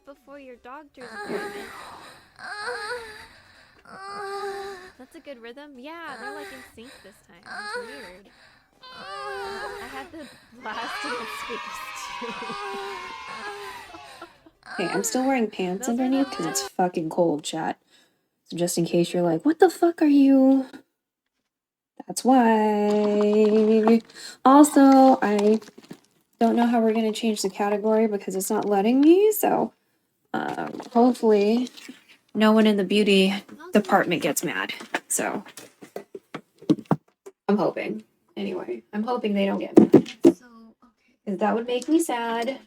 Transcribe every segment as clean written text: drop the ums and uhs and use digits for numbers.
right before your doctor's appointment. That's a good rhythm. Yeah, they're like in sync this time. It's weird. I had the blast in the speakers too. Okay, I'm still wearing pants underneath because it's fucking cold, chat. So just in case you're like, what the fuck are you? That's why. Also, I don't know how we're going to change the category because it's not letting me, so hopefully no one in the beauty department gets mad. So I'm hoping. Anyway, I'm hoping they don't get mad. Because that would make me sad.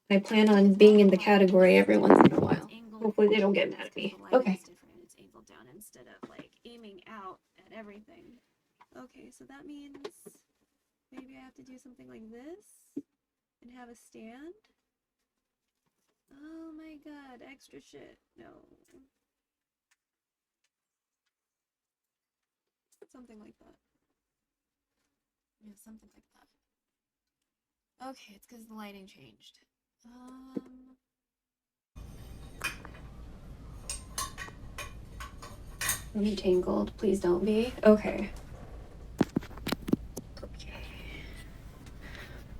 I plan on being in the category every once in a while. Hopefully they don't get mad at me. Okay. It's angled down instead of like aiming out at everything. Okay, so that means maybe I have to do something like this and have a stand. Oh my god, extra shit. No. Something like that. Yeah, something like that. Okay, it's because the lighting changed. Are you tangled? Please don't be. Okay. Okay.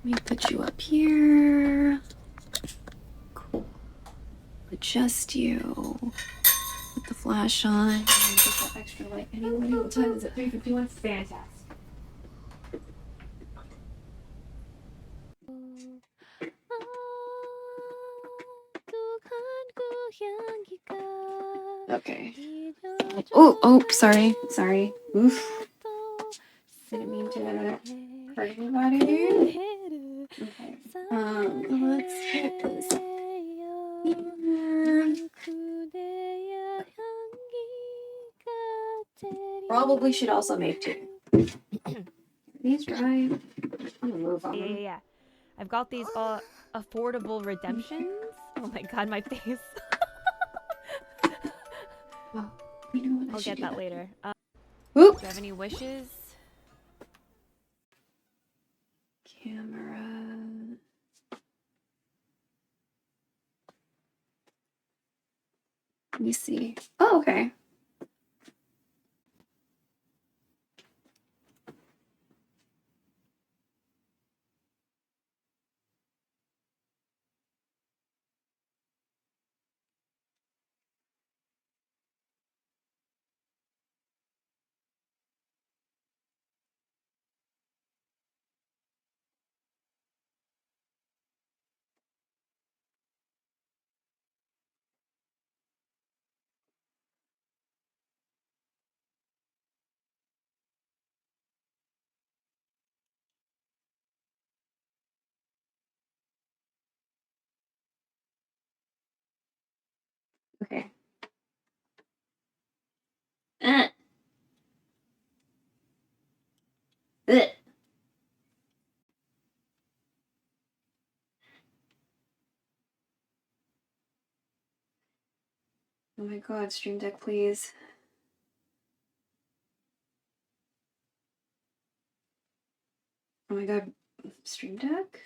Let me put you up here. Cool. Adjust you. Put the flash on. And then get that extra light. Anyway, what time is it? 3:51? Fantastic. Okay. Oh, sorry. Oof. Didn't mean to hurt anybody. Okay. Let's get this here. Probably should also make two. These dry. I'm gonna move on them. Yeah. I've got these affordable redemptions. Oh my god, my face. Oh, you know what? I'll get that later. Oop. Do you have any wishes? Camera. Let me see. Oh, okay. Okay. Ugh. Oh my god, Stream Deck, please. Oh my god, Stream Deck?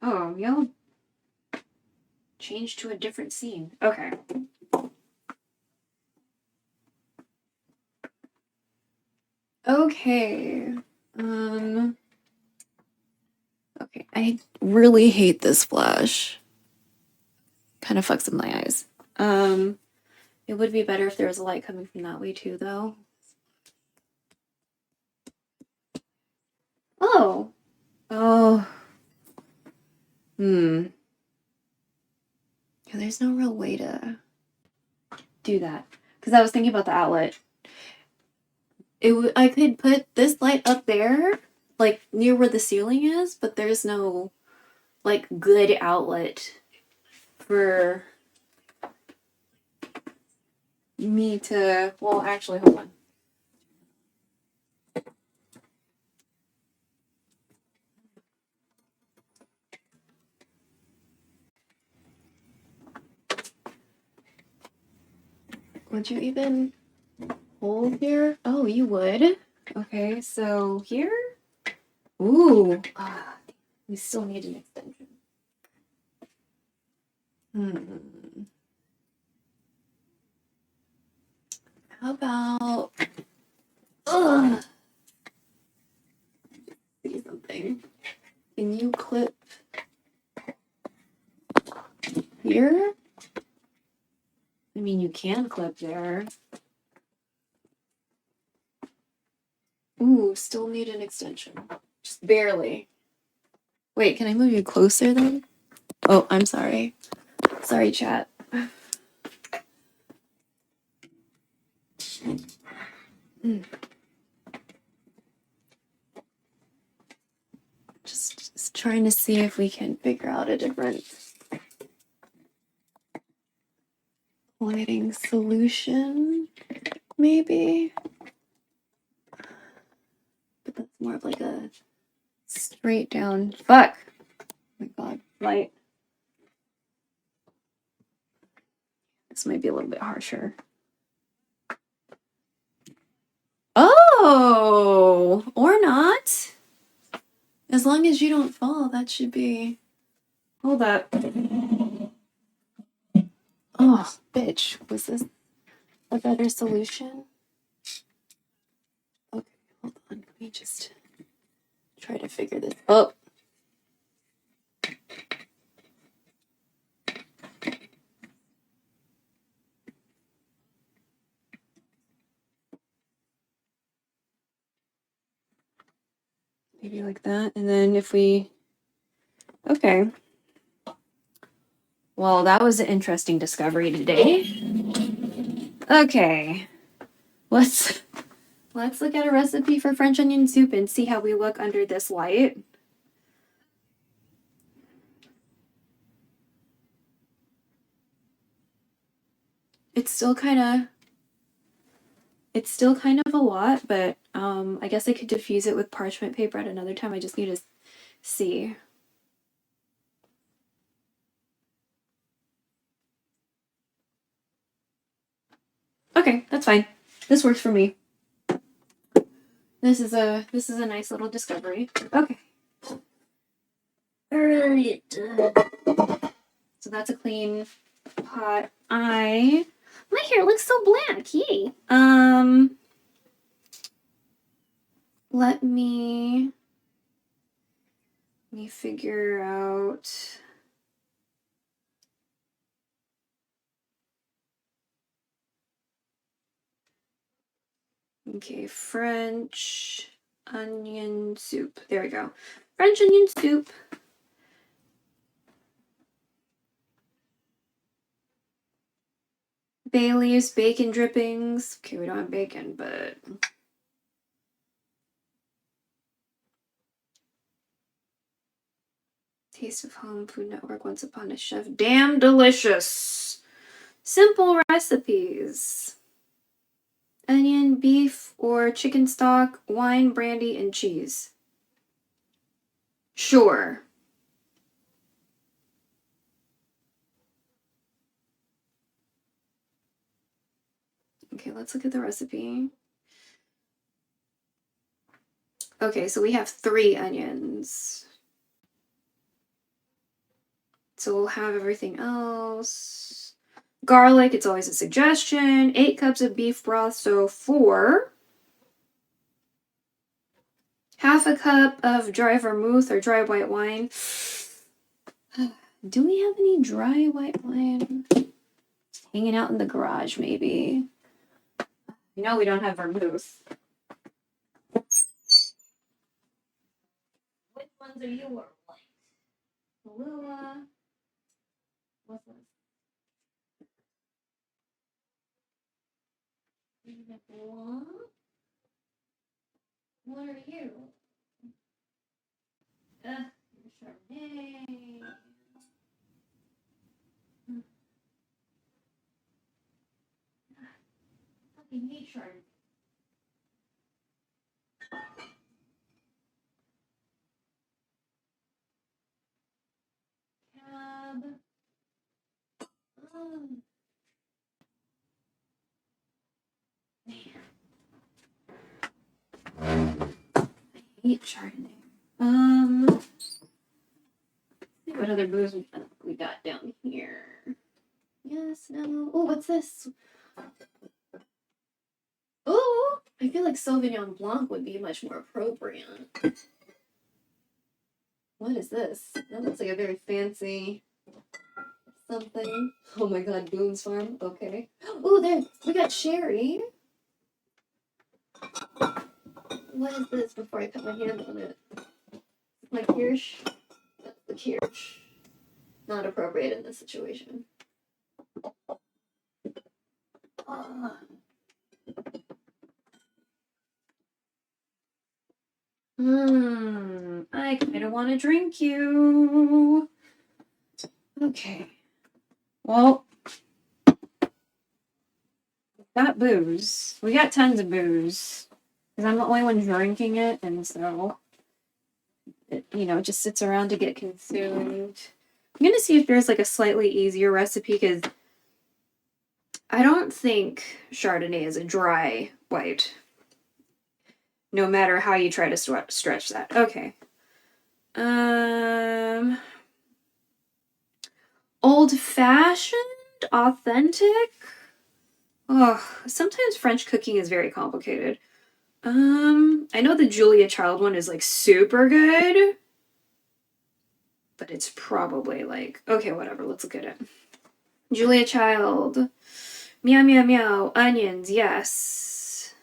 Oh, y'all changed to a different scene. Okay. Okay. Okay, I really hate this flash. Kind of fucks up my eyes. It would be better if there was a light coming from that way too, though. Oh. Oh. Yeah, there's no real way to do that. Because I was thinking about the outlet. I could put this light up there, like near where the ceiling is, but there's no like good outlet for me to, well, actually, hold on. Would you even hold here? Oh, you would. Okay, so here? Ooh. We still need an extension. How about... See something. Can you clip here? I mean, you can clip there. Ooh, still need an extension. Just barely. Wait, can I move you closer then? Oh, I'm sorry. Sorry, chat. Just trying to see if we can figure out a different lighting solution, maybe. But that's more of like a straight down. Fuck! Oh my god, light. This might be a little bit harsher. Oh! Or not. As long as you don't fall, that should be... Hold up. Oh, bitch. Was this a better solution? Okay, hold on. Let me just try to figure this... Oh! Maybe like that. And then if we... Okay. Well, that was an interesting discovery today. Okay. Let's look at a recipe for French onion soup and see how we look under this light. It's still kind of a lot, but I guess I could diffuse it with parchment paper at another time. I just need to see. Okay, that's fine. This works for me. This is a nice little discovery. Okay. All right. So that's a clean pot. My hair looks so black. Yay. Let me figure out. Okay, French onion soup. There we go. French onion soup. Bay leaves, bacon drippings. Okay, we don't have bacon, but... Taste of Home, Food Network, Once Upon a Chef. Damn delicious! Simple recipes. Onion, beef, or chicken stock, wine, brandy, and cheese. Sure. Okay, let's look at the recipe. Okay, so we have 3 onions. So we'll have everything else. Garlic, it's always a suggestion. 8 cups of beef broth, so 4. Half a cup of dry vermouth or dry white wine. Do we have any dry white wine? Hanging out in the garage, maybe. You know we don't have vermouth. Which ones are yours? Kahlua. What's this? What are you? Chardonnay. Fucking hate Chardonnay. Cab. eat Chardonnay. See what other booze we got down here. Yes, no. Oh, what's this? Oh, I feel like Sauvignon Blanc would be much more appropriate. What is this? That looks like a very fancy something. Oh my god, Boone's Farm. Okay. Oh, there. We got sherry. What is this before I put my hand on it? My Kirsch? That's the Kirsch. Not appropriate in this situation. I kind of want to drink you. Okay. Well, got booze. We got tons of booze. Because I'm the only one drinking it, and so it, just sits around to get consumed. I'm going to see if there's like a slightly easier recipe, because I don't think Chardonnay is a dry white. No matter how you try to stretch that. Okay. Old-fashioned? Authentic? Oh, sometimes French cooking is very complicated. I know the Julia Child one is like super good. But it's probably like, okay, whatever, let's look at it. Julia Child. Meow, meow, meow. Onions, yes.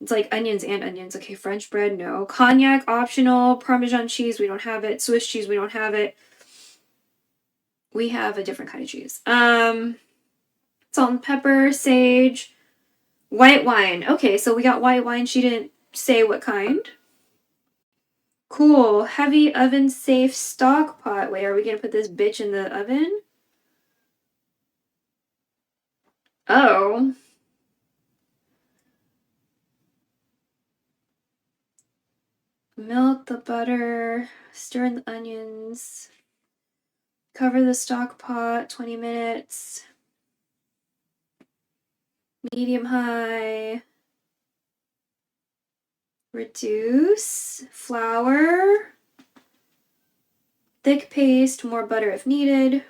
It's like onions and onions. Okay, French bread, no. Cognac, optional. Parmesan cheese, we don't have it. Swiss cheese, we don't have it. We have a different kind of cheese. Salt and pepper, sage, white wine. Okay, so we got white wine. She didn't say what kind. Cool. Heavy oven safe stock pot. Wait, are we gonna put this bitch in the oven? Oh. Melt the butter, stir in the onions, cover the stock pot 20 minutes, medium high, reduce, flour, thick paste, more butter if needed,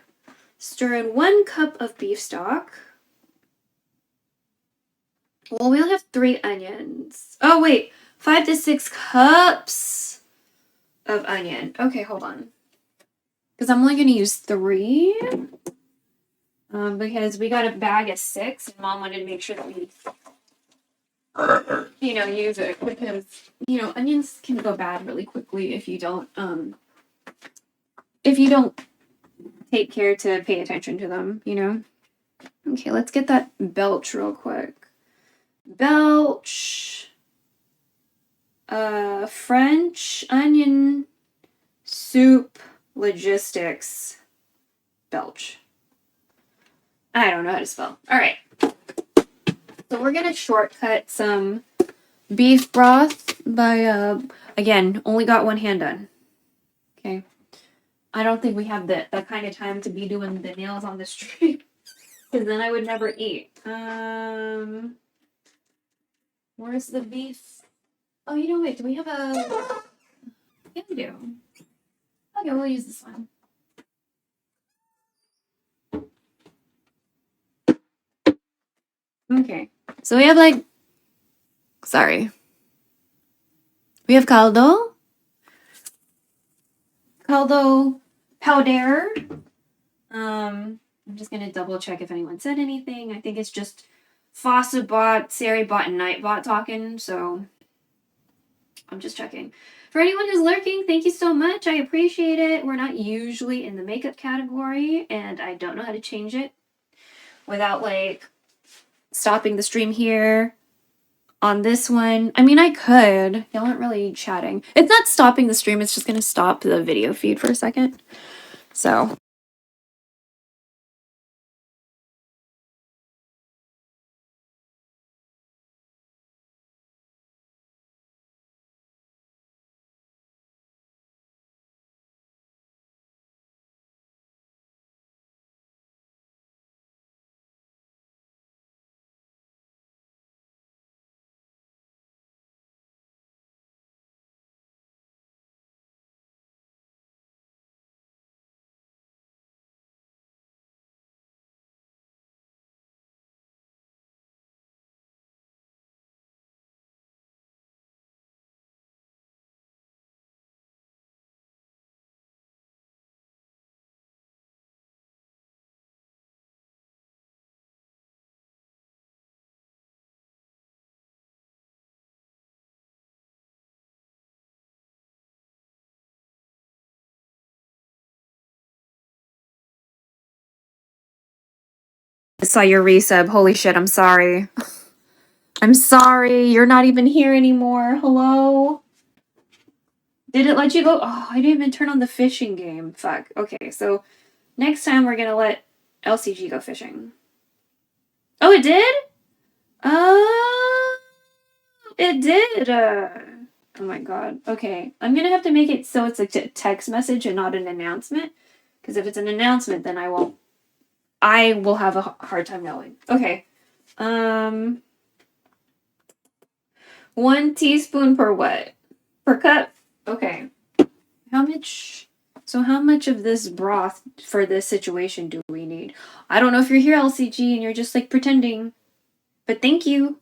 stir in 1 cup of beef stock. Well, we only have 3 onions. Oh, wait. 5 to 6 cups of onion. Okay, hold on. Because I'm only going to use 3. Because we got a bag of 6, and Mom wanted to make sure that we, use it. Because, onions can go bad really quickly if you don't take care to pay attention to them, Okay, let's get that belch real quick. Belch. French onion soup logistics belch. I don't know how to spell. All right. So we're going to shortcut some beef broth by, again, only got 1 hand done. Okay. I don't think we have the kind of time to be doing the nails on this tree. Because then I would never eat. Where's the beef? Oh, wait, do we have a... Yeah, we do. Okay, we'll use this one. Okay, so we have we have caldo powder. I'm just gonna double check if anyone said anything. I think it's just Fossa bot, Sari bot, and Nightbot talking, so I'm just checking. For anyone who's lurking, thank you so much. I appreciate it. We're not usually in the makeup category, and I don't know how to change it without stopping the stream here on this one. I mean, I could. Y'all aren't really chatting. It's not stopping the stream. It's just going to stop the video feed for a second. So I saw your resub. Holy shit, I'm sorry. I'm sorry. You're not even here anymore. Hello? Did it let you go? Oh, I didn't even turn on the fishing game. Fuck. Okay, so next time we're gonna let LCG go fishing. Oh, it did? It did. Oh my god. Okay, I'm gonna have to make it so it's a text message and not an announcement. Because if it's an announcement, then I will have a hard time knowing. Okay. 1 teaspoon per what? Per cup? Okay. How much of this broth for this situation do we need? I don't know if you're here, LCG, and you're just like pretending. But thank you.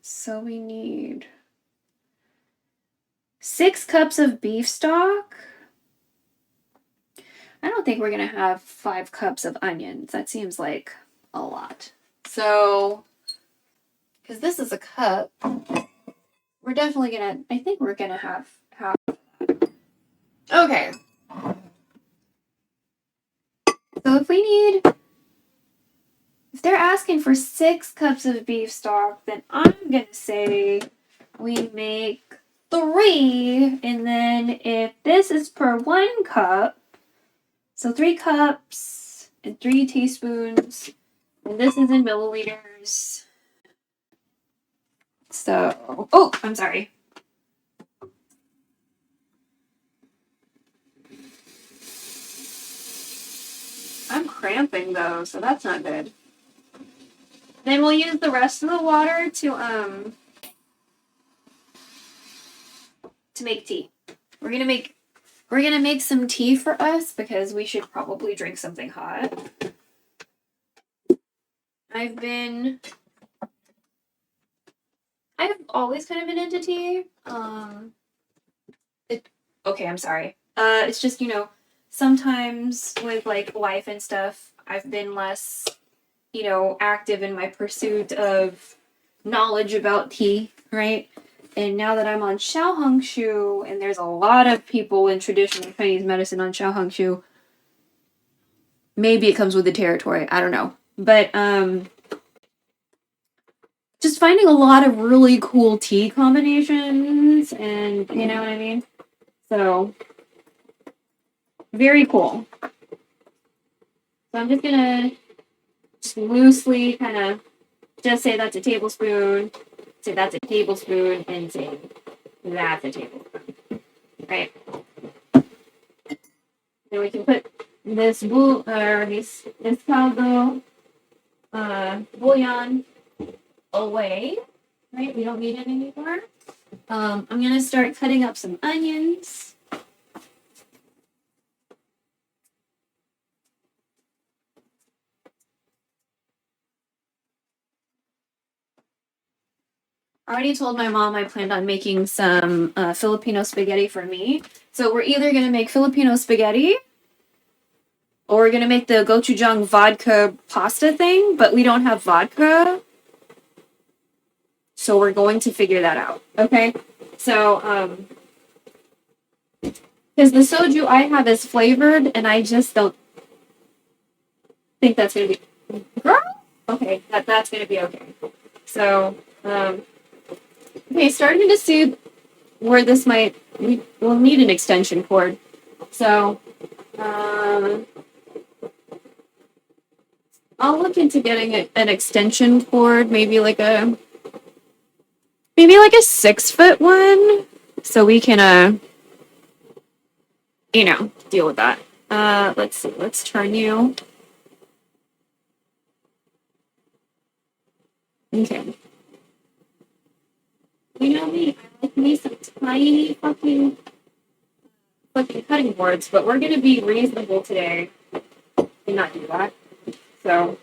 So we need 6 cups of beef stock. I don't think we're gonna have 5 cups of onions. That seems like a lot. So, because this is a cup, we're definitely gonna, I think we're gonna have half. Okay. So if they're asking for 6 cups of beef stock, then I'm gonna say we make 3, and then if this is per 1 cup, so 3 cups and 3 teaspoons, and this is in milliliters. So, oh, I'm sorry. I'm cramping though, so that's not good. Then we'll use the rest of the water to make tea. We're gonna make some tea for us because we should probably drink something hot. I've always kind of been into tea. Okay, I'm sorry. It's just, sometimes with like life and stuff, I've been less, active in my pursuit of knowledge about tea, right? And now that I'm on xiaohongshu, and there's a lot of people in traditional Chinese medicine on xiaohongshu, maybe it comes with the territory, I don't know. But just finding a lot of really cool tea combinations, and you know what I mean? So, very cool. So I'm just gonna loosely kind of just say that's a tablespoon, say that's a tablespoon, and say that's a tablespoon, right? Then we can put this caldo bouillon away, right? We don't need it anymore. I'm gonna start cutting up some onions. I already told my mom I planned on making some Filipino spaghetti for me. So we're either gonna make Filipino spaghetti, or we're gonna make the gochujang vodka pasta thing, but we don't have vodka. So we're going to figure that out, okay? So, because the soju I have is flavored, and I just don't think that's gonna be... Girl? Okay, that's gonna be okay. So, okay, starting to see where this we'll need an extension cord. So, I'll look into getting an extension cord, maybe like a 6-foot one, so we can, deal with that. Let's see, let's turn you. Okay. You know me, I like me some tiny fucking cutting boards, but we're gonna be reasonable today and not do that. So,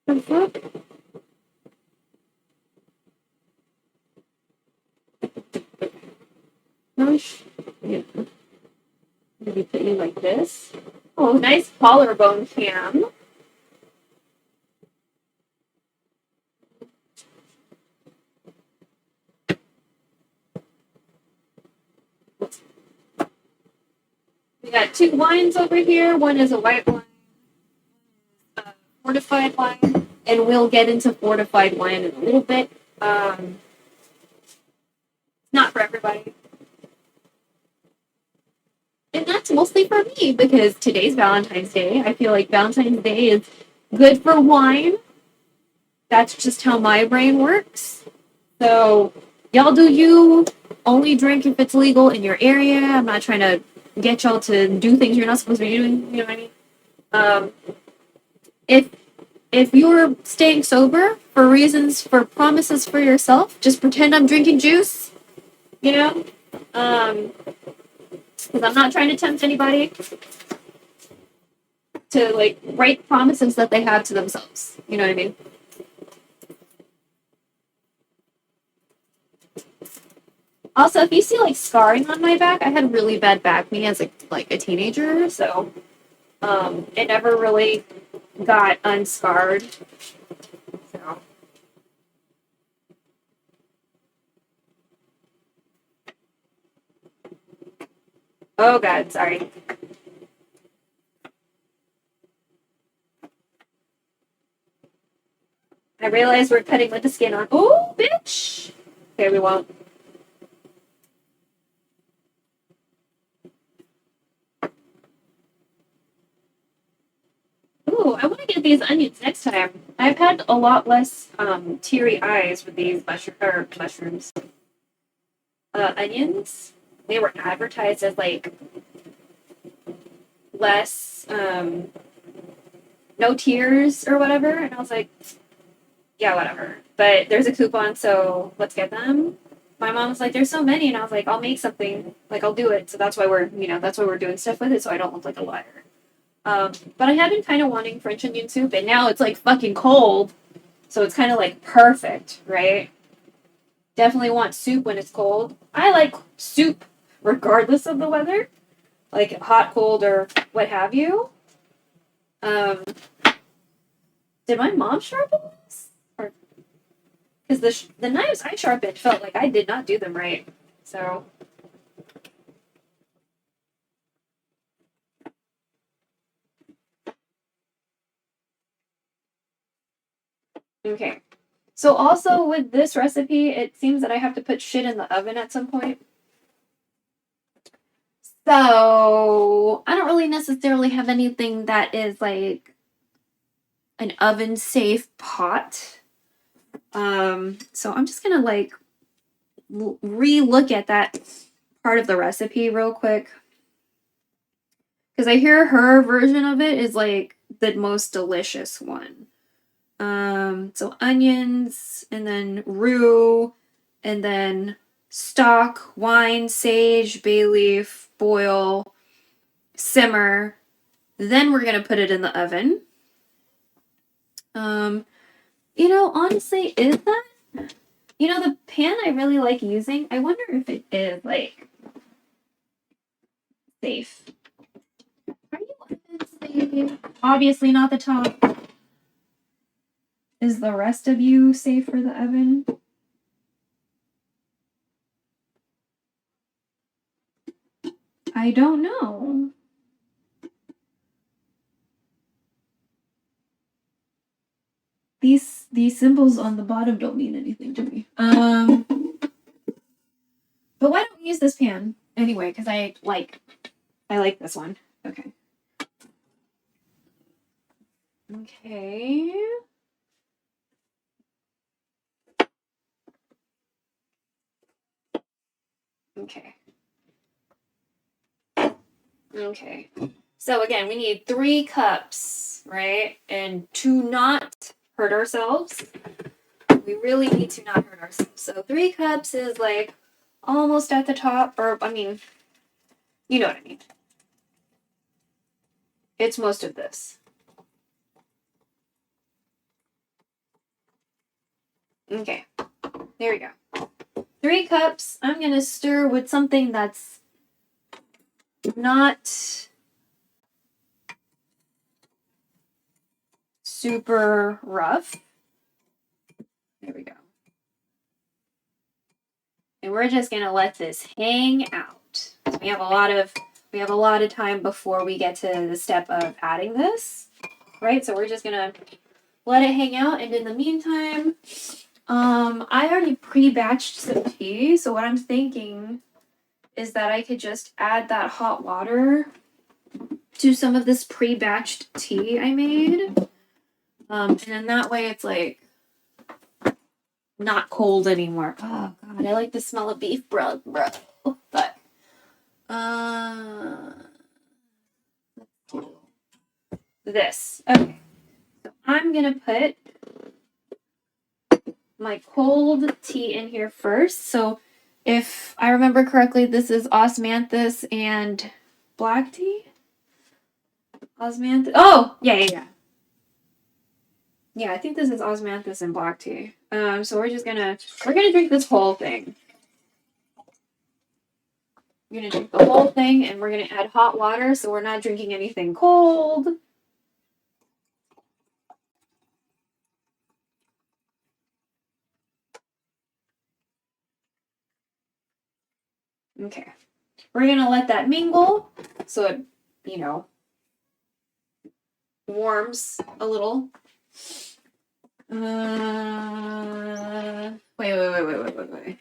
the fuck? Gosh, yeah. Maybe put you like this. Oh, nice collarbone cam. We got two wines over here. One is a white wine, fortified wine, and we'll get into fortified wine in a little bit. Not for everybody. And that's mostly for me because today's Valentine's Day. I feel like Valentine's Day is good for wine. That's just how my brain works. So, y'all do you. Only drink if it's legal in your area. I'm not trying to get y'all to do things you're not supposed to be doing. You know what I mean? If you're staying sober for reasons, for promises for yourself, just pretend I'm drinking juice. You know? Because I'm not trying to tempt anybody to like write promises that they have to themselves. You know what I mean? Also, if you see like scarring on my back, I had really bad back knee as a teenager, so it never really got unscarred. So. Oh God, sorry. I realize we're cutting with the skin on. Oh, bitch! Okay, we won't. Ooh, I want to get these onions next time. I've had a lot less teary eyes with these mushrooms. Onions. They were advertised as like less no tears or whatever, and I was like, yeah, whatever. But there's a coupon, so let's get them. My mom was like, there's so many, and I was like, I'll make something, like I'll do it. So that's why we're doing stuff with it, so I don't look like a liar. But I have been kind of wanting French onion soup, and now it's like fucking cold, so it's kind of like perfect, right? Definitely want soup when it's cold. I like soup regardless of the weather, like hot, cold, or what have you. Did my mom sharpen this? Because the knives I sharpened felt like I did not do them right. So. Okay. So also with this recipe, it seems that I have to put shit in the oven at some point. So I don't really necessarily have anything that is like an oven safe pot. So I'm just gonna like re-look at that part of the recipe real quick. Because I hear her version of it is like the most delicious one. So onions, and then rue, and then stock, wine, sage, bay leaf, boil, simmer. Then we're gonna put it in the oven. Honestly, is that? The pan I really like using, I wonder if it is like safe. Are you oven safe? Obviously not the top. Is the rest of you safe for the oven? I don't know. These symbols on the bottom don't mean anything to me. But why don't we use this pan anyway? Because I like this one. Okay. Okay. Okay. Okay. So again, we need 3 cups, right? And to not hurt ourselves, we really need to not hurt ourselves. So 3 cups is like almost at the top, or I mean, you know what I mean. It's most of this. Okay. There we go. 3 cups. I'm going to stir with something that's not super rough. There we go. And we're just going to let this hang out. We have a lot of We have a lot of time before we get to the step of adding this, right? So we're just gonna let it hang out, and in the meantime, I already pre-batched some tea, so what I'm thinking is that I could just add that hot water to some of this pre-batched tea I made. And then that way it's like not cold anymore. Oh god, I like the smell of beef, bro. But this. Okay. So I'm gonna put my cold tea in here first. So if I remember correctly, this is osmanthus and black tea. Osmanthus. Oh, yeah. Yeah, I think this is osmanthus and black tea. So we're gonna drink this whole thing. We're gonna drink the whole thing, and we're gonna add hot water, so we're not drinking anything cold. Okay. We're gonna let that mingle, so it, you know, warms a little. Wait.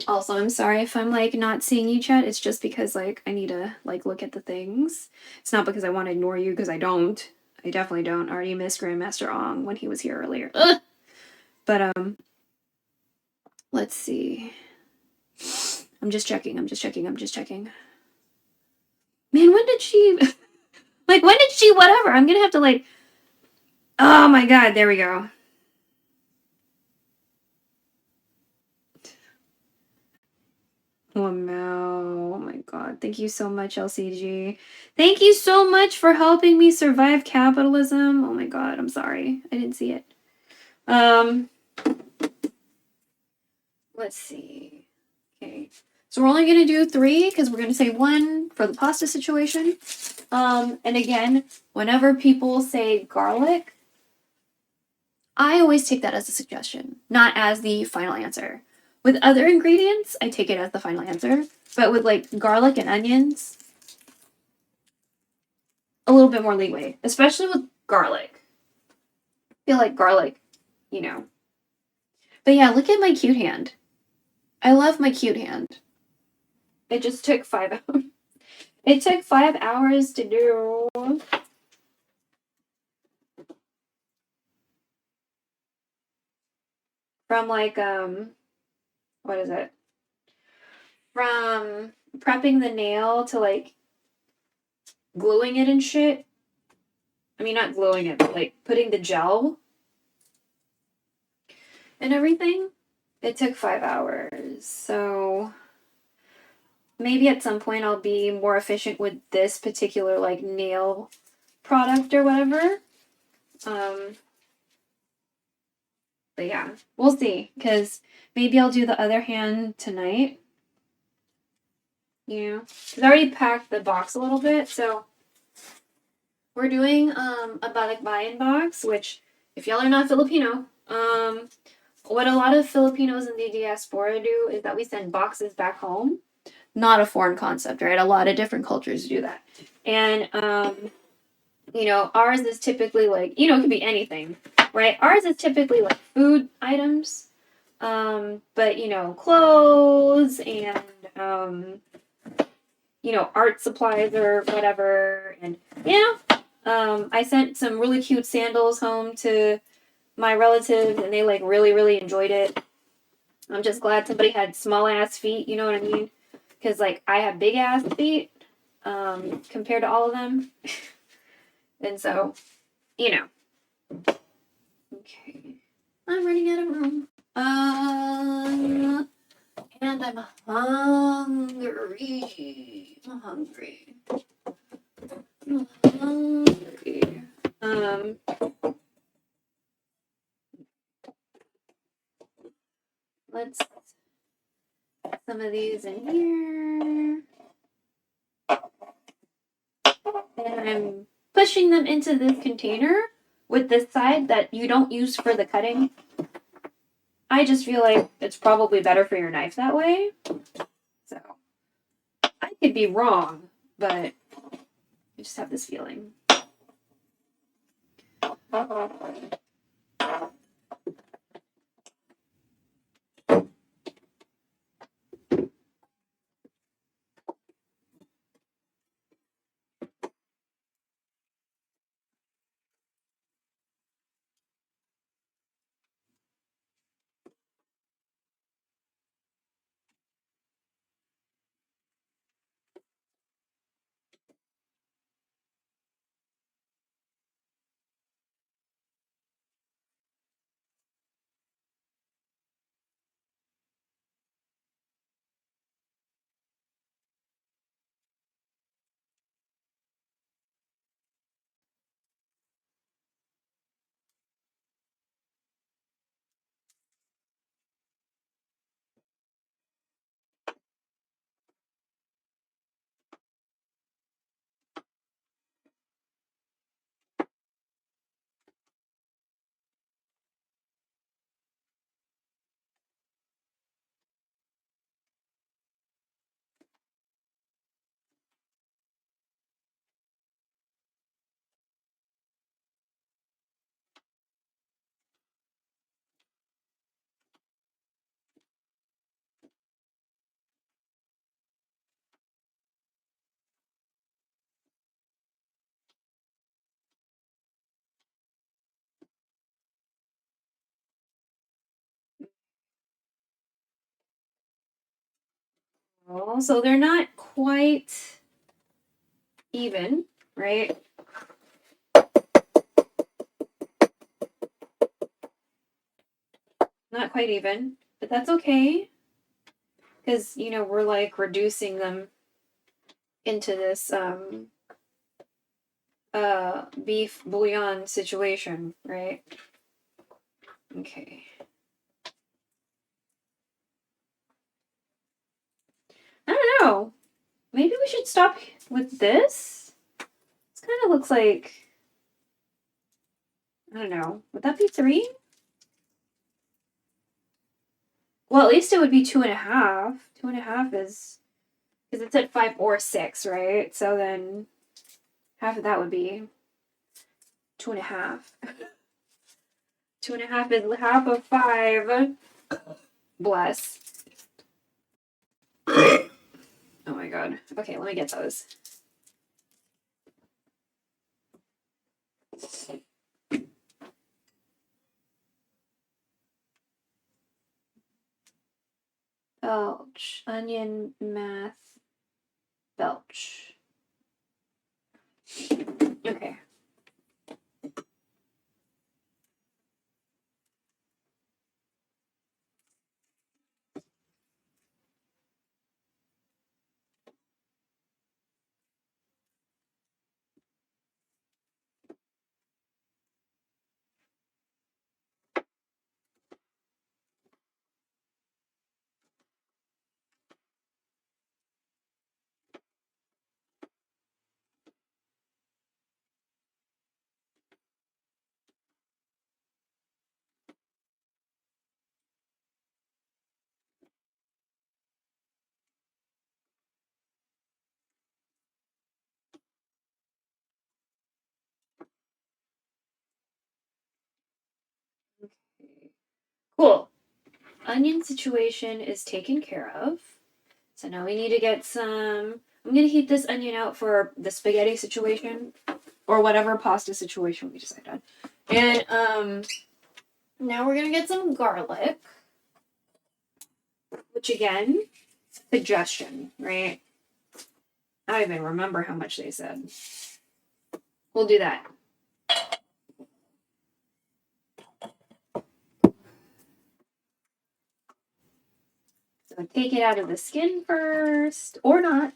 Also, I'm sorry if I'm like not seeing you, chat. It's just because like I need to like look at the things. It's not because I want to ignore you, because I don't. I definitely don't. I already missed Grandmaster Ong when he was here earlier. Ugh! But let's see. I'm just checking. Man, when did she like when did she whatever? I'm gonna have to like, oh my god, there we go. Oh no. Oh my god. Thank you so much, LCG. Thank you so much for helping me survive capitalism. Oh my god, I'm sorry. I didn't see it. Let's see. Okay. So we're only gonna do 3 because we're gonna say 1 for the pasta situation. And again, whenever people say garlic, I always take that as a suggestion, not as the final answer. With other ingredients, I take it as the final answer. But with like garlic and onions, a little bit more leeway, especially with garlic. I feel like garlic, you know. But yeah, look at my cute hand. I love my cute hand. It just took 5 hours. It took 5 hours to do. From like, what is it? From prepping the nail to like gluing it and shit. I mean, not gluing it, but like putting the gel and everything. It took 5 hours. So maybe at some point I'll be more efficient with this particular like nail product or whatever. But yeah, we'll see. Because maybe I'll do the other hand tonight. You know, because I already packed the box a little bit, so we're doing a balikbayan box, which if y'all are not Filipino, what a lot of Filipinos in the diaspora do is that we send boxes back home. Not a foreign concept, right? A lot of different cultures do that. And you know, ours is typically like, you know, it could be anything, right? Ours is typically like food items. But you know, clothes and you know, art supplies or whatever. And you know, I sent some really cute sandals home to my relatives, and they like really enjoyed it. I'm just glad somebody had small ass feet, you know what I mean? Because like I have big ass feet compared to all of them. And so, you know. Okay. I'm running out of room. And I'm hungry. Let's put some of these in here. And I'm pushing them into this container with this side that you don't use for the cutting. I just feel like it's probably better for your knife that way. So I could be wrong, but I just have this feeling. Oh, so they're not quite even, right? Not quite even, but that's okay. Because, you know, we're like reducing them into this beef bouillon situation, right? Okay. I don't know. Maybe we should stop with this? This kind of looks like, I don't know. Would that be 3? Well, at least it would be 2.5. 2.5 is, because it's at 5 or 6, right? So then half of that would be 2.5. 2.5 is half of 5. Bless. Oh my god. Okay, let me get those. Belch. Onion, math, belch. Okay. Cool. Onion situation is taken care of. So now we need to get some. I'm going to heat this onion out for the spaghetti situation or whatever pasta situation we decide on. And now we're going to get some garlic, which again, suggestion, right? I don't even remember how much they said. We'll do that. So take it out of the skin first, or not.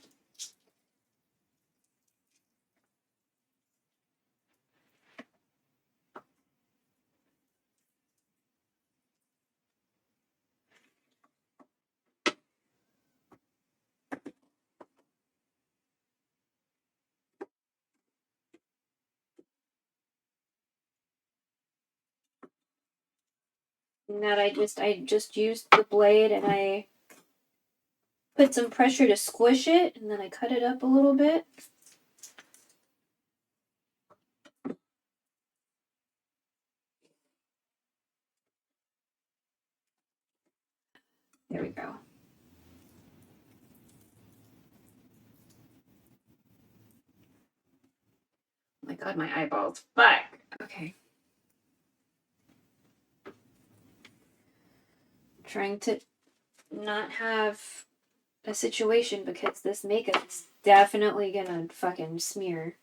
And that I just used the blade and I put some pressure to squish it, and then I cut it up a little bit. There we go. Oh my god, my eyeballs. Fuck. Okay. Trying to not have a situation because this makeup's definitely gonna fucking smear.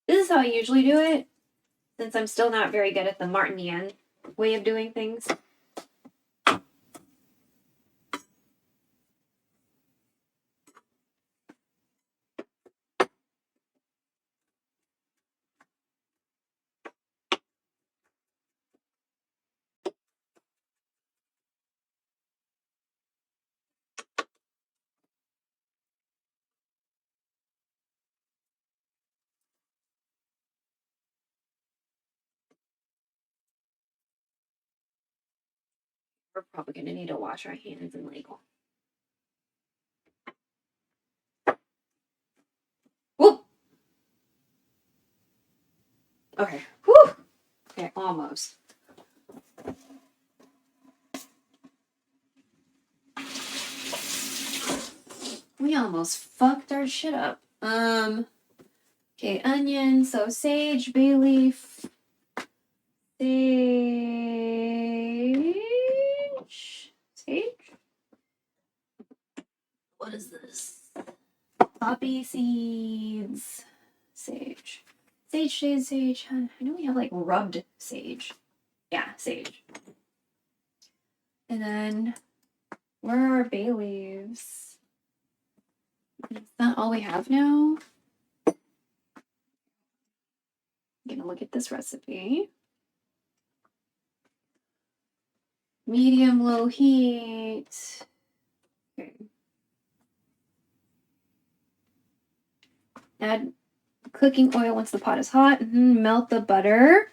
This is how I usually do it, since I'm still not very good at the Martinian way of doing things. We're probably gonna need to wash our hands and like. Whoop! Okay. Whew! Okay, almost. We almost fucked our shit up. Okay, onion, so sage, bay leaf, sage? What is this? Poppy seeds, sage. Sage. I know we have like rubbed sage. Yeah, sage. And then, where are our bay leaves? Is that all we have now? I'm gonna look at this recipe. Medium low heat. Okay. Add cooking oil once the pot is hot. Melt the butter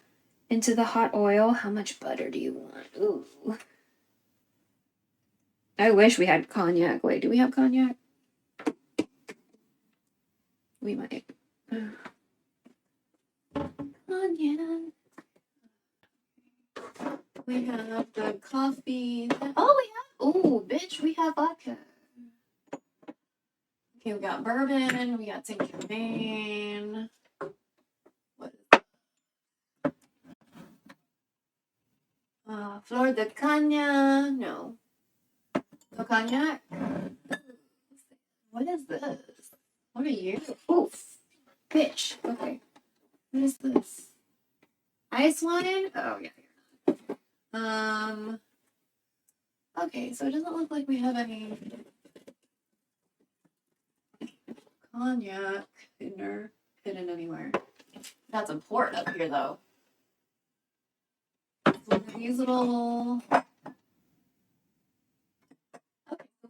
into the hot oil. How much butter do you want? Ooh. I wish we had cognac. Wait, do we have cognac? We might. Cognac. We have the coffee. Oh, we have. Oh, bitch, we have vodka. Okay, we got bourbon. We got Saint Germain. What? Flor de Caña. No. No cognac. What is this? What are you? Oof. Bitch. Okay. What is this? Ice wine? Oh, yeah. Okay, so it doesn't look like we have any cognac hidden anywhere. That's important up here, though. So these little. Okay,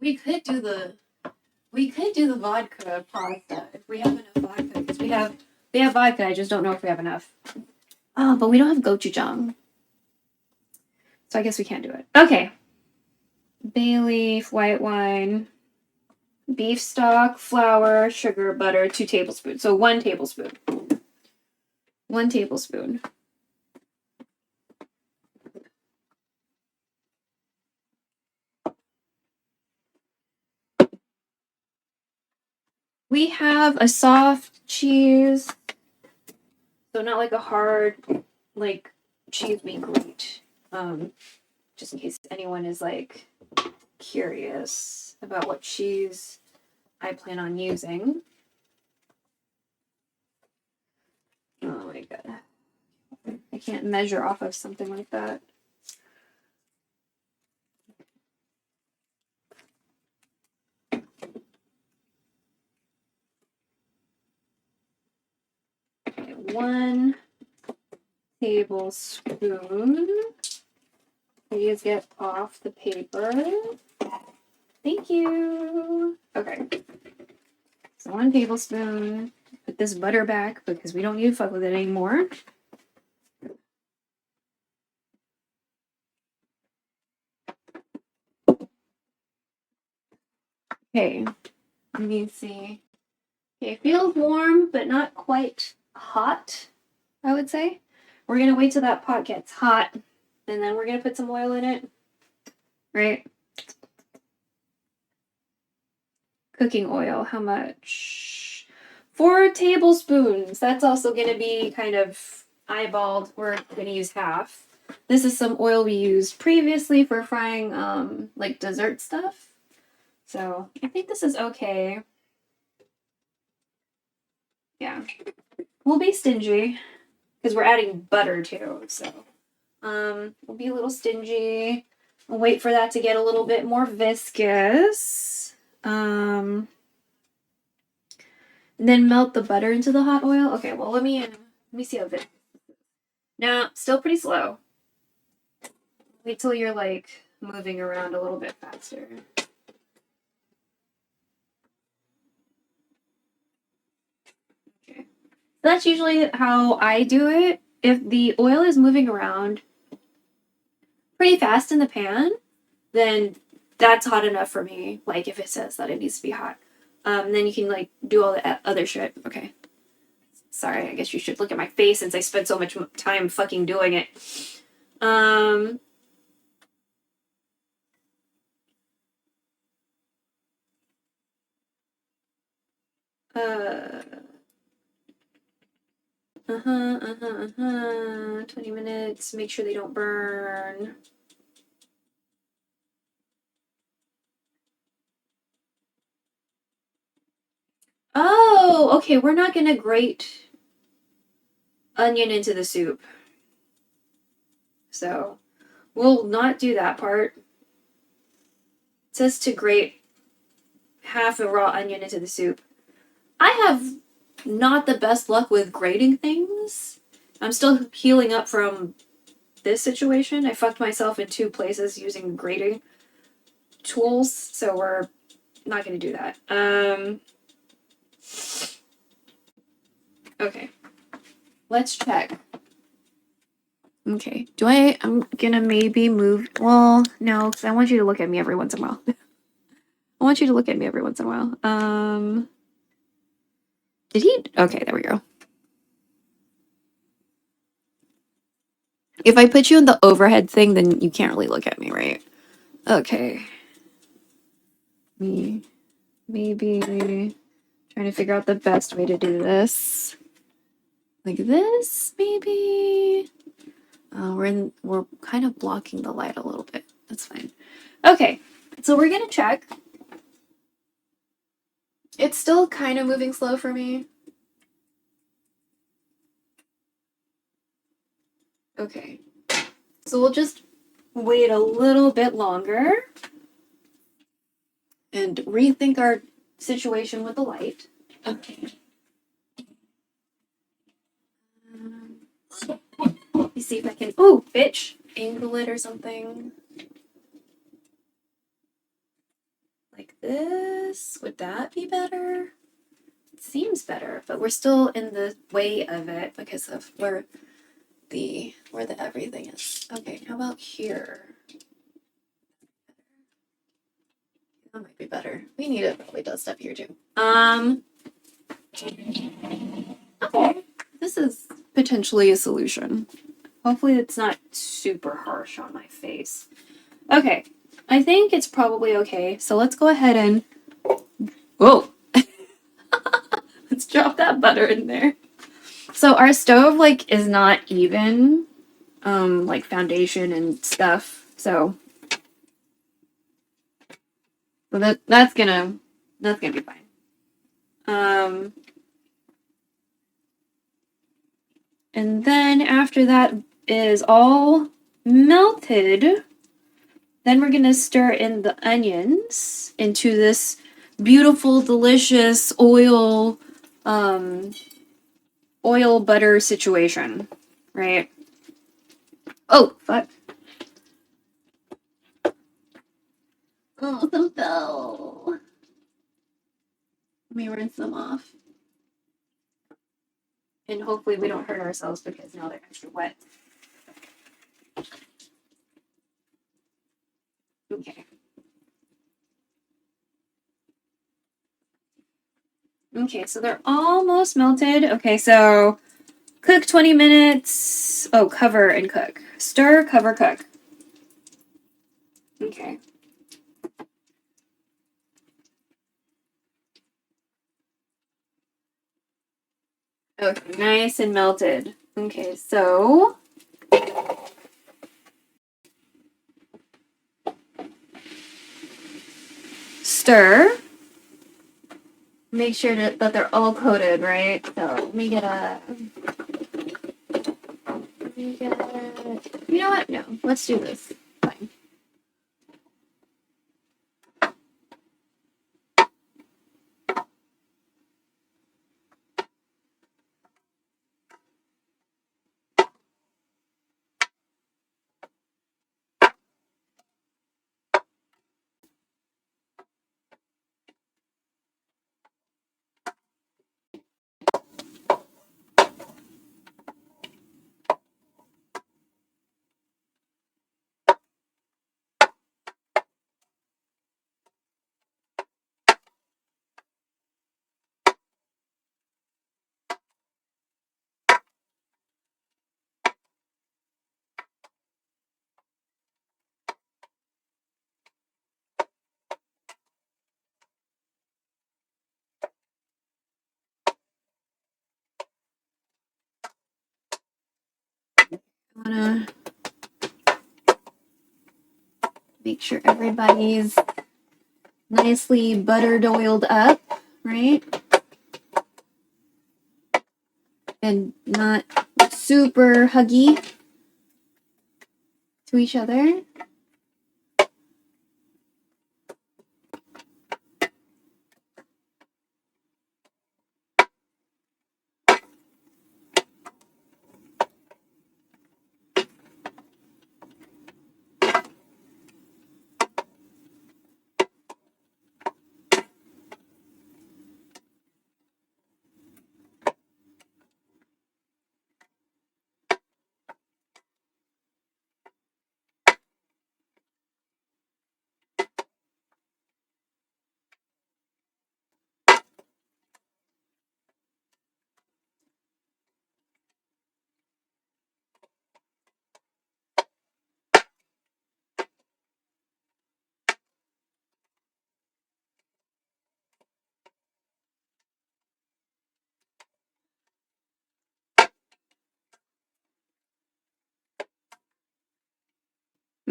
we could do the vodka pasta if we have enough vodka. Because we have vodka. I just don't know if we have enough. Oh, but we don't have gochujang. So I guess we can't do it. Okay. Bay leaf, white wine, beef stock, flour, sugar, butter, 2 tablespoons. So 1 tablespoon. 1 tablespoon. We have a soft cheese. So not like a hard, like, cheese we grate. just in case anyone is like curious about what cheese I plan on using. Oh my god. I can't measure off of something like that. Okay, 1 tablespoon. Please get off the paper. Thank you. Okay. So 1 tablespoon. Put this butter back because we don't need to fuck with it anymore. Okay. Let me see. Okay, it feels warm, but not quite hot, I would say. We're going to wait till that pot gets hot, and then we're going to put some oil in it. Right? Cooking oil, how much? 4 tablespoons. That's also going to be kind of eyeballed. We're going to use half. This is some oil we used previously for frying like dessert stuff. So I think this is okay. Yeah. We'll be stingy because we're adding butter too. So we'll be a little stingy. We'll wait for that to get a little bit more viscous. And then melt the butter into the hot oil. Okay, well let me see how this. Now, still pretty slow. Wait till you're like moving around a little bit faster. Okay. That's usually how I do it. If the oil is moving around pretty fast in the pan, then that's hot enough for me. Like if it says that it needs to be hot. Then you can like do all the other shit. Okay. Sorry, I guess you should look at my face since I spent so much time fucking doing it. Uh-huh, 20 minutes. Make sure they don't burn. Oh, okay. We're not gonna grate onion into the soup. So, we'll not do that part. It says to grate half a raw onion into the soup. I have not the best luck with grating things. I'm still healing up from this situation. I fucked myself in 2 places using grating tools, so we're not going to do that. Okay. Let's check. Okay. I'm gonna maybe move. Well, no, because I want you to look at me every once in a while. I want you to look at me every once in a while. Did he? Okay, there we go. If I put you in the overhead thing, then you can't really look at me, right? Okay. Maybe trying to figure out the best way to do this. Like this, maybe. We're kind of blocking the light a little bit. That's fine. Okay, so we're gonna check. It's still kind of moving slow for me. Okay, so we'll just wait a little bit longer and rethink our situation with the light. Okay. Let me see if I can. Oh, bitch! Angle it or something. Like this. Would that be better? It seems better, but we're still in the way of it because of where the everything is. Okay, how about here? That might be better. We need to probably dust up here too. Okay. This is potentially a solution. Hopefully it's not super harsh on my face. Okay. I think it's probably okay. So let's go ahead and... Whoa! Let's drop that butter in there. So our stove, like, is not even, like, foundation and stuff. So that's gonna be fine. And then after that is all melted, then we're gonna stir in the onions into this beautiful, delicious oil butter situation, right? Oh, fuck. Oh, some fell. Let me rinse them off. And hopefully we don't hurt ourselves because now they're extra wet. Okay. Okay, so they're almost melted. Okay, so cook 20 minutes. Oh, cover and cook. Stir, cover, cook. Okay. Okay, nice and melted. Okay, so stir. Make sure that they're all coated, right? So let me get you know what? No, let's do this. Fine. I wanna make sure everybody's nicely buttered oiled up, right? And not super huggy to each other.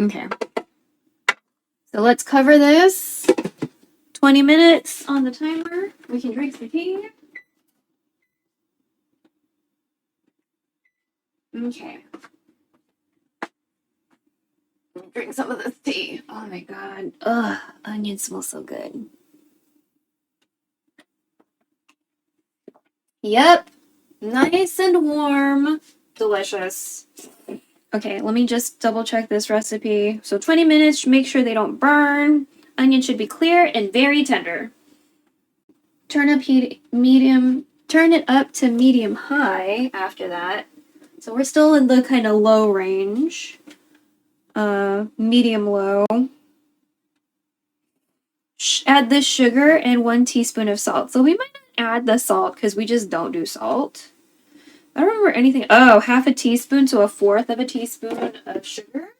Okay. So let's cover this. 20 minutes on the timer. We can drink some tea. Okay. Drink some of this tea. Oh my god. Ugh, onions smell so good. Yep. Nice and warm. Delicious. Okay, let me just double check this recipe. So 20 minutes, make sure they don't burn. Onion should be clear and very tender. Turn up turn it up to medium high after that. So we're still in the kind of low range. Medium low. Add the sugar and 1 teaspoon of salt. So we might not add the salt because we just don't do salt. I don't remember anything. Oh, half a teaspoon, so 1/4 of a teaspoon of sugar.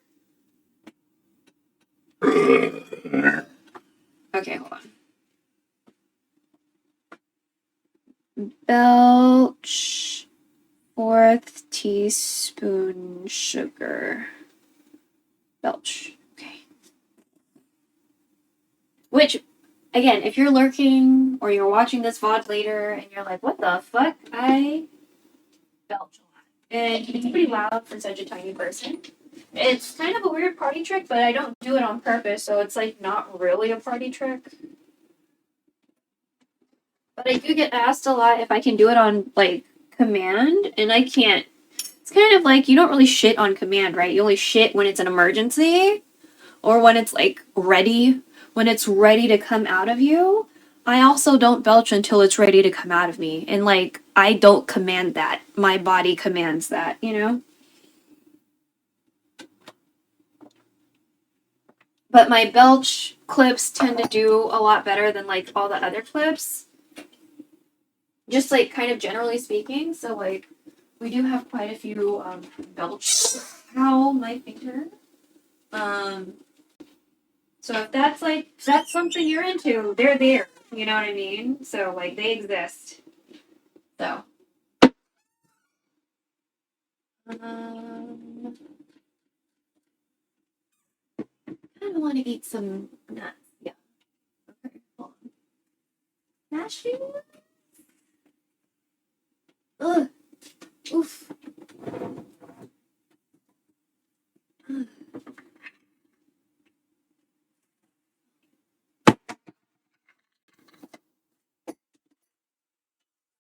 Okay, hold on. Belch 1/4 teaspoon sugar. Belch. Which, again, if you're lurking or you're watching this VOD later and you're like, what the fuck? I belch a lot. And it's pretty loud for such a tiny person. It's kind of a weird party trick, but I don't do it on purpose, so it's like not really a party trick. But I do get asked a lot if I can do it on like command, and I can't. It's kind of like you don't really shit on command, right? You only shit when it's an emergency or when it's like ready, when it's ready to come out of you. I also don't belch until it's ready to come out of me. And like I don't command that. My body commands that, you know? But my belch clips tend to do a lot better than like all the other clips. Just like kind of generally speaking. So like we do have quite a few belch. Ow, my finger. So if that's something you're into, they're there. You know what I mean? So like they exist. So I kind of want to eat some nuts. Yeah. Okay, hold on. Cashew? Ugh. Oof.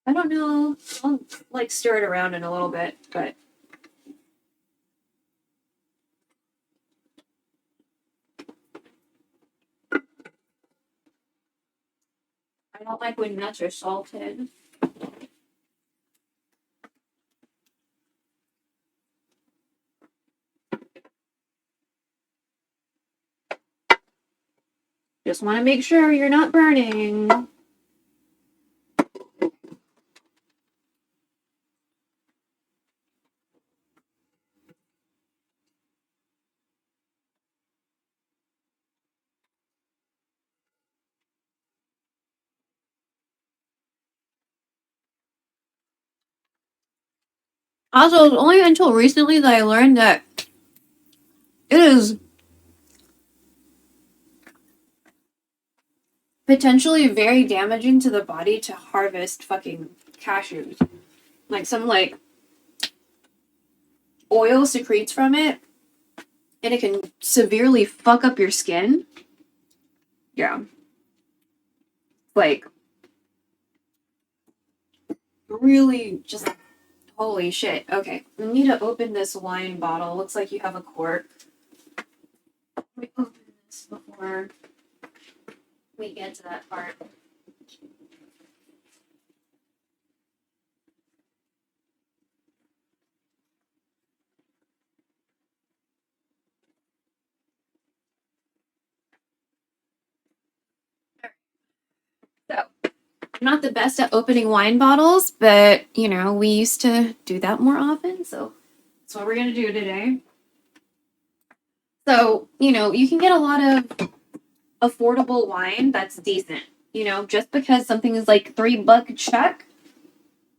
I don't know. I'll like stir it around in a little bit, but I don't like when nuts are salted. Just want to make sure you're not burning. Also, it's only until recently that I learned that it is potentially very damaging to the body to harvest fucking cashews. Like some like oil secretes from it and it can severely fuck up your skin. Yeah. Like really just holy shit. Okay. I need to open this wine bottle. Looks like you have a cork. Let me open this before we get to that part. So, I'm not the best at opening wine bottles, but you know, we used to do that more often, so that's what we're gonna do today. So, you know, you can get a lot of affordable wine that's decent. You know, just because something is like $3 check,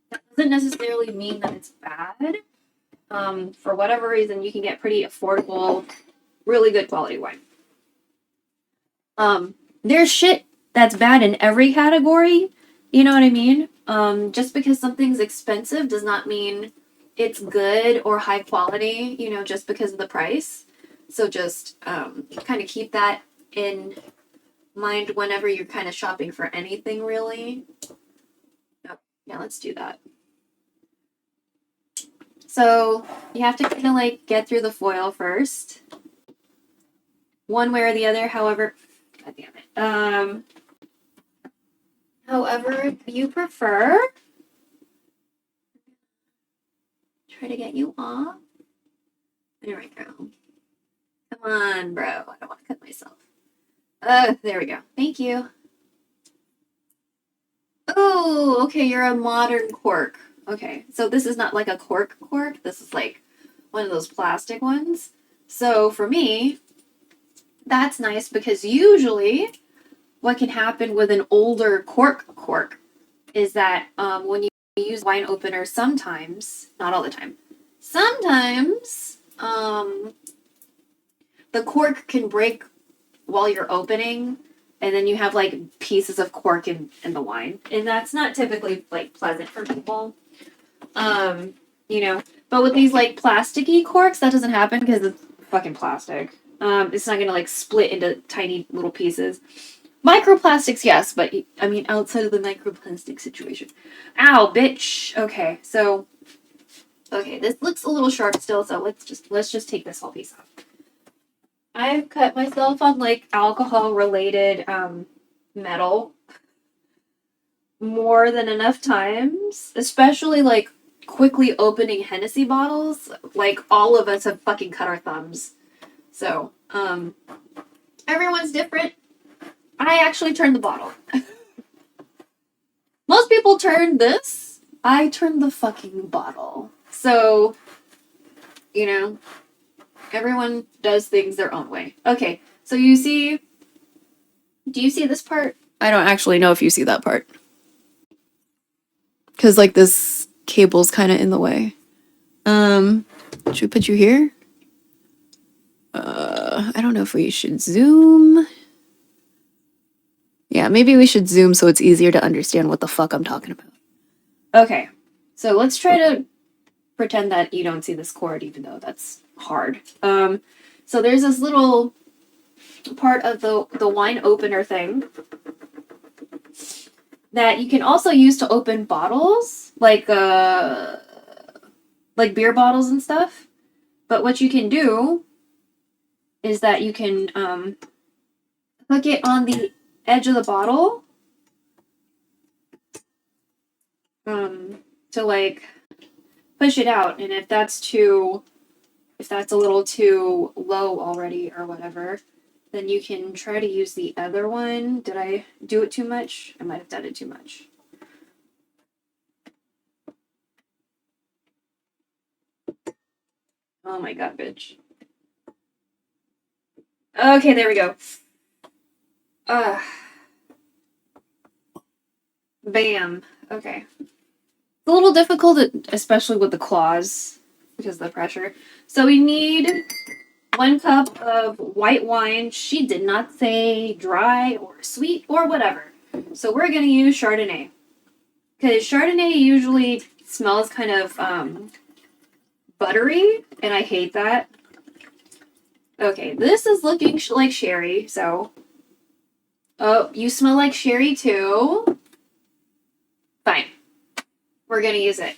that doesn't necessarily mean that it's bad. For whatever reason, you can get pretty affordable, really good quality wine. There's shit that's bad in every category. You know what I mean? Just because something's expensive does not mean it's good or high quality, you know, just because of the price. So just kind of keep that in mind whenever you're kind of shopping for anything, really. Oh, yeah, let's do that. So you have to kind of like get through the foil first. One way or the other, however, God damn it. However you prefer. Try to get you off. There we go. Come on, bro. I don't want to cut myself. There we go. Thank you. Oh, okay, you're a modern cork. Okay, so this is not like a cork. This is like one of those plastic ones. So for me, that's nice because usually what can happen with an older cork is that when you use wine opener, sometimes, not all the time, sometimes the cork can break while you're opening, and then you have like pieces of cork in the wine, and that's not typically like pleasant for people. You know, but with these like plasticky corks, that doesn't happen because it's fucking plastic. It's not gonna like split into tiny little pieces. Microplastics, yes, but I mean outside of the microplastic situation. Ow, bitch. Okay, so okay, this looks a little sharp still, so let's just take this whole piece off. I've cut myself on like alcohol related metal more than enough times, especially like quickly opening Hennessy bottles. Like all of us have fucking cut our thumbs. So, everyone's different. I actually turned the bottle. Most people turn this. I turned the fucking bottle. So, you know, everyone does things their own way. Okay, so you see, do you see this part? I don't actually know if you see that part. Because, like, this cable's kind of in the way. Should we put you here? I don't know if we should zoom. Yeah, maybe we should zoom so it's easier to understand what the fuck I'm talking about. Okay, so let's try to pretend that you don't see this cord, even though that's hard. So there's this little part of the wine opener thing that you can also use to open bottles, like beer bottles and stuff. But what you can do is that you can hook it on the edge of the bottle to like push it out, and if that's a little too low already or whatever, then you can try to use the other one. Did I do it too much? I might have done it too much. Oh my god, bitch. Okay, there we go. Bam. Okay. It's a little difficult, especially with the claws, because of the pressure. So we need 1 cup of white wine. She did not say dry or sweet or whatever. So we're going to use Chardonnay. Because Chardonnay usually smells kind of buttery, and I hate that. Okay, this is looking like sherry, so... Oh, you smell like sherry too? Fine. We're gonna use it.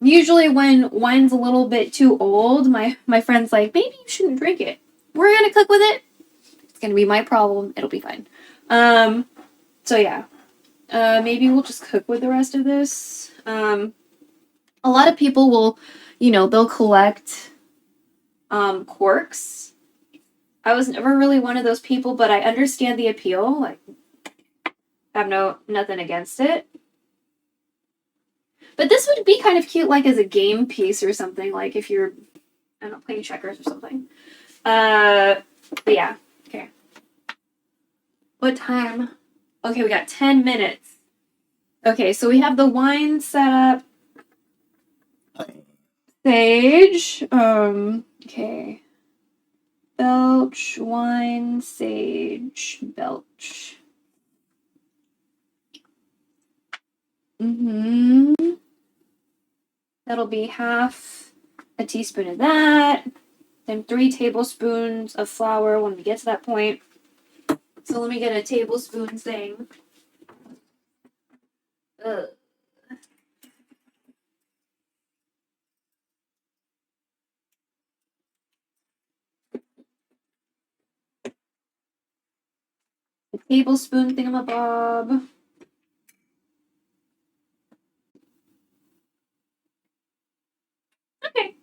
Usually when wine's a little bit too old, my friend's like, maybe you shouldn't drink it. We're gonna cook with it. It's gonna be my problem. It'll be fine. So yeah. Maybe we'll just cook with the rest of this. A lot of people will, you know, they'll collect corks. I was never really one of those people, but I understand the appeal. Like, I have nothing against it. But this would be kind of cute, like, as a game piece or something, like, if you're, I don't know, playing checkers or something. But yeah, okay. What time? Okay, we got 10 minutes. Okay, so we have the wine set up. Sage. Okay. Belch, wine, sage, belch. That'll be half a teaspoon of that. Then 3 tablespoons of flour when we get to that point. So let me get a tablespoon thing. Ugh. A tablespoon thingamabob. Okay.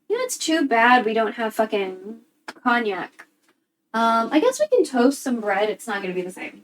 You know, it's too bad we don't have fucking cognac. I guess we can toast some bread. It's not going to be the same.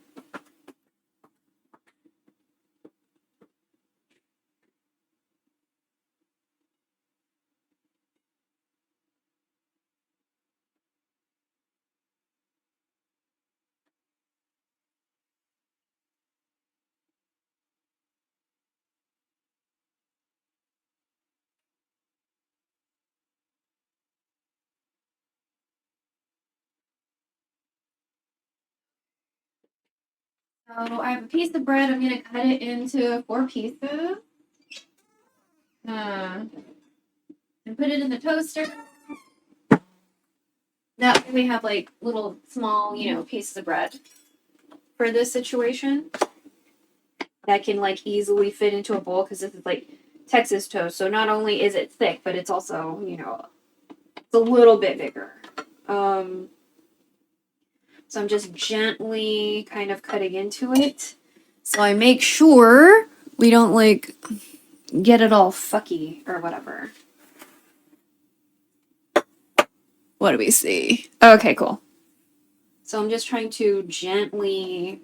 So I have a piece of bread. I'm gonna cut it into 4 pieces. And put it in the toaster. That way we have like little small, you know, pieces of bread for this situation that can like easily fit into a bowl because this is like Texas toast. So not only is it thick, but it's also, you know, it's a little bit bigger. So I'm just gently kind of cutting into it. So I make sure we don't like get it all fucky or whatever. What do we see? Okay, cool. So I'm just trying to gently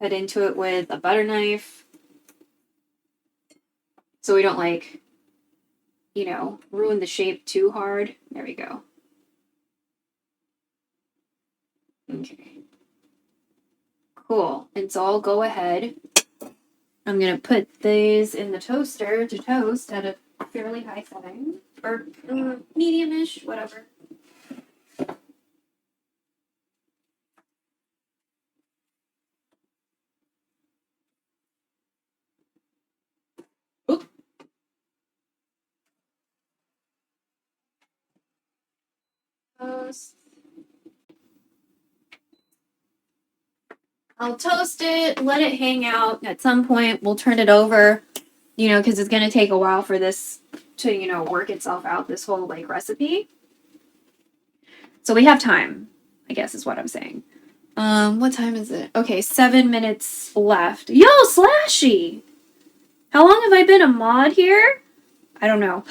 cut into it with a butter knife. So we don't like, you know, ruin the shape too hard. There we go. Okay. Cool. And so I'll go ahead. I'm going to put these in the toaster to toast at a fairly high setting. Or medium-ish, whatever. Oop. Toast. I'll toast it, let it hang out. At some point, we'll turn it over, you know, because it's going to take a while for this to, you know, work itself out, this whole, like, recipe. So we have time, I guess is what I'm saying. What time is it? Okay, 7 minutes left. Yo, Slashy! How long have I been a mod here? I don't know.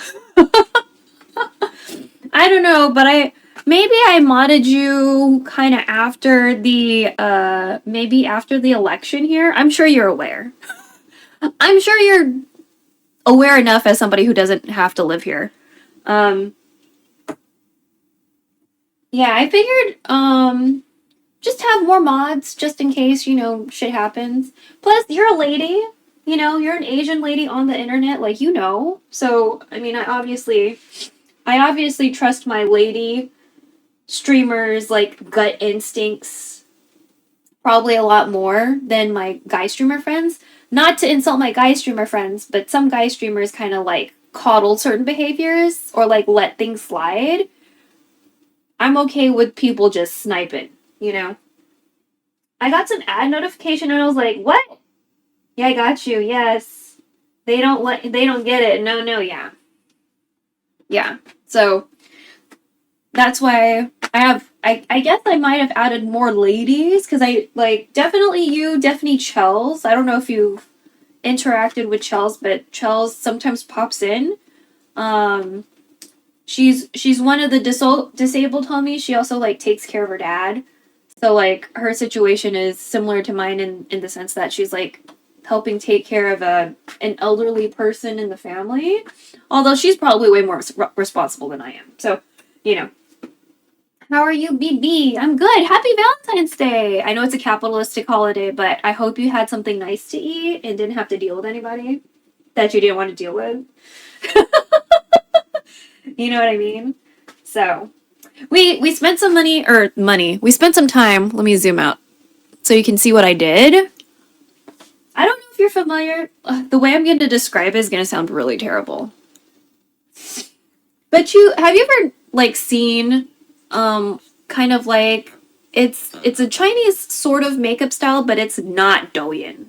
I don't know, but maybe I modded you kind of after the, maybe after the election here. I'm sure you're aware. I'm sure you're aware enough as somebody who doesn't have to live here. Yeah, I figured, just have more mods just in case, you know, shit happens. Plus, you're a lady. You know, you're an Asian lady on the internet, like, you know. So, I mean, I obviously trust my lady streamers, like, gut instincts probably a lot more than my guy streamer friends. Not to insult my guy streamer friends, but some guy streamers kind of, like, coddle certain behaviors or, like, let things slide. I'm okay with people just sniping, you know? I got some ad notification and I was like, what? Yeah, I got you. Yes. They don't get it. No, yeah. Yeah. So that's why I guess I might have added more ladies because I like definitely Chels. I don't know if you've interacted with Chels, but Chels sometimes pops in. She's one of the disabled homies. She also like takes care of her dad. So like her situation is similar to mine in the sense that she's like helping take care of an elderly person in the family. Although she's probably way more responsible than I am. So, you know. How are you, BB? I'm good. Happy Valentine's Day. I know it's a capitalistic holiday, but I hope you had something nice to eat and didn't have to deal with anybody that you didn't want to deal with. You know what I mean? So, we spent some money. We spent some time. Let me zoom out so you can see what I did. I don't know if you're familiar. The way I'm going to describe it is going to sound really terrible. But have you ever like seen kind of like it's a Chinese sort of makeup style, but it's not Douyin.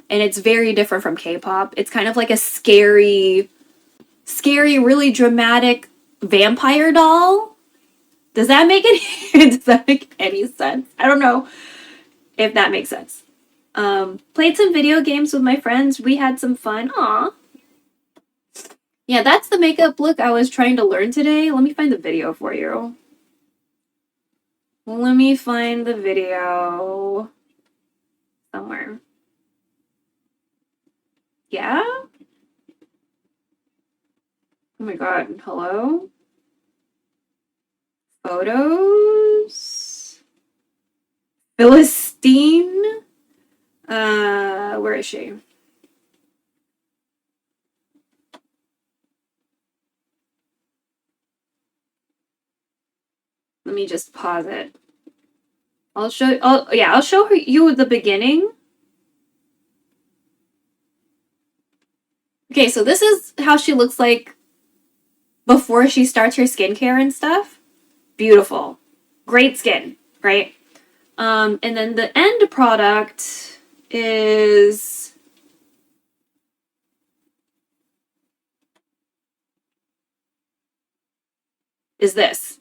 And it's very different from K-pop. It's kind of like a scary, really dramatic vampire doll. Does that make any sense? I don't know if that makes sense. Played some video games with my friends. We had some fun. Aw. Yeah, that's the makeup look I was trying to learn today. Let me find the video for you. Let me find the video somewhere. Yeah? Oh my god, hello? Photos? Philistine? Where is she? Let me just pause it. I'll show you the beginning. Okay, so this is how she looks like before she starts her skincare and stuff. Beautiful. Great skin, right? And then the end product is this.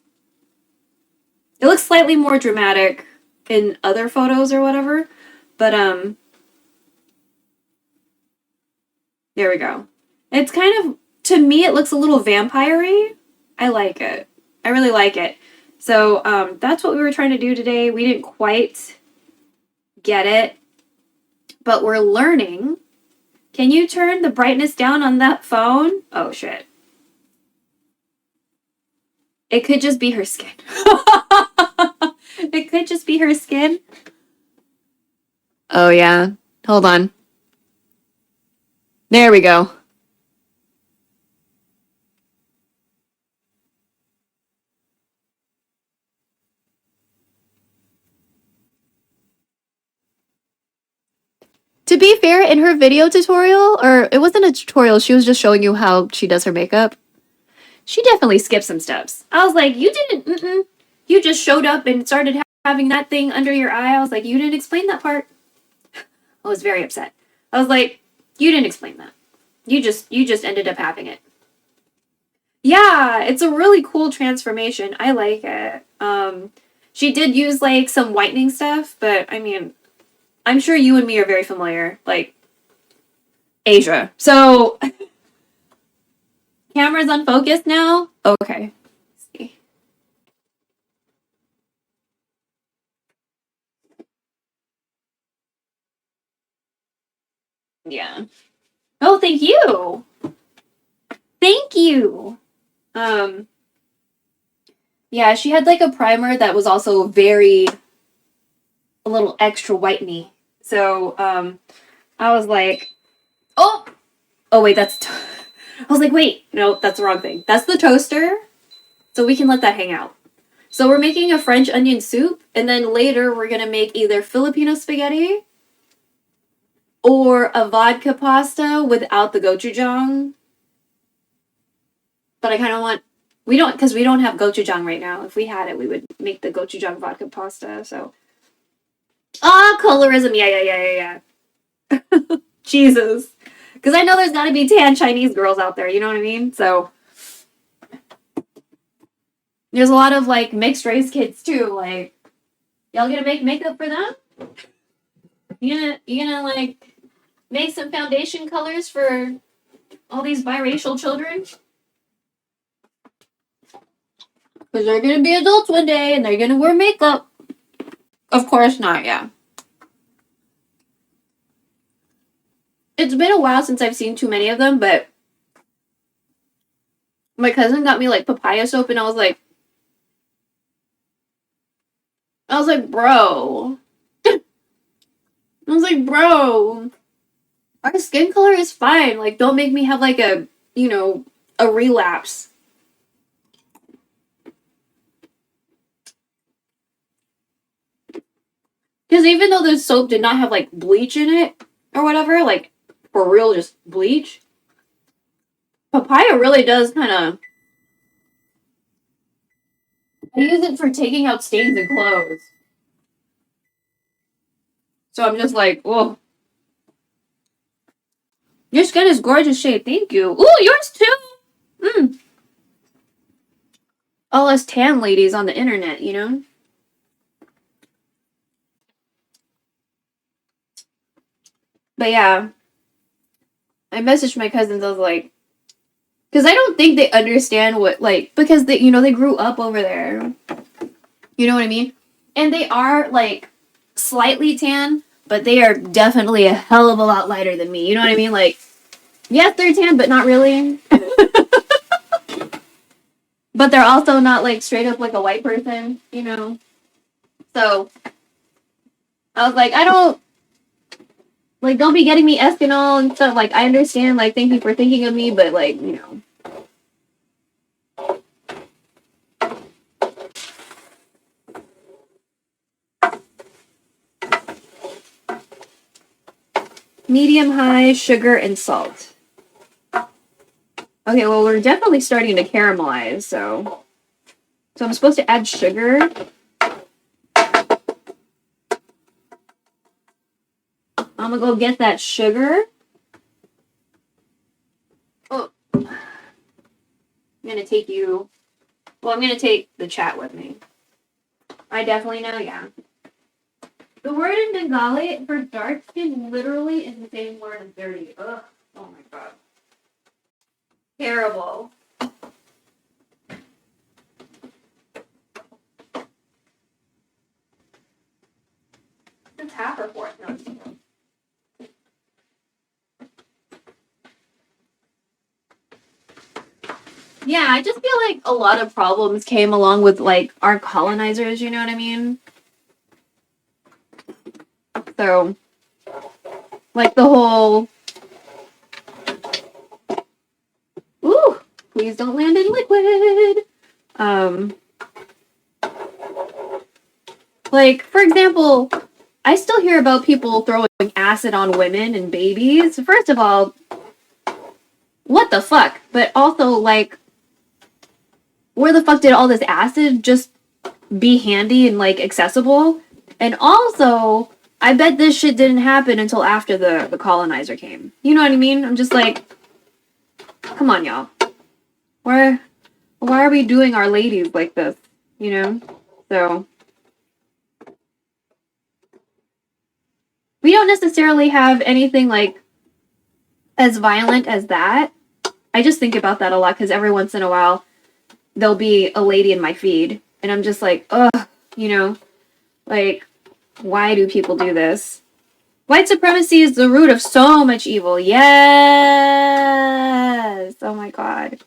It looks slightly more dramatic in other photos or whatever, but there we go. It's kind of, to me, it looks a little vampire-y. I like it. I really like it. So that's what we were trying to do today. We didn't quite get it, but we're learning. Can you turn the brightness down on that phone? Oh, shit. It could just be her skin. It could just be her skin. Oh, yeah. Hold on. There we go. To be fair, in her video tutorial, or it wasn't a tutorial, she was just showing you how she does her makeup. She definitely skipped some steps. I was like, you didn't, you just showed up and started having that thing under your eye. I was like, you didn't explain that part. I was very upset. I was like, you didn't explain that. You just ended up having it. Yeah, it's a really cool transformation. I like it. She did use like some whitening stuff, but I mean, I'm sure you and me are very familiar, like Asia. So camera's unfocused now. Okay. Let's see. Yeah. Oh, thank you. Thank you. Yeah, she had like a primer that was also very a little extra whiteny. So, I was like, oh wait, that's I was like, wait, no, that's the wrong thing. That's the toaster. So we can let that hang out. So we're making a French onion soup, and then later we're gonna make either Filipino spaghetti or a vodka pasta without the gochujang. But I kind of want, because we don't have gochujang right now. If we had it, we would make the gochujang vodka pasta. So, colorism, yeah. Jesus, because I know there's got to be tan Chinese girls out there. You know what I mean? So there's a lot of like mixed race kids too. Like, y'all gonna make makeup for them? You gonna like make some foundation colors for all these biracial children? Because they're gonna be adults one day and they're gonna wear makeup. Of course not, yeah. It's been a while since I've seen too many of them, but my cousin got me like papaya soap and I was like, bro. Our skin color is fine. Like, don't make me have like a relapse. Because even though the soap did not have like bleach in it or whatever, like for real, just bleach, papaya really does kind of. I use it for taking out stains in clothes. So I'm just like, whoa. Your skin is gorgeous shade. Thank you. Ooh, yours too. All us tan ladies on the internet, you know? But yeah, I messaged my cousins. I was like, because I don't think they understand what, like, because they grew up over there. You know what I mean? And they are, like, slightly tan, but they are definitely a hell of a lot lighter than me. You know what I mean? Like, yes, they're tan, but not really. But they're also not, like, straight up like a white person, you know? So, I was like, don't be getting me Escanol and stuff. Like, I understand, like, thank you for thinking of me, but, like, you know. Medium high sugar and salt. Okay, well, we're definitely starting to caramelize, so I'm supposed to add sugar. I'm gonna go get that sugar. Oh, I'm gonna take you. Well, I'm gonna take the chat with me. I definitely know, yeah. The word in Bengali for dark skin literally is the same word as dirty. Ugh. Oh my god. Terrible. It's half or fourth. No. Yeah, I just feel like a lot of problems came along with like our colonizers, you know what I mean? So, like the whole, ooh, please don't land in liquid. Like, for example, I still hear about people throwing acid on women and babies. First of all, what the fuck? But also, like, where the fuck did all this acid just be handy and, like, accessible? And also, I bet this shit didn't happen until after the colonizer came. You know what I mean? I'm just like, come on, y'all. Why are we doing our ladies like this? You know? So, we don't necessarily have anything, like, as violent as that. I just think about that a lot because every once in a while, there'll be a lady in my feed. And I'm just like, ugh, you know? Like, why do people do this? White supremacy is the root of so much evil. Yes! Oh my god.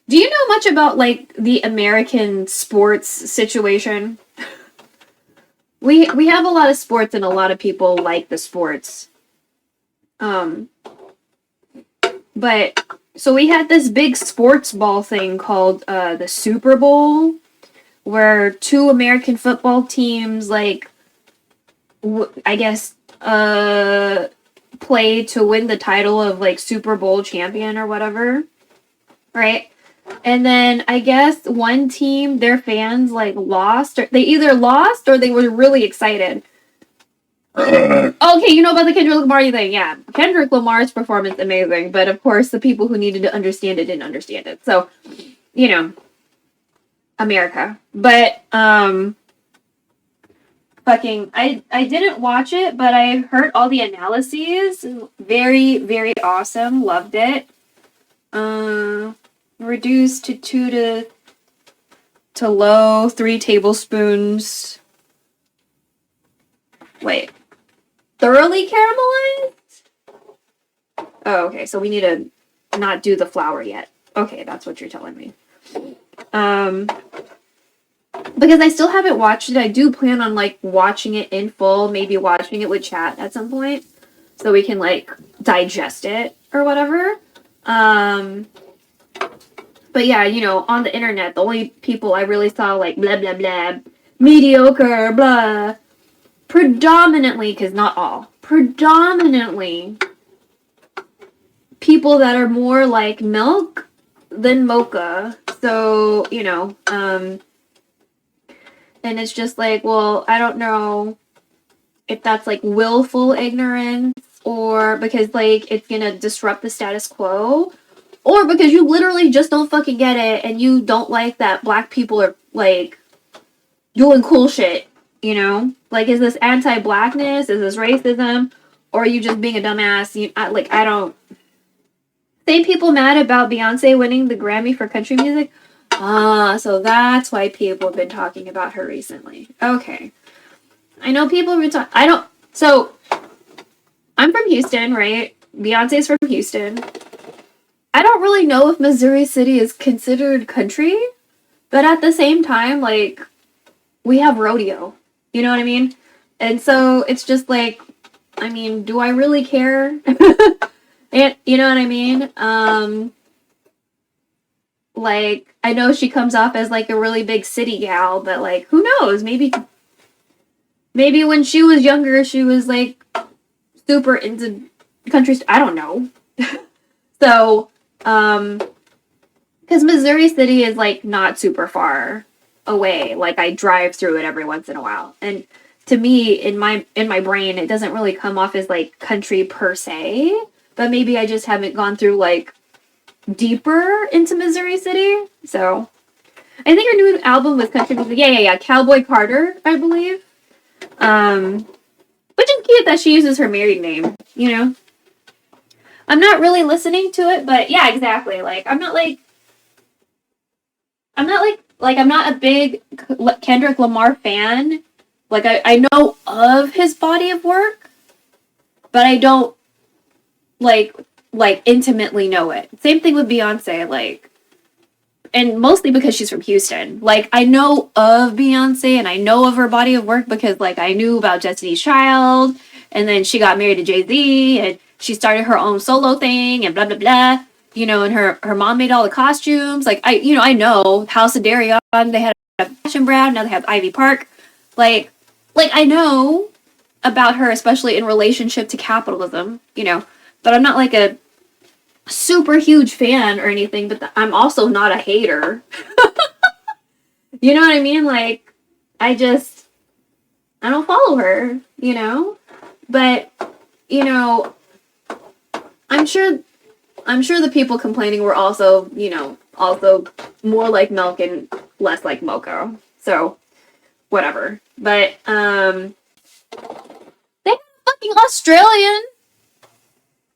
Do you know much about, like, the American sports situation? We have a lot of sports and a lot of people like the sports. But, so we had this big sports ball thing called the Super Bowl, where two American football teams, like, I guess, play to win the title of, like, Super Bowl champion or whatever, right? And then I guess one team, their fans, like, lost, or they either lost or they were really excited. Okay, you know about the Kendrick Lamar thing, yeah. Kendrick Lamar's performance, amazing, but of course the people who needed to understand it didn't understand it. So, you know, America. But, fucking, I didn't watch it, but I heard all the analyses. Very, very awesome. Loved it. Reduced to 2 to low, 3 tablespoons. Wait. Thoroughly caramelized? Oh, okay. So we need to not do the flour yet. Okay, that's what you're telling me. Because I still haven't watched it. I do plan on, like, watching it in full, maybe watching it with chat at some point, so we can, like, digest it or whatever. But yeah, you know, on the internet, the only people I really saw, like, blah, blah, blah, mediocre, blah, predominantly, because not all, predominantly people that are more like milk than mocha. So, you know, and it's just like, well, I don't know if that's, like, willful ignorance or because, like, it's gonna disrupt the status quo, or because you literally just don't fucking get it and you don't like that black people are, like, doing cool shit, you know? Like, is this anti-blackness? Is this racism? Or are you just being a dumbass? I don't... Same people mad about Beyonce winning the Grammy for country music? So that's why people have been talking about her recently. Okay. I know people have been talking... So, I'm from Houston, right? Beyonce's from Houston. I don't really know if Missouri City is considered country, but at the same time, like, we have rodeo. You know what I mean? And so it's just like, I mean, do I really care? And you know what I mean? Like, I know she comes off as, like, a really big city gal, but, like, who knows? Maybe when she was younger, she was, like, super into country. I don't know. So, Because Missouri City is like not super far away. Like I drive through it every once in a while. And to me, in my brain, it doesn't really come off as like country per se. But maybe I just haven't gone through like deeper into Missouri City. So I think her new album was country music. Yeah. Cowboy Carter, I believe. Which is cute that she uses her married name, you know? I'm not really listening to it, but yeah, exactly. Like I'm not I'm not a big Kendrick Lamar fan. Like I know of his body of work, but I don't like intimately know it. Same thing with Beyonce, like, and mostly because she's from Houston. Like I know of Beyonce and I know of her body of work because like I knew about Destiny's Child, and then she got married to Jay-Z and she started her own solo thing and blah blah blah. You know, and her mom made all the costumes. Like I know House of Darion. They had a fashion brand. Now they have Ivy Park. Like I know about her, especially in relationship to capitalism. You know, but I'm not like a super huge fan or anything. But I'm also not a hater. You know what I mean? Like I don't follow her. You know, but you know, I'm sure the people complaining were also, you know, also more like Milk and less like Moco. So, whatever. But, they fucking Australian.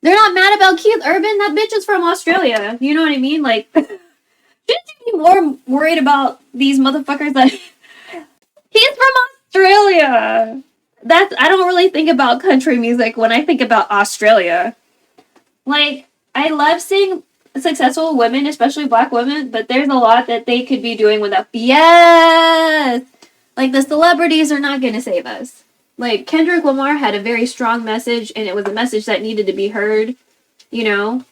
They're not mad about Keith Urban. That bitch is from Australia. You know what I mean? Like, shouldn't you be more worried about these motherfuckers that he's from Australia? I don't really think about country music when I think about Australia. Like, I love seeing successful women, especially black women, but there's a lot that they could be doing without. Yes! Like, the celebrities are not going to save us. Like, Kendrick Lamar had a very strong message, and it was a message that needed to be heard, you know?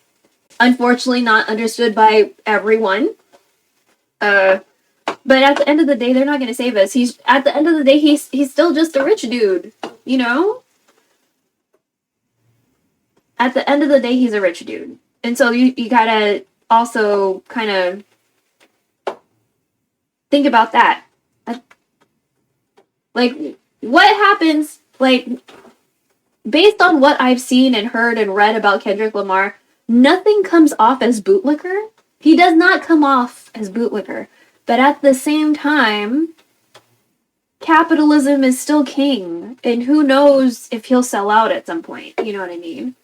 Unfortunately, not understood by everyone. But at the end of the day, they're not going to save us. At the end of the day, he's still just a rich dude, you know? At the end of the day, he's a rich dude. And so you gotta also kind of think about that. Like, what happens, like, based on what I've seen and heard and read about Kendrick Lamar, nothing comes off as bootlicker. He does not come off as bootlicker. But at the same time, capitalism is still king. And who knows if he'll sell out at some point. You know what I mean?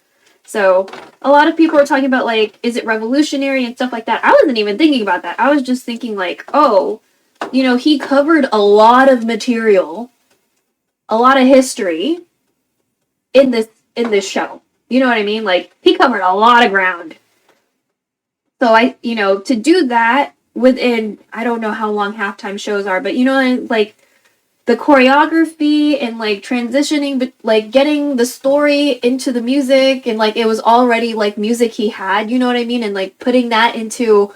So, a lot of people are talking about, like, is it revolutionary and stuff like that. I wasn't even thinking about that. I was just thinking, like, oh, you know, he covered a lot of material, a lot of history in this show. You know what I mean? Like, he covered a lot of ground. So, to do that within, I don't know how long halftime shows are, but, you know, like, the choreography and like transitioning, but like getting the story into the music, and like it was already like music he had, you know what I mean, and like putting that into,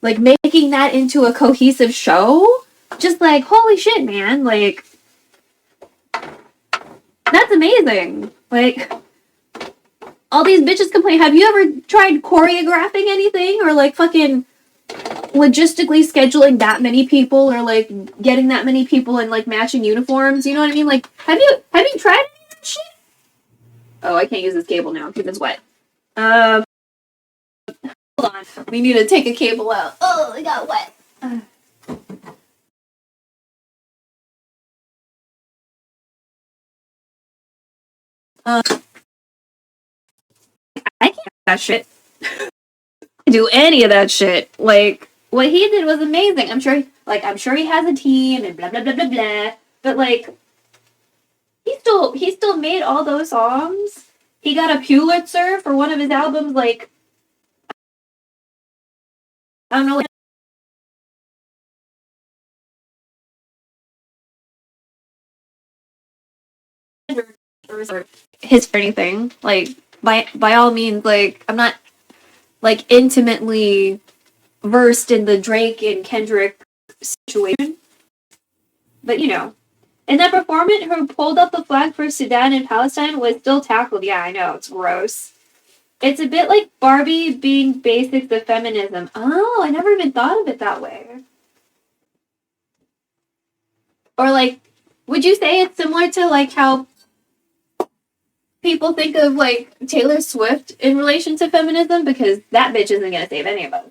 like making that into a cohesive show, just like holy shit, man, like that's amazing. Like all these bitches complain. Have you ever tried choreographing anything or like fucking logistically scheduling that many people or like getting that many people in like matching uniforms? You know what I mean? Like, have you tried any of that shit? Oh, I can't use this cable now because it's wet. Hold on. We need to take a cable out. Oh, it got wet. I can't do that shit. Do any of that shit. Like, what he did was amazing. I'm sure he has a team and blah blah blah blah blah. But like, he still made all those songs. He got a Pulitzer for one of his albums. Like, I don't know. His or anything. Like, by all means, like, I'm not like intimately versed in the Drake and Kendrick situation, but you know. And that performance who pulled up the flag for Sudan and Palestine was still tackled. Yeah, I know, it's gross. It's a bit like Barbie being basics of feminism. Oh, I never even thought of it that way. Or like, would you say it's similar to like how people think of like Taylor Swift in relation to feminism? Because that bitch isn't gonna save any of us.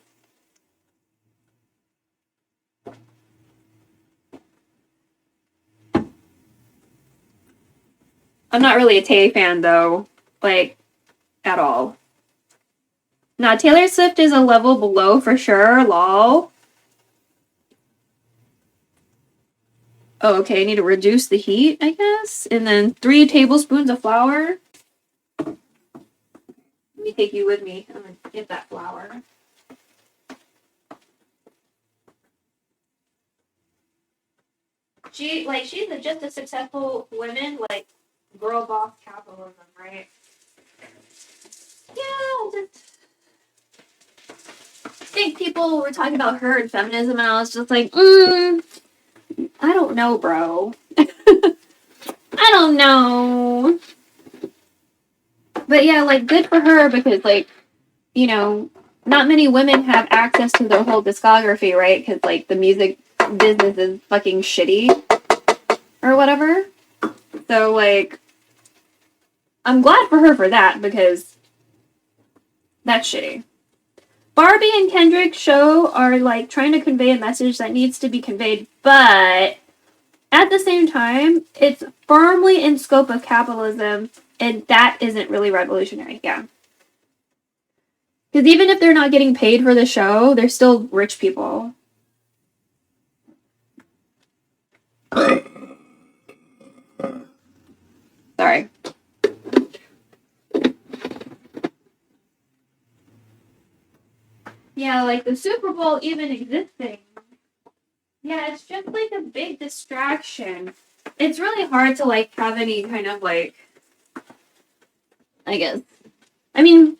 I'm not really a Tay fan though, like at all. Nah, Taylor Swift is a level below for sure. Lol. Oh, okay. I need to reduce the heat, I guess, and then 3 tablespoons of flour. Let me take you with me. I'm gonna get that flour. She's just a successful woman, like girl boss capitalism, right? Yeah, I think people were talking about her and feminism, and I was just like, I don't know, bro. I don't know. But yeah, like, good for her because, like, you know, not many women have access to their whole discography, right? Because, like, the music business is fucking shitty or whatever. So, like, I'm glad for her for that because that's shitty. Barbie and Kendrick's show are like trying to convey a message that needs to be conveyed, but at the same time, it's firmly in scope of capitalism, and that isn't really revolutionary. Yeah. Because even if they're not getting paid for the show, they're still rich people. Sorry. Yeah, like the Super Bowl even existing. Yeah, it's just like a big distraction. It's really hard to like have any kind of like, I guess. I mean,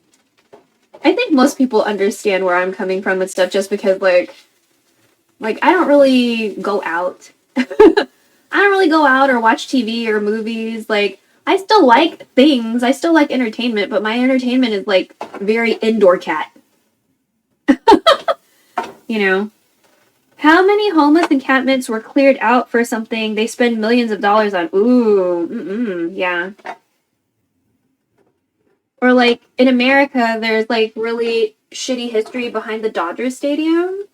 I think most people understand where I'm coming from and stuff just because like I don't really go out. I don't really go out or watch TV or movies. Like, I still like things. I still like entertainment, but my entertainment is like very indoor cat. You know? How many homeless encampments were cleared out for something they spend millions of dollars on? Ooh, yeah. Or like in America, there's like really shitty history behind the Dodgers Stadium.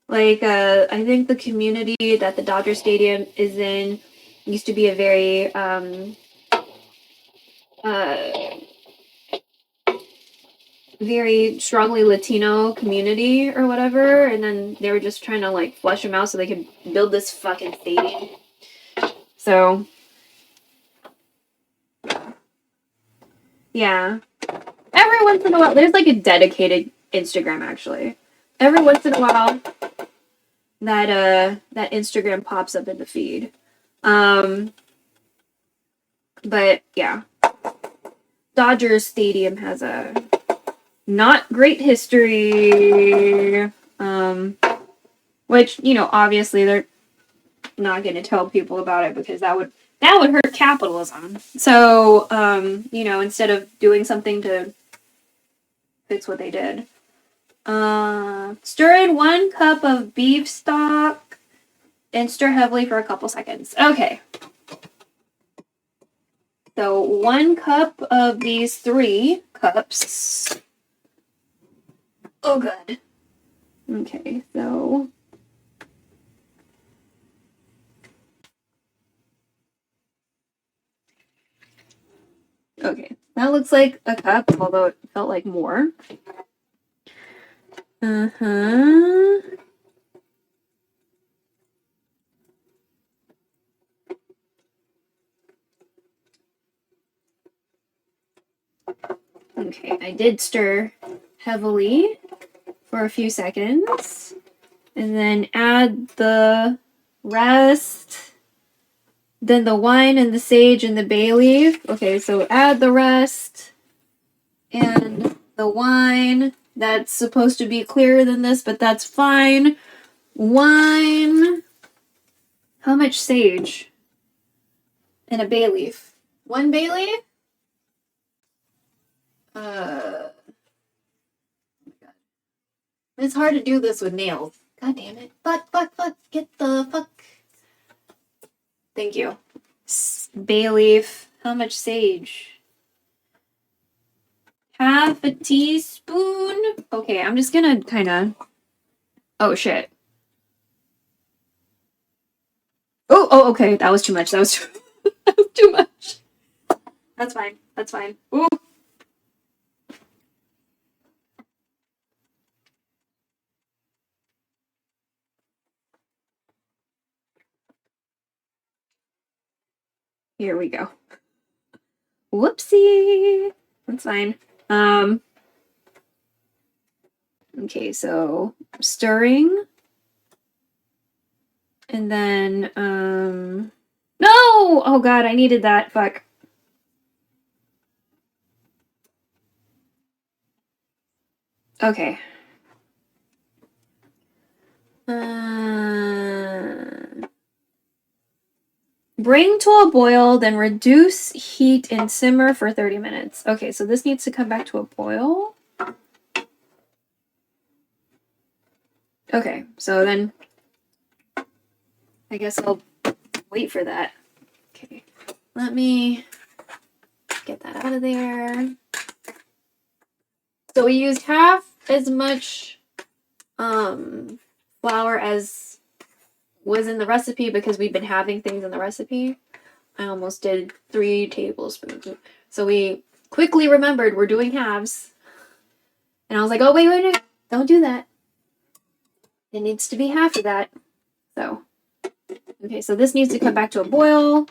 Like, I think the community that the Dodger Stadium is in used to be a very, very strongly Latino community or whatever, and then they were just trying to like flush them out so they could build this fucking stadium. So, yeah. Every once in a while, there's like a dedicated Instagram actually. Every once in a while, that Instagram pops up in the feed. But yeah, Dodgers Stadium has a not great history. Which, you know, obviously they're not going to tell people about it because that would hurt capitalism. So, you know, instead of doing something to fix what they did, stir in 1 cup of beef stock and stir heavily for a couple seconds. Okay. So 1 cup of these 3 cups. Oh, good. Okay, so okay, that looks like a cup, although it felt like more. Uh-huh. Okay, I did stir heavily for a few seconds. And then add the rest. Then the wine and the sage and the bay leaf. Okay, so add the rest. And the wine. That's supposed to be clearer than this, but that's fine. Wine. How much sage? And a bay leaf. 1 bay leaf? Oh my god. It's hard to do this with nails. God damn it. Fuck. Get the fuck. Thank you. Bay leaf. How much sage? Half a teaspoon. Okay, I'm just gonna kind of. Oh shit. Oh, okay. That was too much. That was too much. That's fine. Ooh. Here we go. Whoopsie. That's fine. Okay, so stirring. And then, no! Oh god, I needed that. Fuck. Okay. Bring to a boil, then reduce heat and simmer for 30 minutes. Okay, so this needs to come back to a boil. Okay, so then I guess I'll wait for that. Okay, let me get that out of there. So we used half as much flour as was in the recipe because we've been having things in the recipe. I almost did 3 tablespoons. So we quickly remembered we're doing halves. And I was like, oh, wait. Don't do that. It needs to be half of that. So, okay, so this needs to come back to a boil.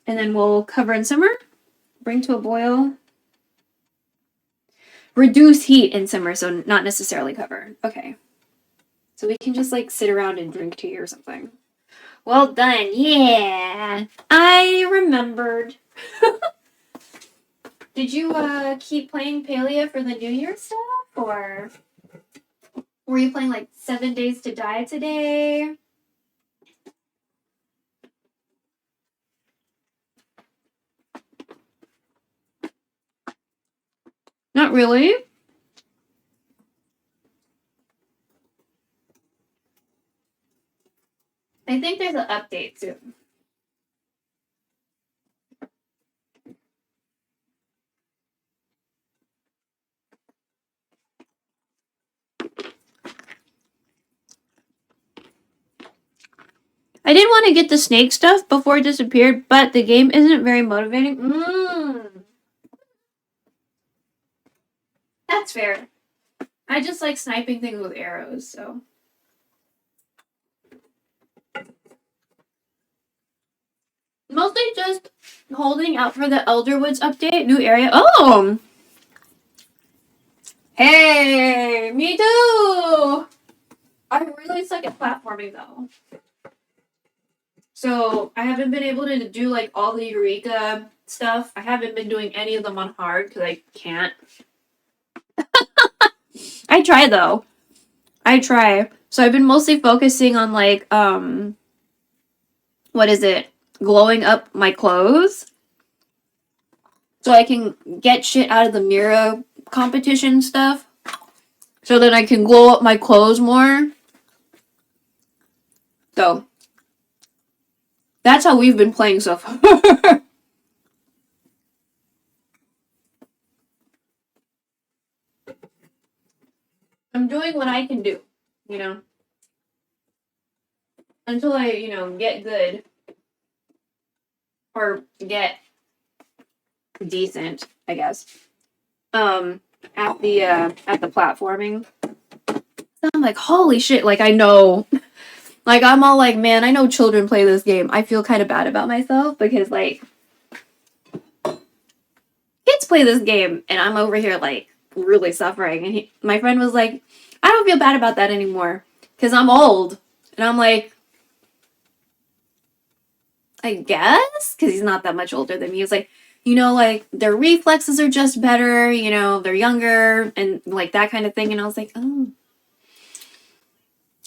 And then we'll cover and simmer. Bring to a boil. Reduce heat and simmer, so not necessarily cover. Okay. So we can just like sit around and drink tea or something. Well done. Yeah. I remembered. Did you keep playing Palia for the New Year stuff? Or were you playing like 7 Days to Die today? Not really. I think there's an update soon. I did want to get the snake stuff before it disappeared, but the game isn't very motivating. That's fair. I just like sniping things with arrows, so. Mostly just holding out for the Elderwoods update. New area. Oh! Hey! Me too! I really suck at platforming, though. So, I haven't been able to do, like, all the Eureka stuff. I haven't been doing any of them on hard, because I can't. I try, though. I try. So, I've been mostly focusing on, like, what is it? Glowing up my clothes. So I can get shit out of the mirror competition stuff. So that I can glow up my clothes more. So that's how we've been playing so far. I'm doing what I can do, you know. Until I, get good. Or get decent, I guess. At the platforming. So I'm like, holy shit, like I know. Like I'm all like, man, I know children play this game. I feel kind of bad about myself because like kids play this game and I'm over here like really suffering. And my friend was like, I don't feel bad about that anymore because I'm old. And I'm like, I guess, because he's not that much older than me. He was like, like their reflexes are just better, they're younger and like that kind of thing. And I was like, oh,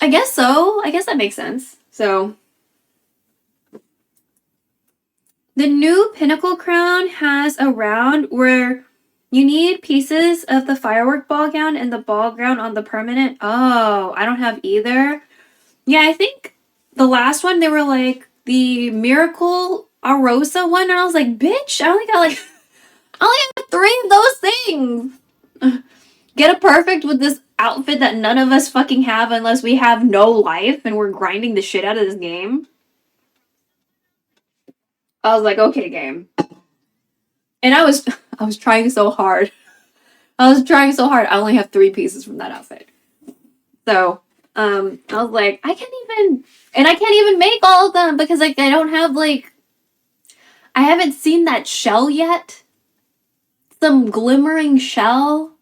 I guess so. I guess that makes sense. So the new Pinnacle Crown has a round where You need pieces of the firework ball gown and the ball gown on the permanent. Oh, I don't have either. Yeah, I think the last one, they were like the Miracle Arosa one. And I was like, bitch, I only got like, I only have 3 of those things. Get a perfect with this outfit that none of us fucking have unless we have no life and we're grinding the shit out of this game. I was like, okay, game. And I was trying so hard. I was trying so hard. I only have 3 pieces from that outfit. So, I was like, I can't even make all of them because like I don't have like, I haven't seen that shell yet. Some glimmering shell.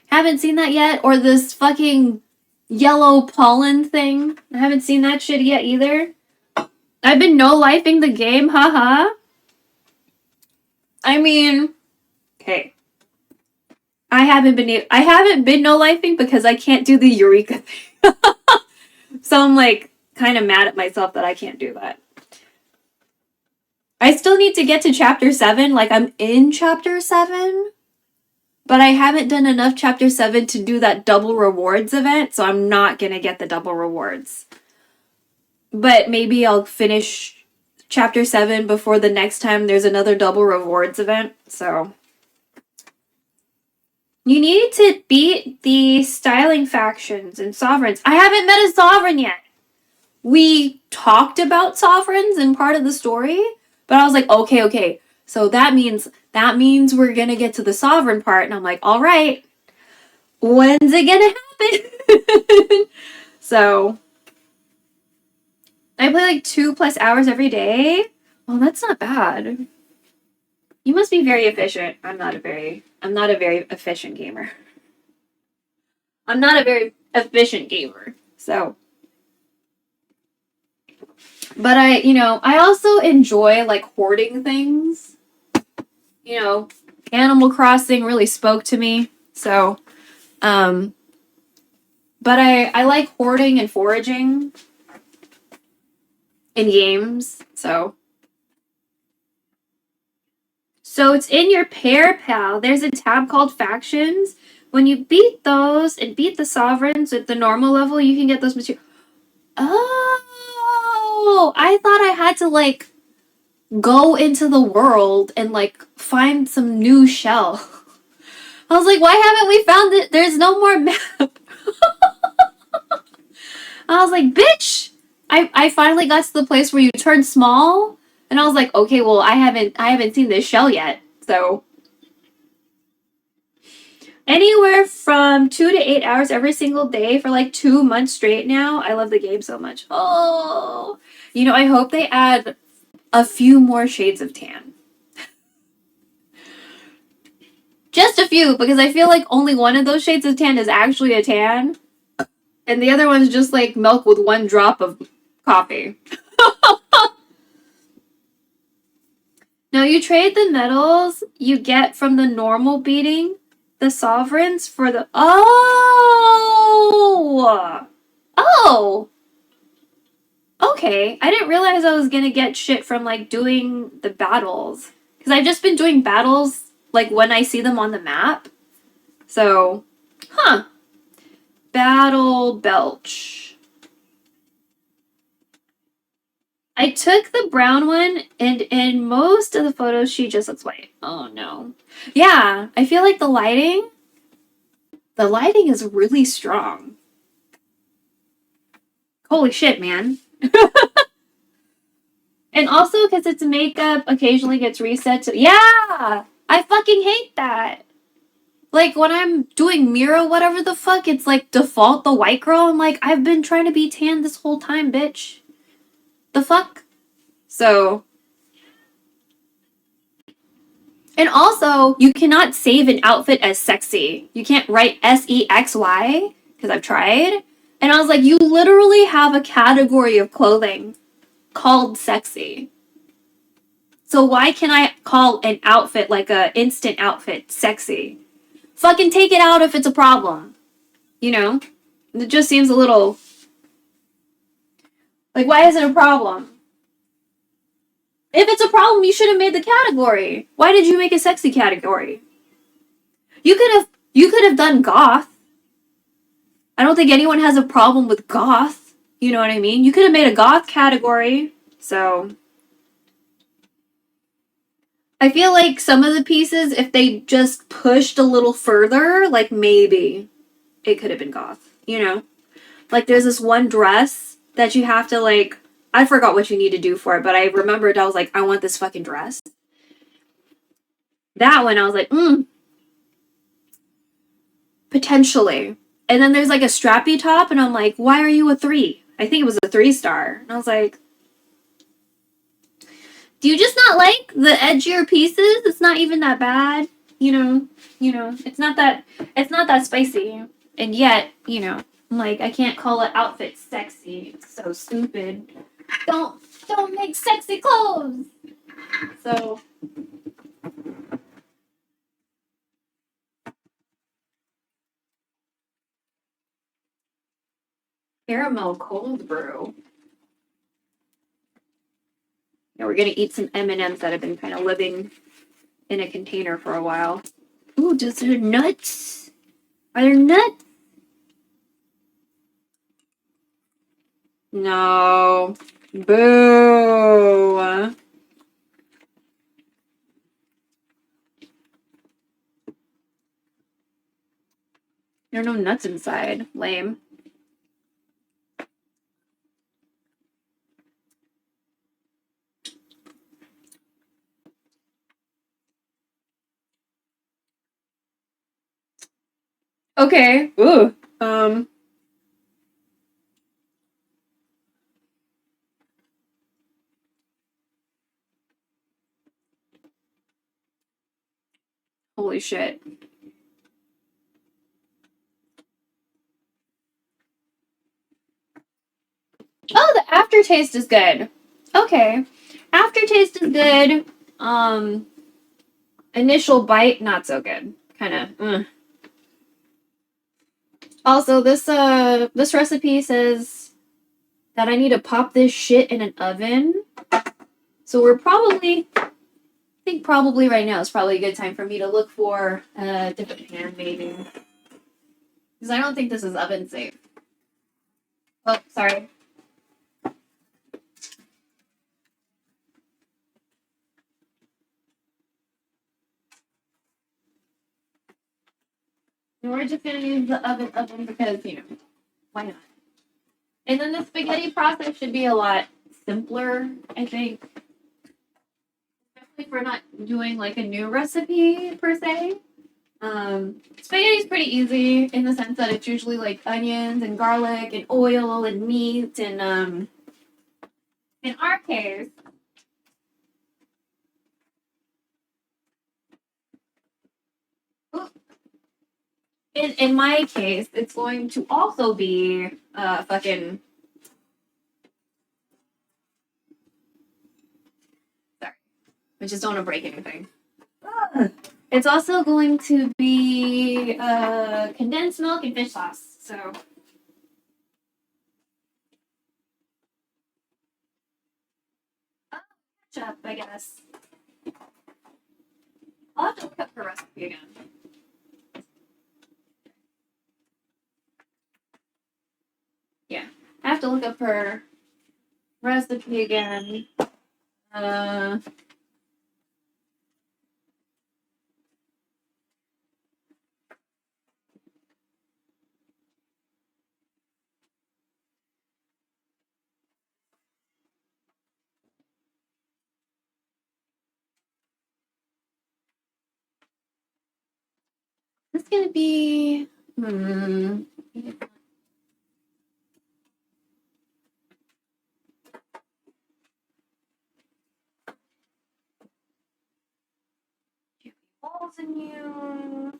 Haven't seen that yet. Or this fucking yellow pollen thing. I haven't seen that shit yet either. I've been no-lifing the game, haha. I mean, okay. I haven't been no-lifing because I can't do the Eureka thing. So I'm like kind of mad at myself that I can't do that. I still need to get to chapter 7. Like I'm in chapter 7. But I haven't done enough chapter 7 to do that double rewards event. So I'm not going to get the double rewards. But maybe I'll finish chapter 7 before the next time there's another double rewards event. So you need to beat the styling factions and sovereigns. I haven't met a sovereign yet. We talked about sovereigns in part of the story, but I was like, okay. So that means we're gonna get to the sovereign part, and I'm like, all right, when's it gonna happen? So I play like 2+ hours every day. Well, that's not bad. You must be very efficient. I'm not a very efficient gamer. I'm not a very efficient gamer. So, but I also enjoy like hoarding things. Animal Crossing really spoke to me. So, but I like hoarding and foraging in games. So it's in your pair pal. There's a tab called Factions. When you beat those and beat the sovereigns at the normal level, you can get those materials. Oh, I thought I had to like go into the world and like find some new shell. I was like, why haven't we found it? There's no more map. I was like, bitch. I finally got to the place where you turn small, and I was like, okay, well, I haven't seen this shell yet. So anywhere from 2 to 8 hours every single day for like 2 months straight now. I love the game so much. Oh, I hope they add a few more shades of tan. Just a few, because I feel like only one of those shades of tan is actually a tan. And the other one's just like milk with 1 drop of coffee. Now you trade the medals you get from the normal beating the sovereigns for the... Oh! Okay. I didn't realize I was gonna get shit from like doing the battles. Because I've just been doing battles like when I see them on the map. So, Battle Belch. I took the brown one, and in most of the photos, she just looks white. Oh, no. Yeah, I feel like the lighting is really strong. Holy shit, man. And also, because its makeup occasionally gets reset to... Yeah! I fucking hate that. Like, when I'm doing Mira, whatever the fuck, it's like default the white girl. I'm like, I've been trying to be tan this whole time, bitch. The fuck? So... And also, you cannot save an outfit as sexy. You can't write SEXY, because I've tried. And I was like, you literally have a category of clothing called sexy. So why can I call an outfit like a instant outfit sexy? Fucking take it out if it's a problem. It just seems a little... Like, why is it a problem? If it's a problem, you should have made the category. Why did you make a sexy category? You could have done goth. I don't think anyone has a problem with goth. You know what I mean? You could have made a goth category. So I feel like some of the pieces, if they just pushed a little further, like maybe it could have been goth, you know? Like there's this one dress that you have to like, I forgot what you need to do for it, but I remembered I was like, I want this fucking dress. That one I was like, potentially. And then there's like a strappy top, and I'm like, why are you a 3? I think it was a 3-star. And I was like, do you just not like the edgier pieces? It's not even that bad, you know. It's not that spicy. And yet, I'm like, I can't call it outfit sexy. It's so stupid. Don't make sexy clothes. So caramel cold brew. Now we're gonna eat some M&Ms that have been kind of living in a container for a while. Ooh, does there nuts? Are there nuts? No. Boo. There are no nuts inside. Lame. Okay. Ooh. Holy shit. Oh, the aftertaste is good. Okay. Aftertaste is good. Initial bite, not so good. Kind of. Also, this recipe says that I need to pop this shit in an oven. So I think probably right now is probably a good time for me to look for a different pan, maybe. Because I don't think this is oven safe. Oh, sorry. And we're just gonna use the oven because, why not? And then the spaghetti process should be a lot simpler, I think. Especially if we're not doing like a new recipe per se. Spaghetti's pretty easy in the sense that it's usually like onions and garlic and oil and meat and in our case, in my case, it's going to also be fucking. Sorry, I just don't want to break anything. It's also going to be condensed milk and fish sauce. So. Ketchup, I guess. I'll have to look up her recipe again. Yeah, I have to look up her recipe again. This is gonna be. Balls in you.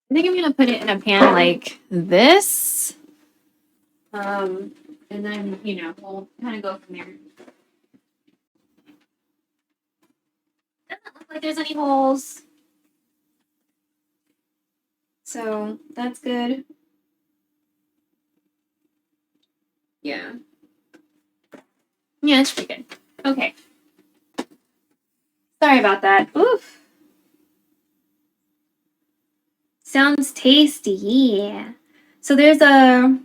I think I'm gonna put it in a pan like this. And then, we'll kind of go from there. like there's any holes. So that's good. Yeah. Yeah, it's pretty good. Okay. Sorry about that. Oof. Sounds tasty. Yeah. So there's this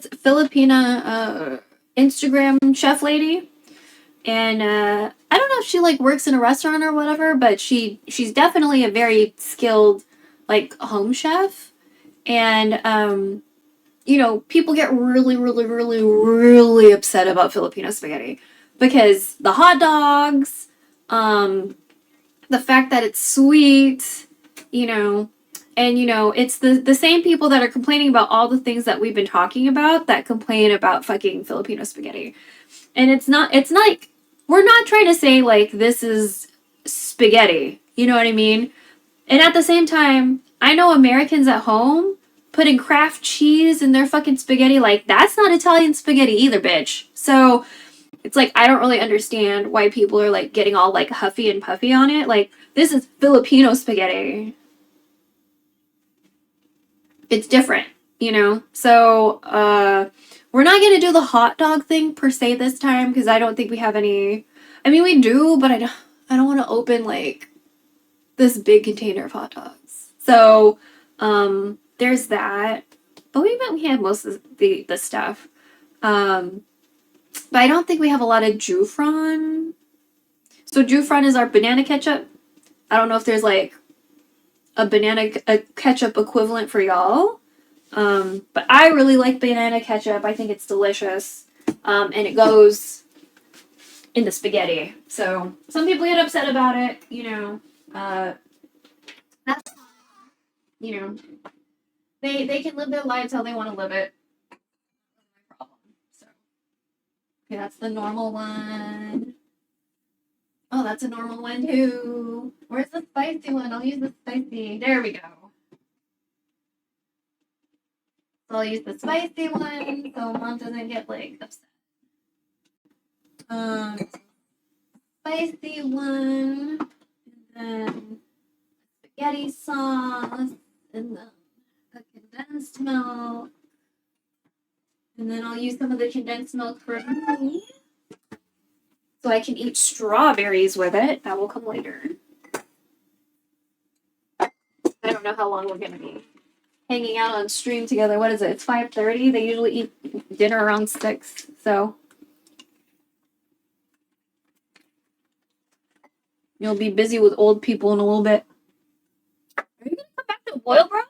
Filipina Instagram chef lady, and I don't know if she like works in a restaurant or whatever, but she's definitely a very skilled like home chef, and you know, people get really, really, really, really upset about Filipino spaghetti because the hot dogs, the fact that it's sweet, you know, and you know, it's the same people that are complaining about all the things that we've been talking about that complain about fucking Filipino spaghetti. And it's not like we're not trying to say like this is spaghetti. You know what I mean? And at the same time, I know Americans at home putting Kraft cheese in their fucking spaghetti, like that's not Italian spaghetti either, bitch. So it's like I don't really understand why people are like getting all like huffy and puffy on it. Like this is Filipino spaghetti. It's different, you know? So we're not gonna do the hot dog thing per se this time because I don't think we have any. I mean we do, but I don't want to open like this big container of hot dogs. So there's that. But we have most of the stuff. But I don't think we have a lot of jufran. So jufran is our banana ketchup. I don't know if there's like a ketchup equivalent for y'all. But I really like banana ketchup. I think it's delicious. And it goes in the spaghetti. So some people get upset about it, you know. That's fine. You know. They can live their lives how they want to live it. That's my problem. So okay, that's the normal one. Oh, that's a normal one too. Where's the spicy one? I'll use the spicy. There we go. So I'll use the spicy one so mom doesn't get like upset. Spicy one, and then spaghetti sauce, and then the condensed milk, and then I'll use some of the condensed milk for me, so I can eat strawberries with it. That will come later. I don't know how long we're gonna be hanging out on stream together. What is it? It's 5:30. They usually eat dinner around 6. So you'll be busy with old people in a little bit. Are you gonna come back to boil, bro?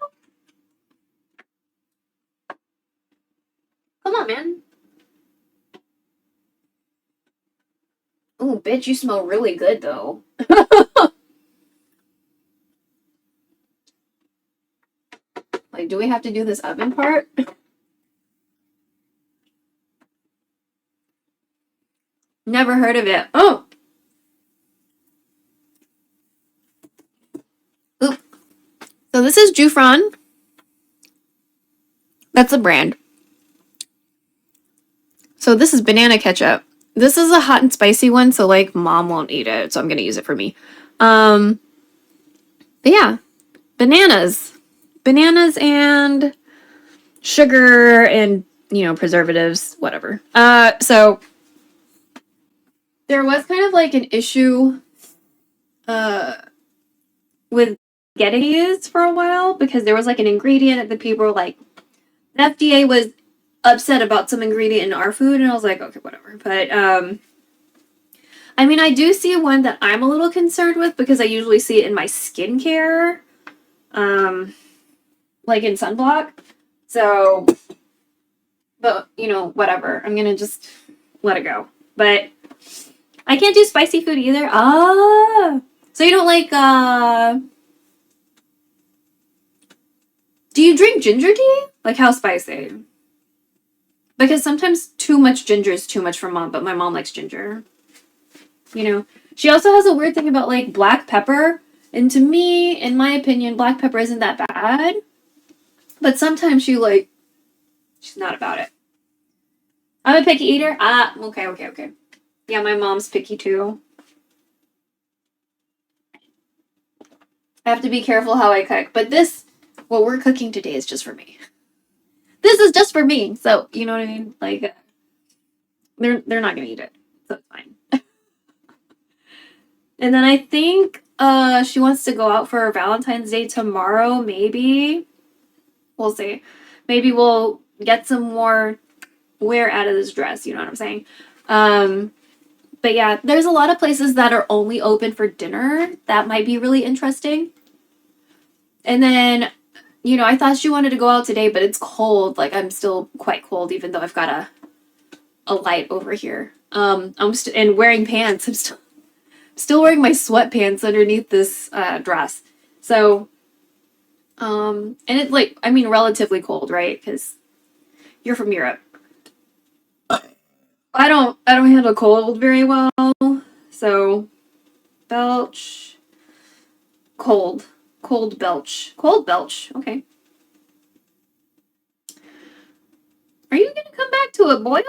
Come on, man. Oh, bitch, you smell really good though. Like, do we have to do this oven part? Never heard of it. Oh! Oop. So this is Jufran. That's a brand. So this is banana ketchup. This is a hot and spicy one, so like mom won't eat it, so I'm gonna use it for me. But yeah. Bananas. Bananas and sugar and, you know, preservatives, whatever. So there was kind of like an issue with getting these for a while because there was like an ingredient that people were like, the FDA was upset about some ingredient in our food, and I was like, okay, whatever. But I mean, I do see one that I'm a little concerned with because I usually see it in my skincare, like in sunblock. So, but you know, whatever. I'm gonna just let it go. But I can't do spicy food either. Ah, so you don't like do you drink ginger tea? Like how spicy? Because sometimes too much ginger is too much for mom, but my mom likes ginger. You know, she also has a weird thing about like black pepper. And to me, in my opinion, black pepper isn't that bad. But sometimes she's not about it. I'm a picky eater. Ah, okay. Yeah, my mom's picky too. I have to be careful how I cook. But this, what we're cooking today is just for me. This is just for me. So, you know what I mean? Like, they're not gonna eat it. So it's fine. And then I think she wants to go out for Valentine's Day tomorrow, maybe. We'll see. Maybe we'll get some more wear out of this dress, you know what I'm saying? But yeah, there's a lot of places that are only open for dinner. That might be really interesting. And then, you know, I thought she wanted to go out today, but it's cold. Like, I'm still quite cold, even though I've got a light over here. And wearing pants. I'm still wearing my sweatpants underneath this dress. So, and it's like, I mean, relatively cold, right? Because you're from Europe. I don't handle cold very well. So, belch, cold belch, cold belch. Okay. Are you gonna come back to a boil?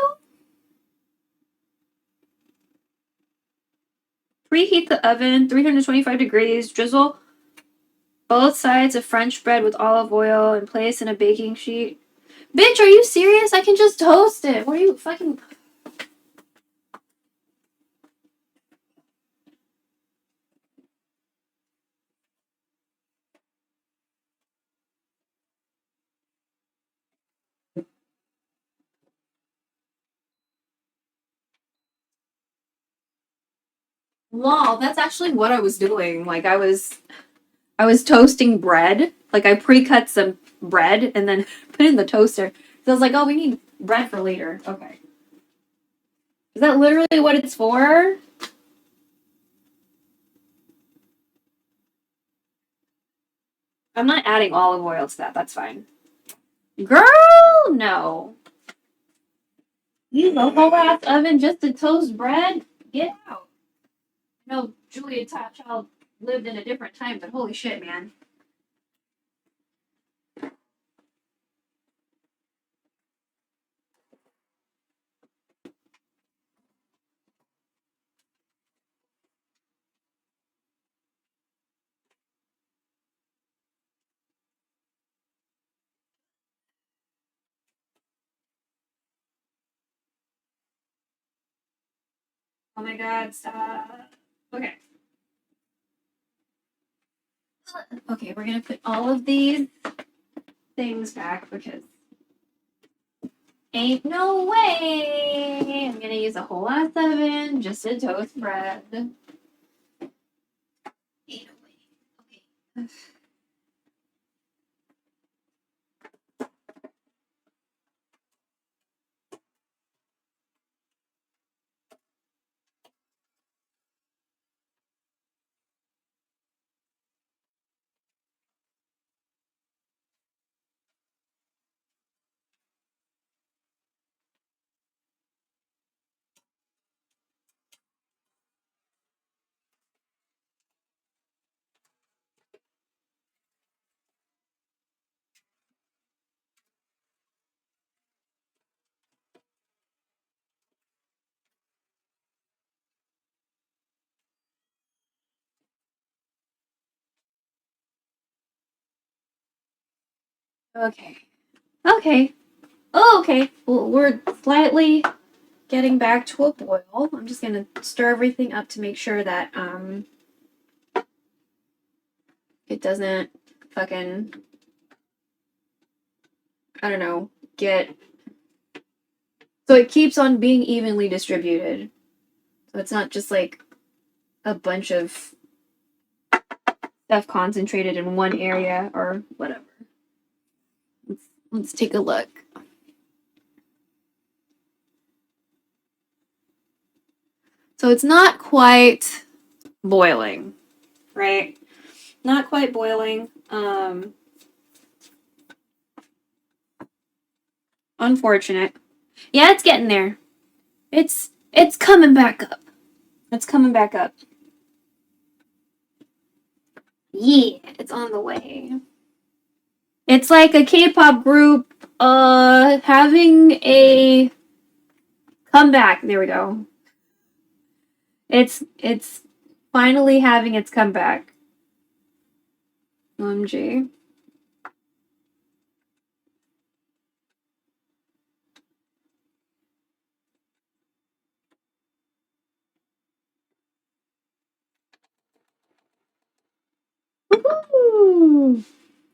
Preheat the oven, 325 degrees. Drizzle both sides of French bread with olive oil and place in a baking sheet. Bitch, are you serious? I can just toast it. What are you fucking... Lol, that's actually what I was doing. Like, I was toasting bread. Like, I pre-cut some bread and then put it in the toaster. So I was like, oh, we need bread for later. Okay. Is that literally what it's for? I'm not adding olive oil to that. That's fine. Girl, no. Use a whole ass oven just to toast bread? Get out. No, Julia Child lived in a different time, but holy shit, man. Oh my god, stop. Okay. Okay, we're gonna put all of these things back because ain't no way I'm gonna use a whole ass oven just to toast bread. Ain't no way. Okay. Okay. Okay. Oh, okay. Well, we're slightly getting back to a boil. I'm just gonna stir everything up to make sure that it doesn't fucking, I don't know, get, so it keeps on being evenly distributed. So it's not just like a bunch of stuff concentrated in one area or whatever. Let's take a look. So it's not quite boiling, right? Not quite boiling. Unfortunate. Yeah, it's getting there. It's coming back up. It's coming back up. Yeah, it's on the way. It's like a K-pop group having a comeback. There we go. It's finally having its comeback. OMG. Woo-hoo!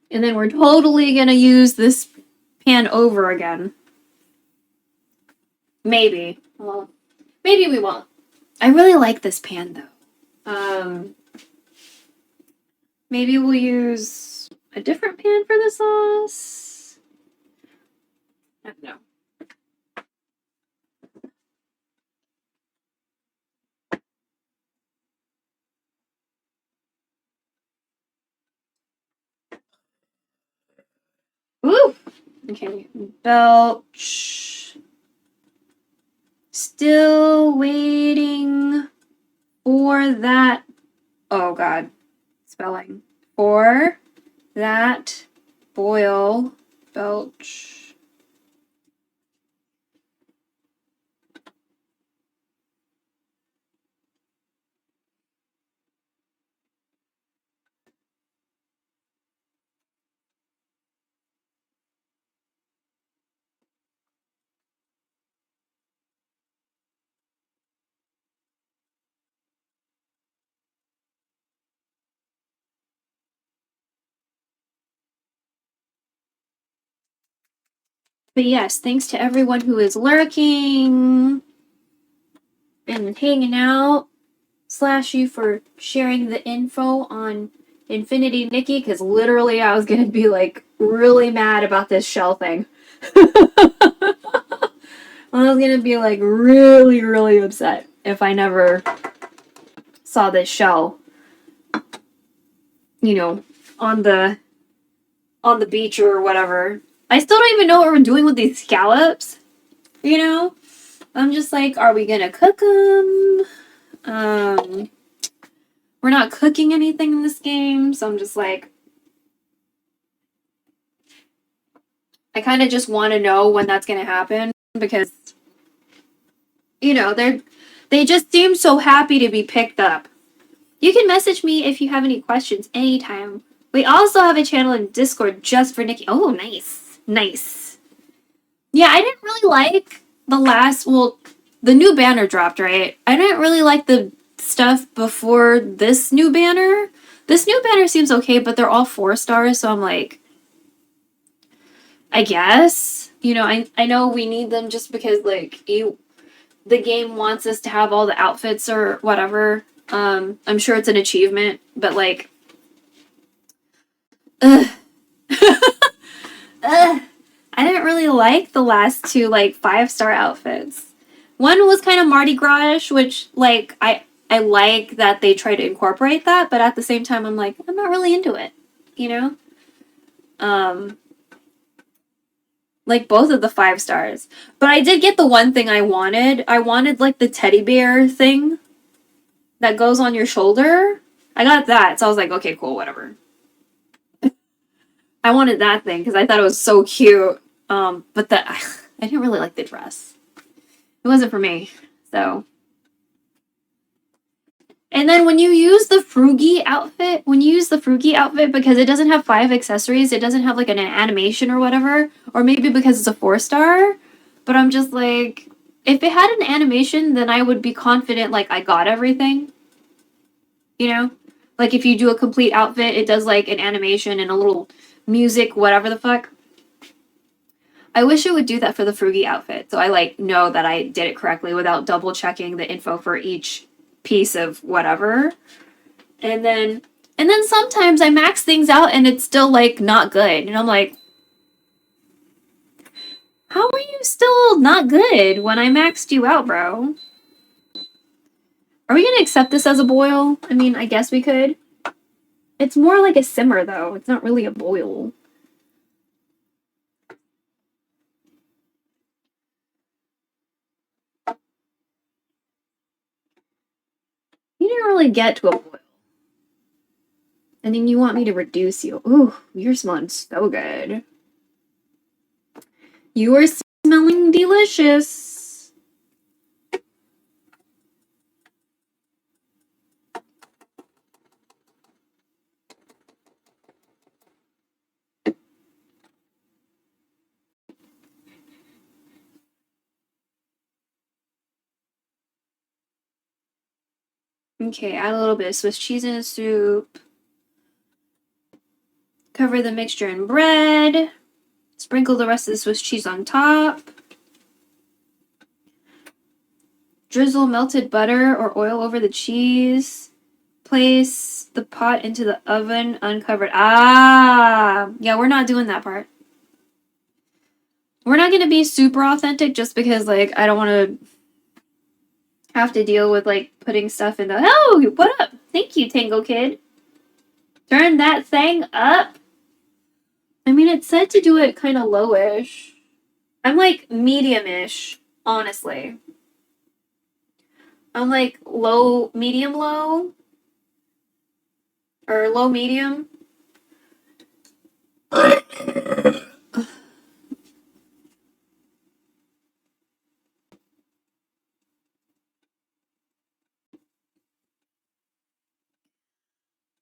And then we're totally gonna use this pan over again. Maybe. Well, maybe we won't. I really like this pan though. Maybe we'll use a different pan for the sauce. I don't know. Ooh! Okay, belch. Still waiting for that. Oh god. Spelling. For that boil. Belch. But yes, thanks to everyone who is lurking and hanging out. Slash you for sharing the info on Infinity Nikki, because literally I was gonna be like really mad about this shell thing. I was gonna be like really, really upset if I never saw this shell, you know, on the beach or whatever. I still don't even know what we're doing with these scallops, you know? I'm just like, are we gonna cook them? We're not cooking anything in this game, so I'm just like, I kind of just want to know when that's going to happen because, you know, they just seem so happy to be picked up. You can message me if you have any questions anytime. We also have a channel in Discord just for Nikki. Oh, nice. Nice. Yeah, I didn't really like the new banner dropped, right? I didn't really like the stuff before this new banner. This new banner seems okay, but they're all 4 stars, so I'm like, I guess. You know, I know we need them just because, like, the game wants us to have all the outfits or whatever. I'm sure it's an achievement, but, like, ugh. Ugh. I didn't really like the last 2, like, 5-star outfits. One was kind of Mardi Gras-ish, which, like, I like that they try to incorporate that, but at the same time, I'm like, I'm not really into it, you know? Like, both of the 5 stars. But I did get the one thing I wanted. I wanted, like, the teddy bear thing that goes on your shoulder. I got that, so I was like, okay, cool, whatever. I wanted that thing because I thought it was so cute. But I didn't really like the dress. It wasn't for me, so. And then when you use the Frugi outfit, because it doesn't have 5 accessories, it doesn't have like an animation or whatever, or maybe because it's a 4-star, but I'm just like, if it had an animation, then I would be confident like I got everything, you know? Like if you do a complete outfit, it does like an animation and a little music, whatever the fuck. I wish it would do that for the Frugi outfit, so I like know that I did it correctly without double checking the info for each piece of whatever. And then sometimes I max things out and it's still like not good. And I'm like, how are you still not good when I maxed you out, bro? Are we gonna accept this as a boil? I mean, I guess we could. It's more like a simmer though. It's not really a boil. You didn't really get to a boil. And then you want me to reduce you. Ooh, you're smelling so good. You are smelling delicious. Okay, add a little bit of Swiss cheese in the soup. Cover the mixture in bread. Sprinkle the rest of the Swiss cheese on top. Drizzle melted butter or oil over the cheese. Place the pot into the oven uncovered. Ah! Yeah, we're not doing that part. We're not going to be super authentic just because, like, I don't want to have to deal with, like, putting stuff in the... Oh, what up? Thank you, Tango Kid. Turn that thing up. I mean, it said to do it kind of lowish. I'm, like, medium-ish, honestly. I'm, like, low, medium-low. Or low-medium.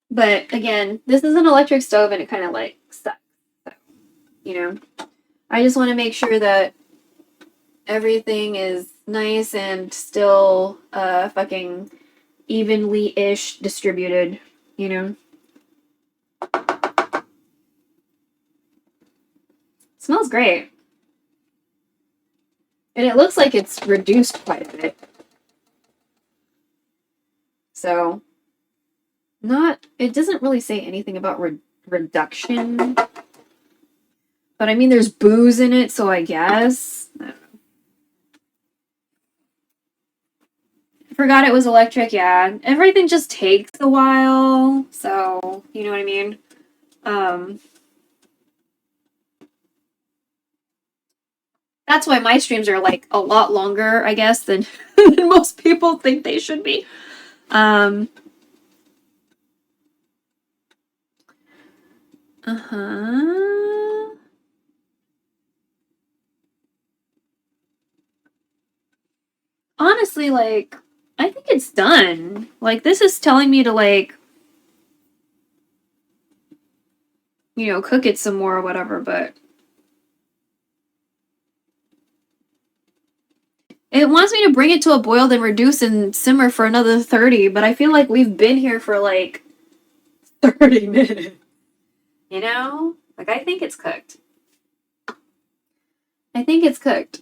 But again, this is an electric stove and it kind of like sucks. So, you know, I just want to make sure that everything is nice and still fucking evenly-ish distributed, you know. It smells great. And it looks like it's reduced quite a bit. So, it doesn't really say anything about reduction. But I mean, there's booze in it, so I guess. I don't know. I forgot it was electric, yeah. Everything just takes a while, so, you know what I mean? That's why my streams are, like, a lot longer, I guess, than, than most people think they should be. Honestly, like, I think it's done. Like, this is telling me to, like, you know, cook it some more or whatever, but it wants me to bring it to a boil, then reduce and simmer for another 30, but I feel like we've been here for, like, 30 minutes. You know? Like, I think it's cooked. I think it's cooked.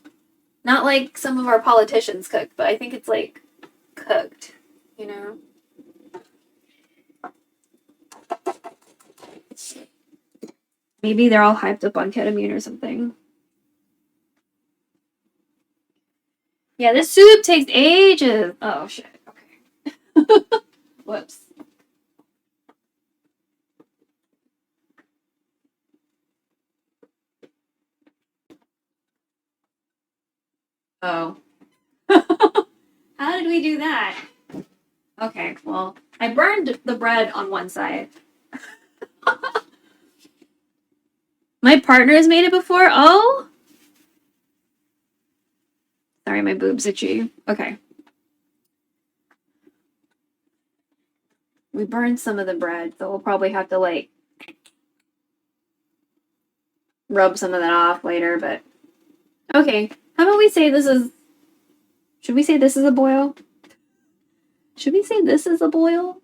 Not like some of our politicians cooked, but I think it's, like, cooked. You know? Maybe they're all hyped up on ketamine or something. Yeah, this soup takes ages. Oh, shit. Okay. Whoops. Oh. How did we do that? Okay, well, I burned the bread on one side. My partner's made it before? Oh? Sorry, my boob's itchy. Okay. We burned some of the bread, so we'll probably have to, like, rub some of that off later, but... Okay, how about we say this is... Should we say this is a boil? Should we say this is a boil?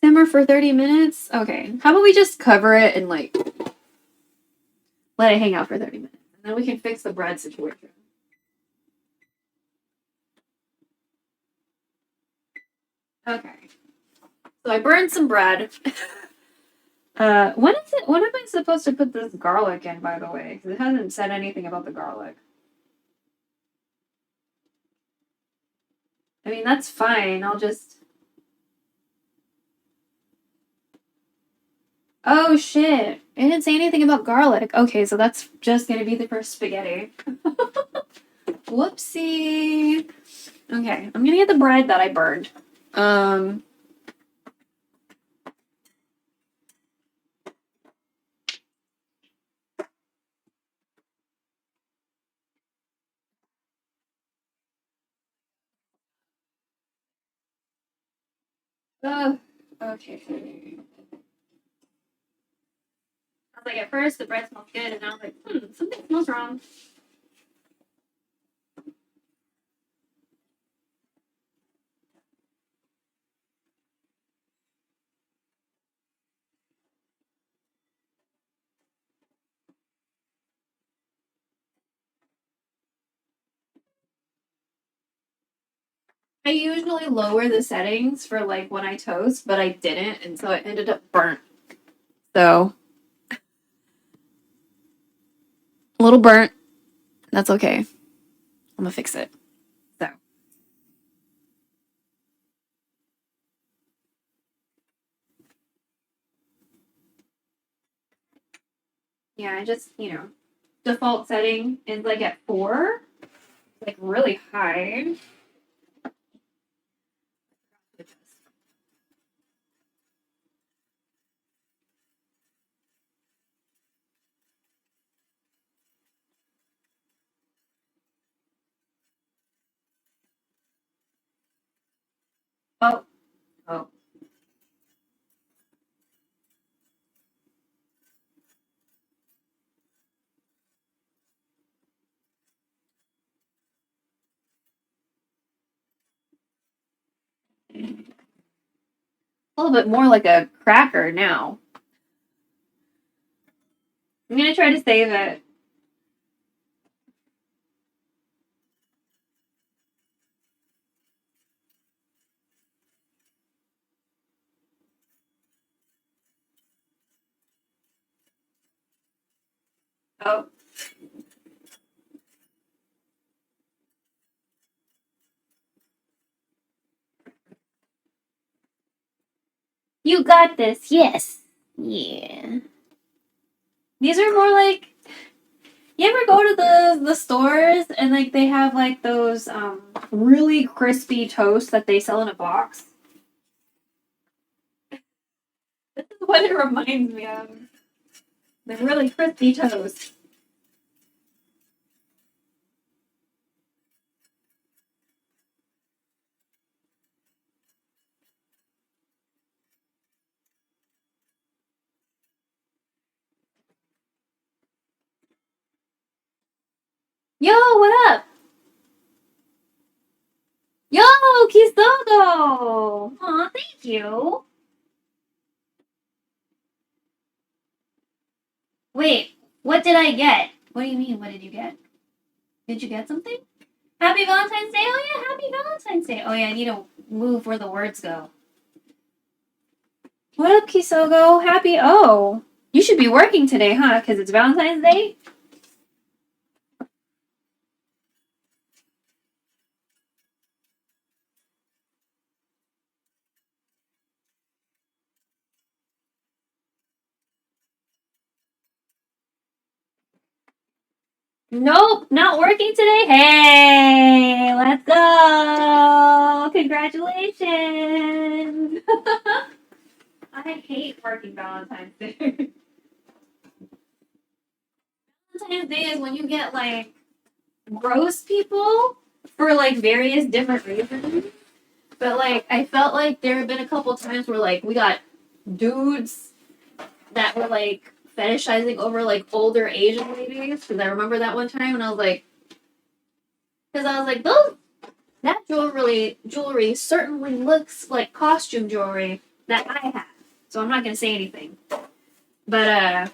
Simmer for 30 minutes? Okay, how about we just cover it and, like, let it hang out for 30 minutes. And then we can fix the bread situation. Okay. So I burned some bread. When am I supposed to put this garlic in, by the way? Because it hasn't said anything about the garlic. I mean, that's fine. I'll just... Oh, shit. It didn't say anything about garlic. Okay, so that's just gonna be the first spaghetti. Whoopsie. Okay, I'm gonna get the bread that I burned. Okay. I was like, at first the bread smells good, and I was like, something smells wrong. usually lower the settings for like when I toast, but I didn't, and so it ended up burnt. So a little burnt. That's okay. I'm gonna fix it. So yeah, I just default setting is like at 4, like really high. Oh, oh. A little bit more like a cracker now. I'm gonna try to save it. Oh. You got this, yes. Yeah. These are more like, you ever go to the stores and like they have like those really crispy toast that they sell in a box? This is what it reminds me of. The really crispy toast. Yo, what up? Yo, Kisogo! Aw, thank you. Wait, what did I get? What do you mean, what did you get? Did you get something? Happy Valentine's Day? Oh yeah, happy Valentine's Day. Oh yeah, I need to move where the words go. What up, Kisogo? Happy you should be working today, huh? Because it's Valentine's Day? Nope, not working today. Hey, let's go! Congratulations! I hate working Valentine's Day. Valentine's Day is when you get like gross people for like various different reasons. But like I felt like there have been a couple times where like we got dudes that were like fetishizing over like older Asian ladies. Because I remember that one time and I was like, those that jewelry certainly looks like costume jewelry that I have. So I'm not gonna say anything. But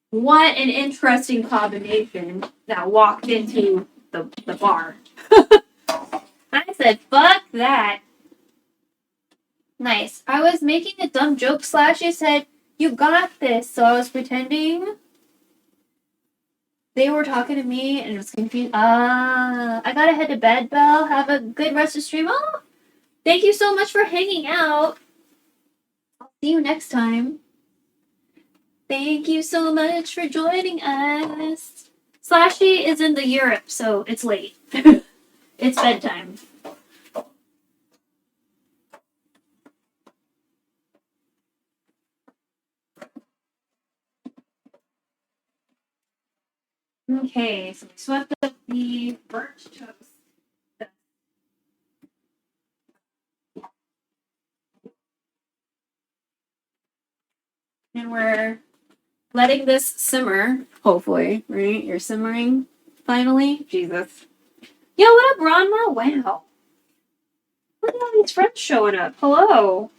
what an interesting combination that walked into the bar. I said, fuck that. Nice. I was making a dumb joke, Slashy said, you got this. So I was pretending they were talking to me and it was confused. I gotta head to bed, Belle. Have a good rest of stream. Oh, thank you so much for hanging out. I'll see you next time. Thank you so much for joining us. Slashy is in the Europe, so it's late. It's bedtime. Okay, so we swept up the burnt toast. And we're letting this simmer, hopefully, right? You're simmering, finally. Jesus. Yo, what up, Ronma? Wow. Look at all these friends showing up. Hello.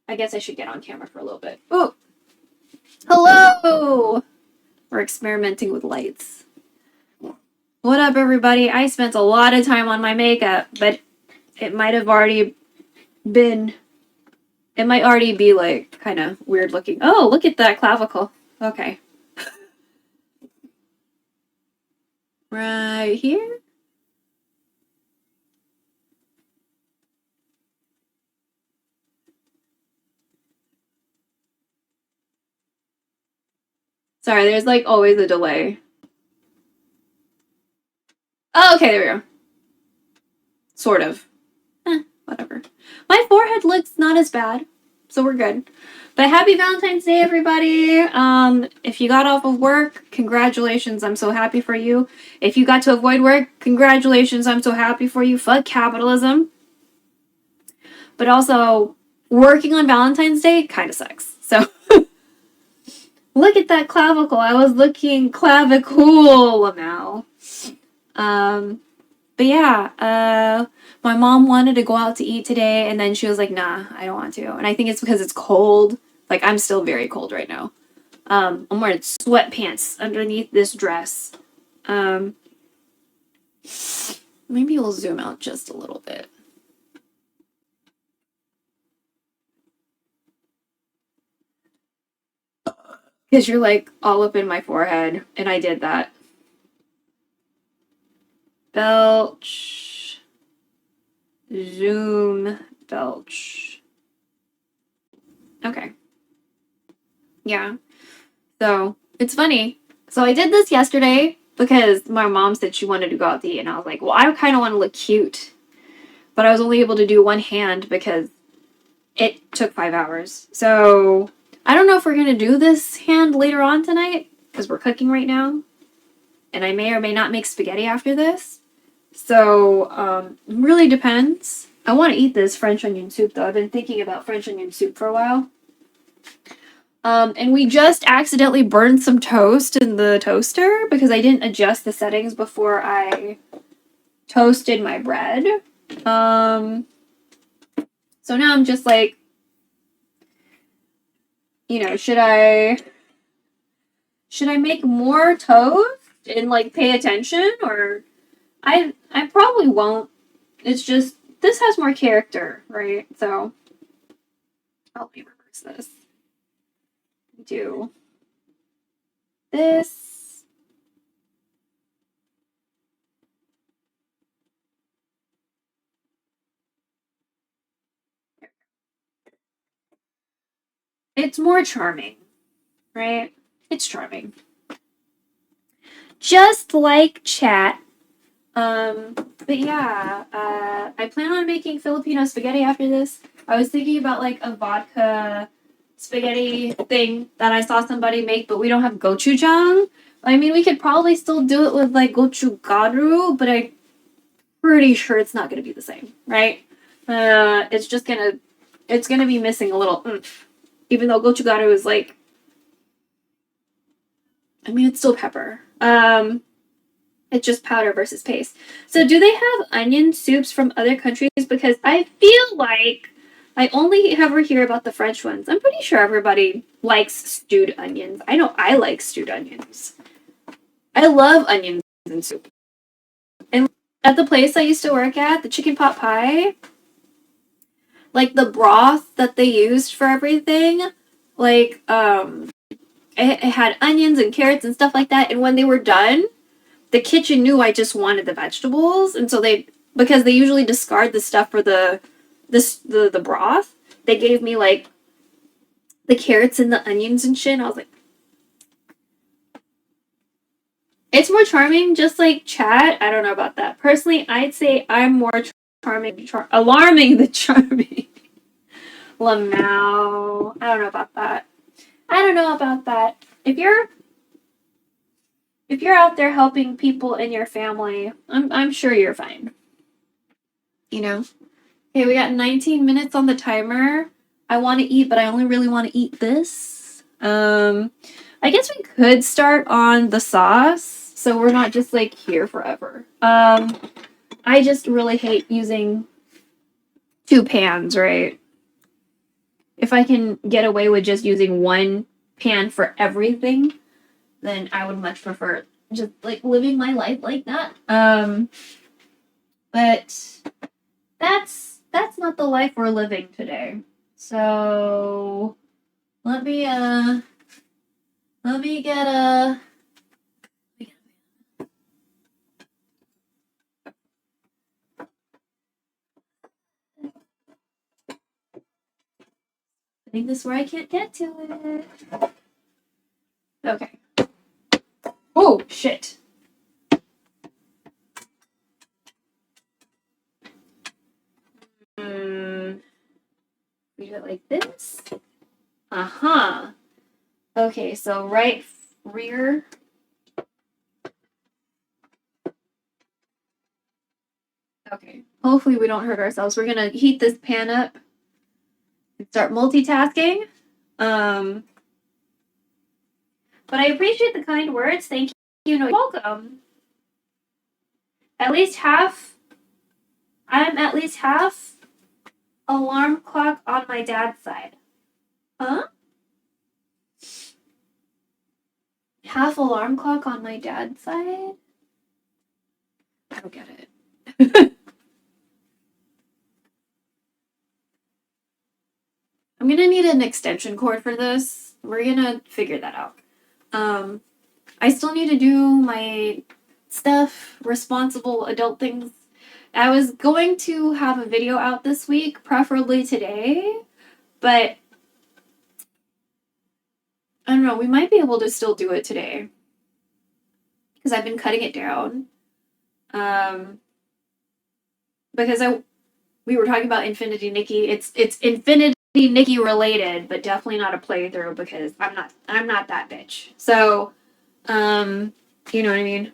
I guess I should get on camera for a little bit. Ooh. Hello! We're experimenting with lights. What up, everybody? I spent a lot of time on my makeup, but it might already be like kind of weird looking. Oh, look at that clavicle. Okay. Right here. Sorry, there's like always a delay. Oh, okay, there we go. Sort of. Whatever. My forehead looks not as bad, so we're good. But happy Valentine's Day, everybody. If you got off of work, congratulations. I'm so happy for you. If you got to avoid work, congratulations. I'm so happy for you. Fuck capitalism. But also, working on Valentine's Day kind of sucks. So, look at that clavicle. I was looking clavicle now. But yeah, my mom wanted to go out to eat today, and then she was like, nah, I don't want to. And I think it's because it's cold. Like, I'm still very cold right now. I'm wearing sweatpants underneath this dress. Maybe we'll zoom out just a little bit. Because you're like all up in my forehead, and I did that. Belch. Zoom. Belch. Okay. Yeah. So, it's funny. So I did this yesterday because my mom said she wanted to go out to eat, and I was like, well, I kind of want to look cute. But I was only able to do one hand because it took 5 hours. So, I don't know if we're going to do this hand later on tonight because we're cooking right now. And I may or may not make spaghetti after this. So, really depends. I want to eat this French onion soup, though. I've been thinking about French onion soup for a while. And we just accidentally burned some toast in the toaster because I didn't adjust the settings before I toasted my bread. So now I'm just like, you know, should I make more toast and like pay attention, or I probably won't. It's just this has more character, right? So let me reverse this. Do this. It's more charming, right? It's charming. Just like chat. But yeah, I plan on making Filipino spaghetti after this. I was thinking about like a vodka spaghetti thing that I saw somebody make, but we don't have gochujang. I mean, we could probably still do it with like gochugaru, but I'm pretty sure it's not gonna be the same, right? It's gonna be missing a little oomph. Even though gochugaru is like, I mean, it's still pepper. It's just powder versus paste. So do they have onion soups from other countries? Because I feel like I only ever hear about the French ones. I'm pretty sure everybody likes stewed onions. I know I like stewed onions. I love onions in soup. And at the place I used to work at, the chicken pot pie, like the broth that they used for everything, like it had onions and carrots and stuff like that. And when they were done, the kitchen knew I just wanted the vegetables, and so because they usually discard the stuff for the broth, they gave me like the carrots and the onions and shit. And I was like, it's more charming, just like chat. I don't know about that. Personally, I'd say I'm more charming, alarming than charming. Lamau. I don't know about that. If you're out there helping people in your family, I'm sure you're fine. You know? Okay, we got 19 minutes on the timer. I want to eat, but I only really want to eat this. I guess we could start on the sauce, so we're not just like here forever. I just really hate using 2 pans, right? If I can get away with just using 1 pan for everything, then I would much prefer just like living my life like that. But that's not the life we're living today. So let me get a. I think this is where I can't get to it. Okay. Oh shit. We do it like this. Uh-huh. Okay, so right rear. Okay. Hopefully we don't hurt ourselves. We're gonna heat this pan up and start multitasking. But I appreciate the kind words. Thank you. You're welcome. At least half. I'm at least half alarm clock on my dad's side. Huh? Half alarm clock on my dad's side? I don't get it. I'm gonna need an extension cord for this. We're gonna figure that out. I still need to do my stuff, responsible adult things. I was going to have a video out this week, preferably today, but I don't know, we might be able to still do it today. Because I've been cutting it down. Because we were talking about Infinity Nikki. It's Infinity Nikki related, but definitely not a playthrough because I'm not that bitch. So, you know what I mean?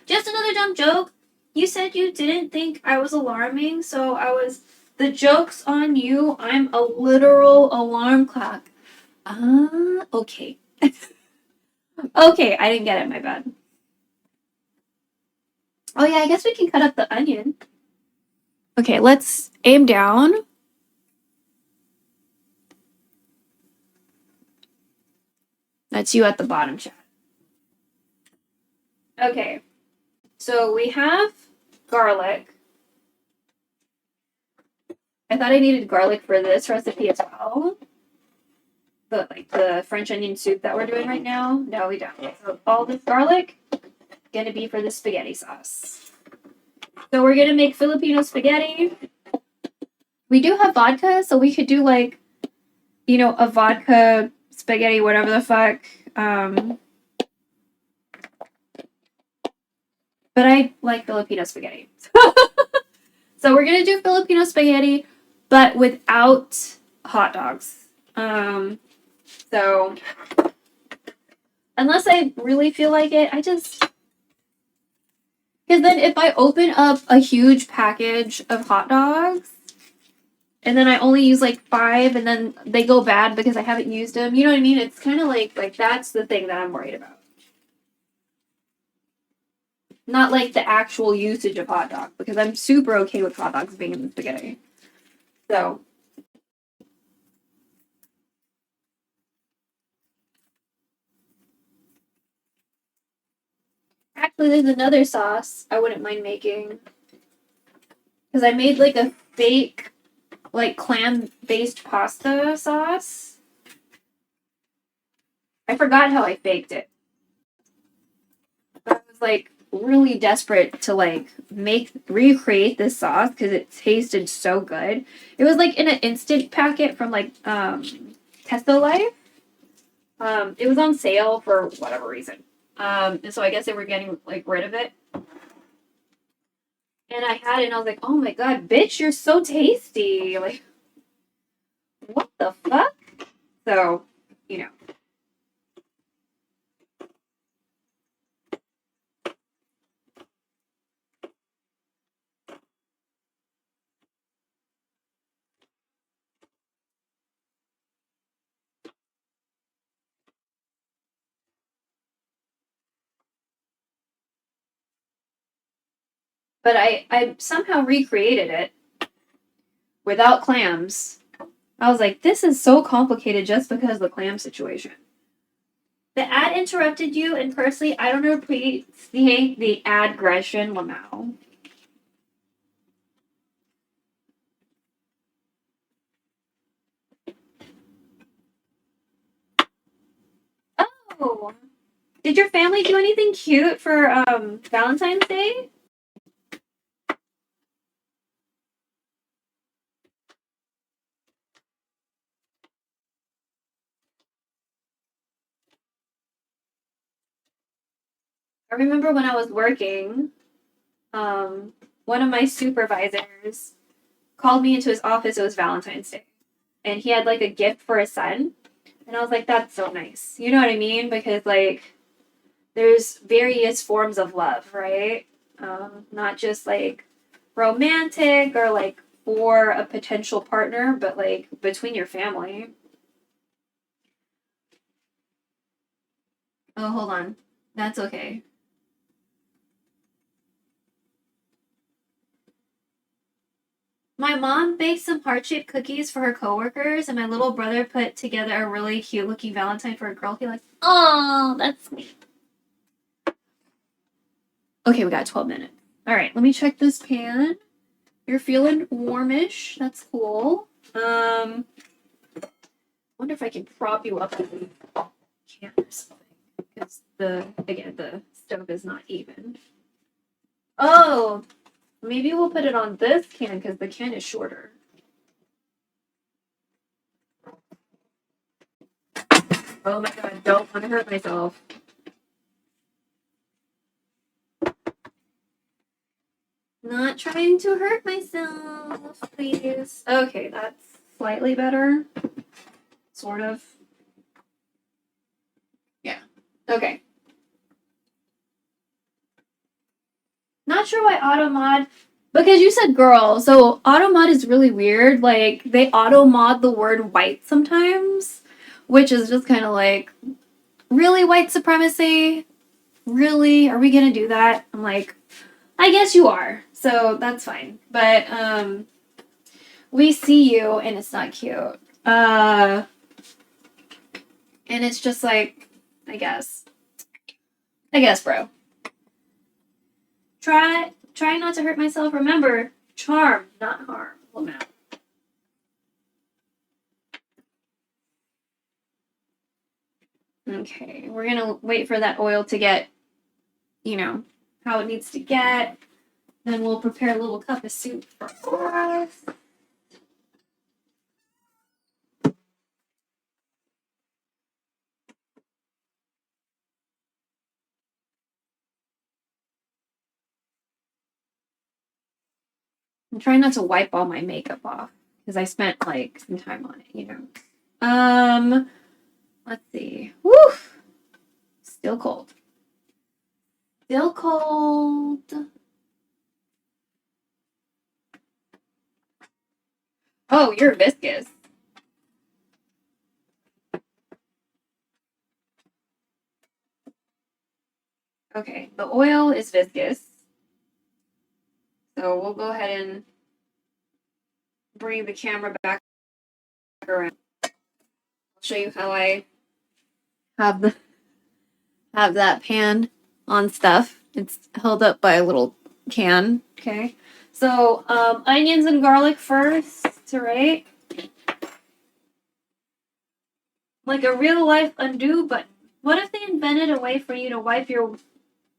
Just another dumb joke. You said you didn't think I was alarming, so the joke's on you. I'm a literal alarm clock. Okay. Okay, I didn't get it, my bad. Oh yeah, I guess we can cut up the onion. Okay, let's aim down. That's you at the bottom, chat. Okay, so we have garlic. I thought I needed garlic for this recipe as well. The French onion soup that we're doing right now. No, we don't. So all this garlic gonna be for the spaghetti sauce. So we're gonna make Filipino spaghetti. We do have vodka, so we could do like, a vodka spaghetti, whatever the fuck. But I like Filipino spaghetti. So we're gonna do Filipino spaghetti, but without hot dogs. So unless I really feel like it, because then if I open up a huge package of hot dogs and then I only use like 5 and then they go bad because I haven't used them, you know what I mean? It's kind of like that's the thing that I'm worried about. Not like the actual usage of hot dog, because I'm super okay with hot dogs being in the spaghetti. So. Actually, there's another sauce I wouldn't mind making. Because I made like a fake, like clam-based pasta sauce. I forgot how I faked it. But I was like really desperate to like recreate this sauce because it tasted so good. It was like in an instant packet from like Testo Life. It was on sale for whatever reason. And so I guess they were getting like rid of it. And I had it and I was like, oh my god, bitch, you're so tasty. Like, what the fuck? So, But I somehow recreated it without clams. I was like, this is so complicated just because of the clam situation. The ad interrupted you, and personally, I don't appreciate the aggression, Lamau. Oh, did your family do anything cute for Valentine's Day? I remember when I was working, one of my supervisors called me into his office. It was Valentine's Day, and he had like a gift for his son, and I was like, "That's so nice." You know what I mean? Because like, there's various forms of love, right? Not just like romantic or like for a potential partner, but like between your family. Oh, hold on. That's okay. My mom baked some heart-shaped cookies for her coworkers, and my little brother put together a really cute-looking Valentine for a girl he likes. Oh, that's sweet. Okay, we got 12 minutes. All right, let me check this pan. You're feeling warmish. That's cool. I wonder if I can prop you up on the can or something, because the stove is not even. Oh, maybe we'll put it on this can because the can is shorter. Oh my god, don't want to hurt myself. Not trying to hurt myself, please. Okay, that's slightly better. Sort of. Yeah. Okay. Not sure why auto mod, because you said girl, so auto mod is really weird. Like, they auto mod the word white sometimes, which is just kind of like, really, white supremacy? Really? Are we gonna do that? I'm like, I guess you are, so that's fine. But, we see you, and it's not cute. And it's just like, I guess, bro. Try not to hurt myself. Remember, charm, not harm. Lamau. Okay, we're gonna wait for that oil to get, how it needs to get. Then we'll prepare a little cup of soup for us. I'm trying not to wipe all my makeup off because I spent like some time on it. Let's see. Woo! Still cold. Still cold. Oh, you're viscous. Okay, the oil is viscous. So we'll go ahead and bring the camera back around. I'll show you how I have that pan on stuff. It's held up by a little can. Okay. So onions and garlic first, right? Like a real life undo button. What if they invented a way for you to wipe your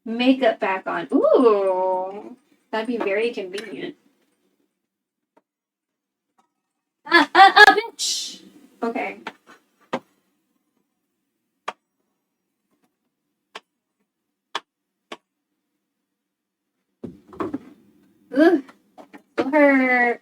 makeup back on? Ooh, that'd be very convenient. Bitch. Okay. Ugh. It'll hurt.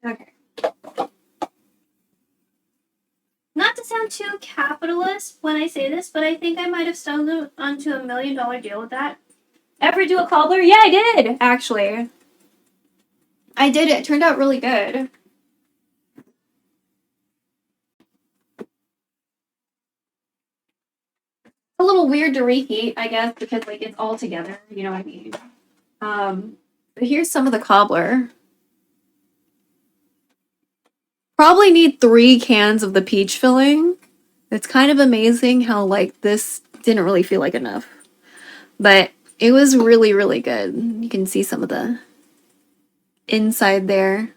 Okay. sound too capitalist when I say this, but I think I might have stumbled onto $1 million deal with that. Ever do a cobbler? Yeah, I did, actually. I did. It turned out really good. A little weird to reheat, I guess, because like it's all together. You know what I mean? But here's some of the cobbler. Probably need 3 cans of the peach filling. It's kind of amazing how like this didn't really feel like enough, but it was really, really good. You can see some of the inside there.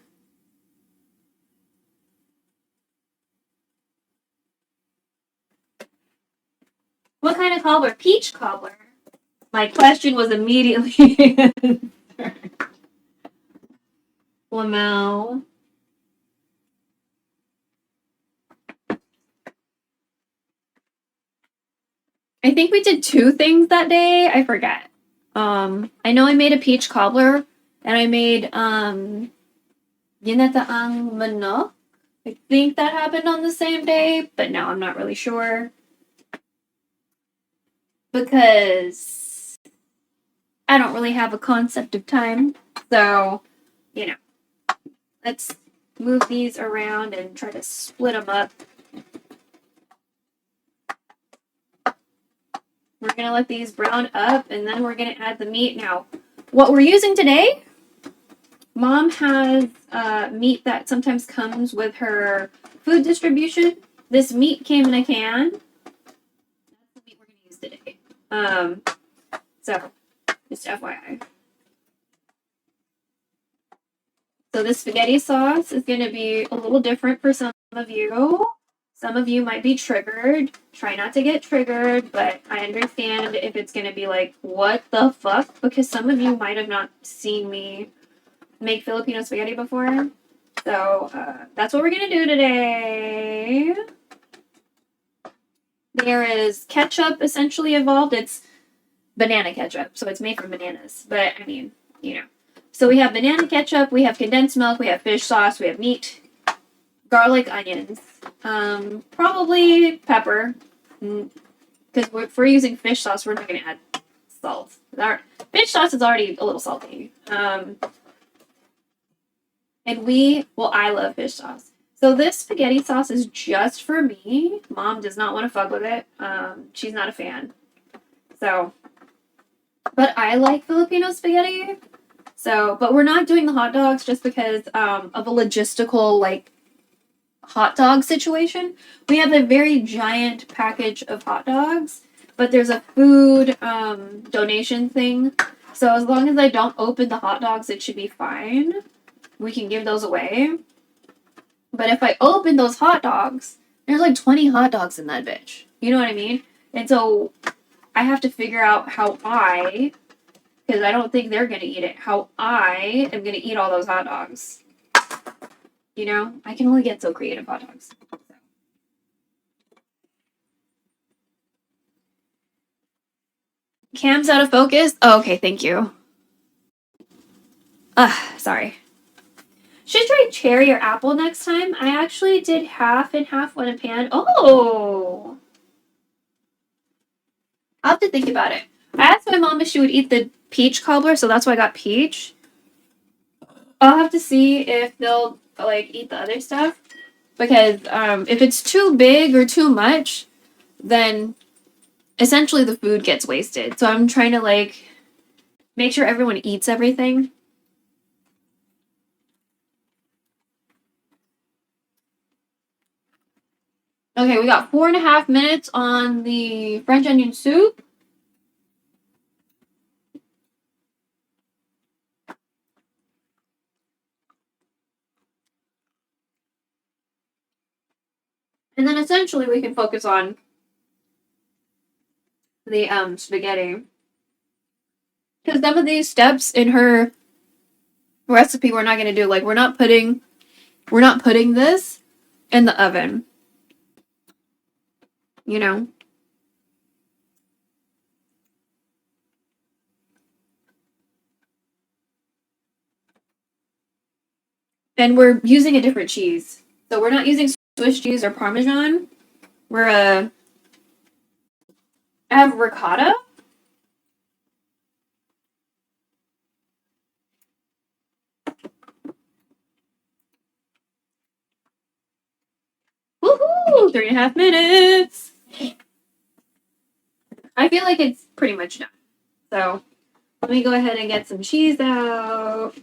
What kind of cobbler? Peach cobbler. My question was immediately Lamel. I think we did 2 things that day. I forget. I know I made a peach cobbler and I made ginataang manok. I think that happened on the same day, but no, I'm not really sure. Because I don't really have a concept of time. So, you know, let's move these around and try to split them up. We're going to let these brown up and then we're going to add the meat. Now, what we're using today, Mom has meat that sometimes comes with her food distribution. This meat came in a can. That's the meat we're going to use today. So, just FYI. So this spaghetti sauce is going to be a little different for some of you. Some of you might be triggered. Try not to get triggered, but I understand if it's going to be like, what the fuck? Because some of you might have not seen me make Filipino spaghetti before. So that's what we're going to do today. There is ketchup essentially involved. It's banana ketchup, so it's made from bananas. But, I mean, you know. So we have banana ketchup, we have condensed milk, we have fish sauce, we have meat, garlic, onions, probably pepper, because if we're using fish sauce, we're not going to add salt. Our fish sauce is already a little salty. And I love fish sauce. So this spaghetti sauce is just for me. Mom does not want to fuck with it. She's not a fan. So, but I like Filipino spaghetti. So, but we're not doing the hot dogs just because of a logistical, like, hot dog situation. We have a very giant package of hot dogs, but there's a food donation thing. So as long as I don't open the hot dogs, it should be fine. We can give those away. But if I open those hot dogs, there's like 20 hot dogs in that bitch. You know what I mean? And so I have to figure out how because I don't think they're going to eat it, how I am going to eat all those hot dogs. You know? I can only get so creative hot dogs. Cam's out of focus? Oh, okay, thank you. Sorry. Should try cherry or apple next time. I actually did half and half in a pan. Oh! I'll have to think about it. I asked my mom if she would eat the peach cobbler, so that's why I got peach. I'll have to see if they'll like eat the other stuff, because if it's too big or too much, then essentially the food gets wasted. So I'm trying to like make sure everyone eats everything. Okay, we got 4.5 minutes on the French onion soup. And then essentially we can focus on the spaghetti. Because some of these steps in her recipe we're not going to do. Like we're not putting this in the oven. You know? And we're using a different cheese. So we're not using Swiss cheese or Parmesan. I have ricotta. Woohoo! 3.5 minutes. I feel like it's pretty much done. So let me go ahead and get some cheese out.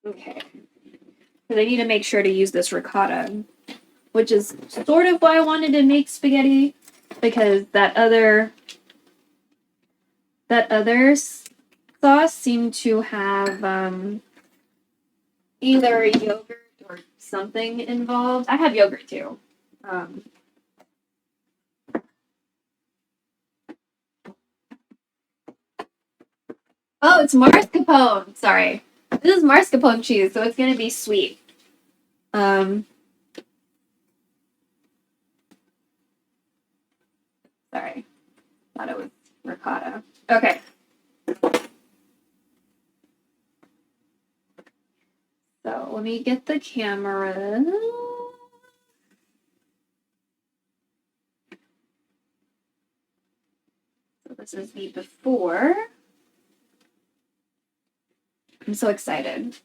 Okay. Because I need to make sure to use this ricotta, which is sort of why I wanted to make spaghetti, because that other sauce seemed to have either yogurt or something involved. I have yogurt too. Oh, it's mascarpone. Sorry. This is mascarpone cheese, so it's going to be sweet. Sorry. Thought it was ricotta. Okay. So let me get the camera. So this is the before. I'm so excited.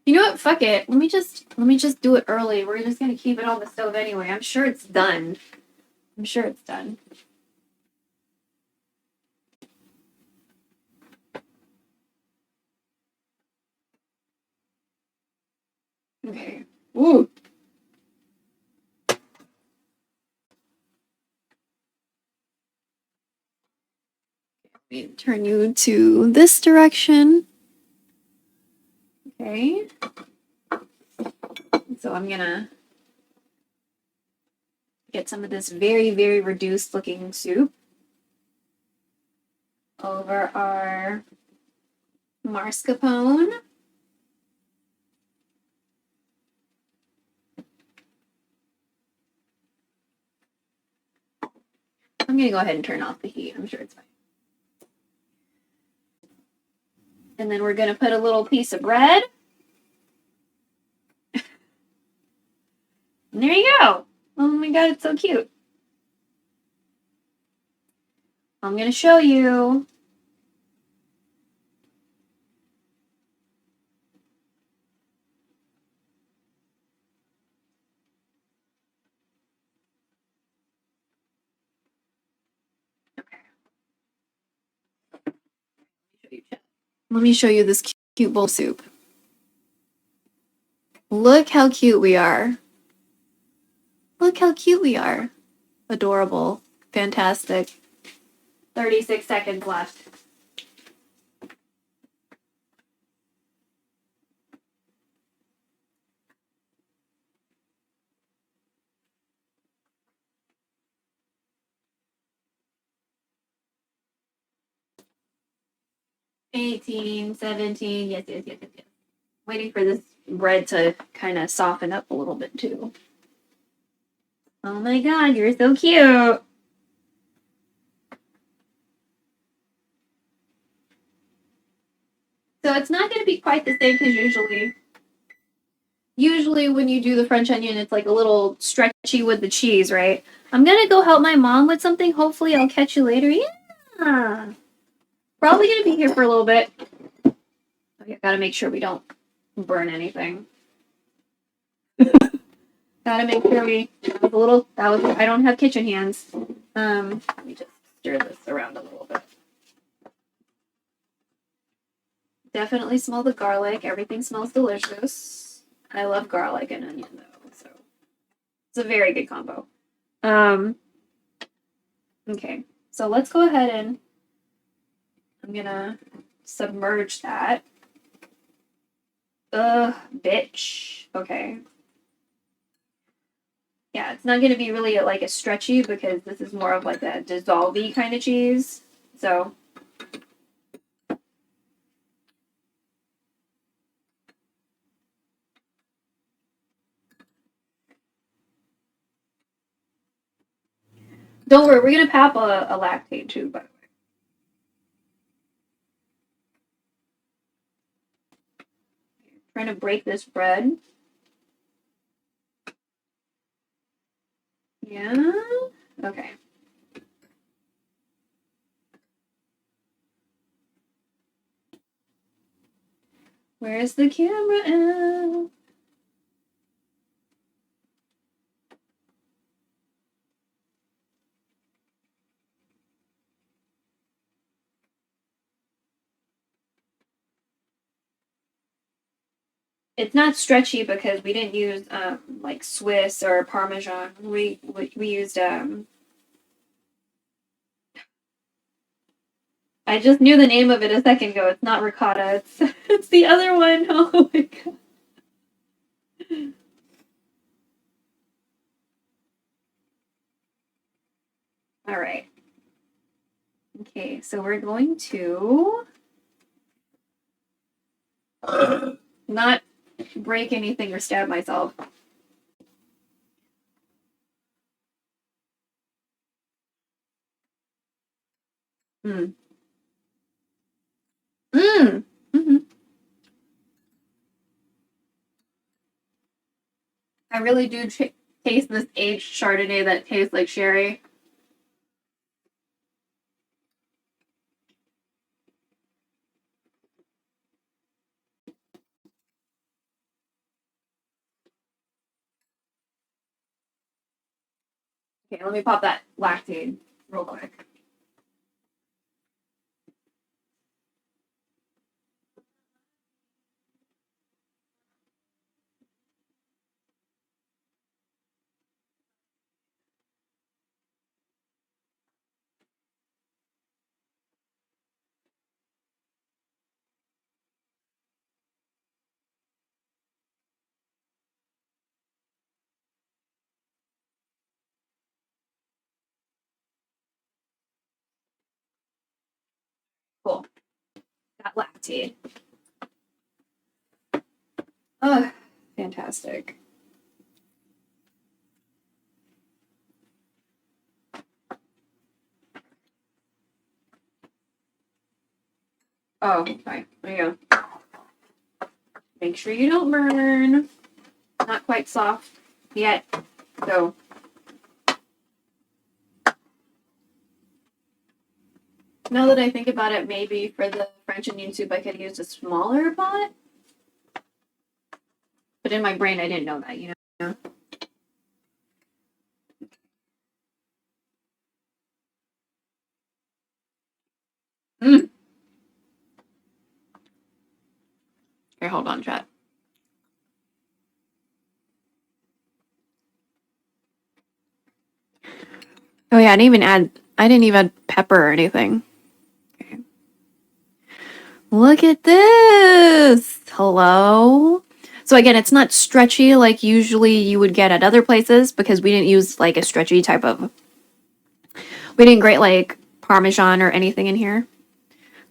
You know what? Fuck it. Let me just do it early. We're just gonna keep it on the stove anyway. I'm sure it's done. I'm sure it's done. Okay. Ooh. Let me turn you to this direction. Okay. So I'm gonna get some of this very, very reduced looking soup over our mascarpone. I'm gonna go ahead and turn off the heat. I'm sure it's fine. And then we're gonna put a little piece of bread. And there you go. Oh my god, it's so cute. I'm gonna show you. Let me show you this cute bowl soup. Look how cute we are. Look how cute we are. Adorable. Fantastic. 36 seconds left. $18, $17. Yes. Waiting for this bread to kind of soften up a little bit too. Oh my god, you're so cute. So it's not going to be quite the same because usually when you do the French onion, it's like a little stretchy with the cheese, right? I'm going to go help my mom with something. Hopefully I'll catch you later. Yeah. Probably going to be here for a little bit. Okay, gotta make sure we don't burn anything. Gotta make sure I don't have kitchen hands. Let me just stir this around a little bit. Definitely smell the garlic. Everything smells delicious. I love garlic and onion though, so it's a very good combo. Okay, so let's go ahead and I'm gonna submerge that. Ugh, bitch. Okay. Yeah, it's not gonna be really like a stretchy because this is more of like a dissolvey kind of cheese. So don't worry, we're gonna pap a lactate too, by the way. Trying to break this bread. Yeah. Okay. Where's the camera at? It's not stretchy because we didn't use like Swiss or Parmesan. We used I just knew the name of it a second ago. It's not ricotta. It's the other one. Oh my god. All right. Okay, so we're going to not break anything or stab myself. Mm. Mm. Mm-hmm. I really do taste this aged Chardonnay that tastes like sherry. Okay, let me pop that lactate real quick. Cool. Got lactate. Oh, fantastic. Oh, okay. There you go. Make sure you don't burn. Not quite soft yet. So now that I think about it, maybe for the French onion soup I could use a smaller pot. But in my brain I didn't know that, you know? Mm. Okay, hold on, chat. Oh yeah, I didn't even add pepper or anything. Okay. Look at this. Hello. So again, it's not stretchy like usually you would get at other places because we didn't use like a stretchy type of. We didn't grate like Parmesan or anything in here.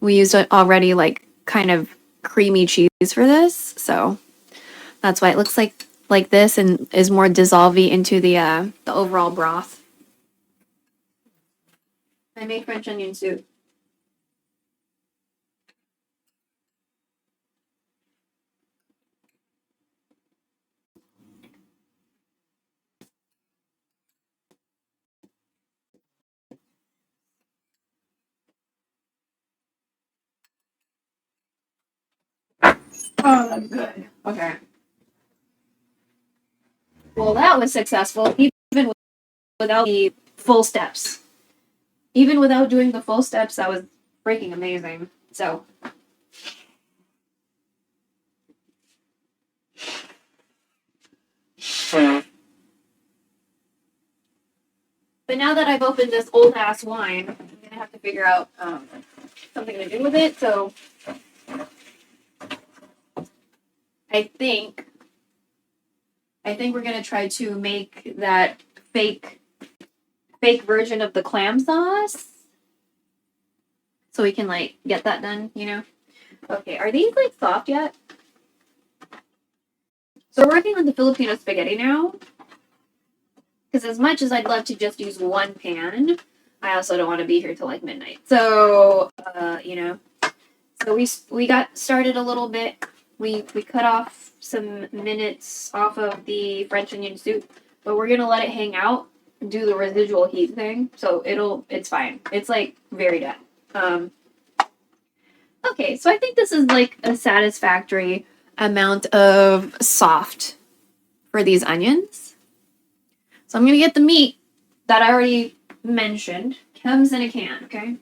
We used already like kind of creamy cheese for this, so that's why it looks like this and is more dissolvey into the overall broth. I made French onion soup. Oh, that's good. Okay. Well, that was successful, even without the full steps. Even without doing the full steps, that was freaking amazing. So. But now that I've opened this old ass wine, I'm gonna have to figure out something to do with it. So I think we're gonna try to make that fake version of the clam sauce, so we can like get that done. You know. Okay, are these like soft yet? So we're working on the Filipino spaghetti now. Because as much as I'd love to just use one pan, I also don't want to be here till like midnight. So, you know, so we got started a little bit we cut off some minutes off of the French onion soup, but we're gonna let it hang out, do the residual heat thing, so it's fine. It's like very done. Okay, so I think this is like a satisfactory amount of soft for these onions. So I'm gonna get the meat that I already mentioned. Comes in a can, okay?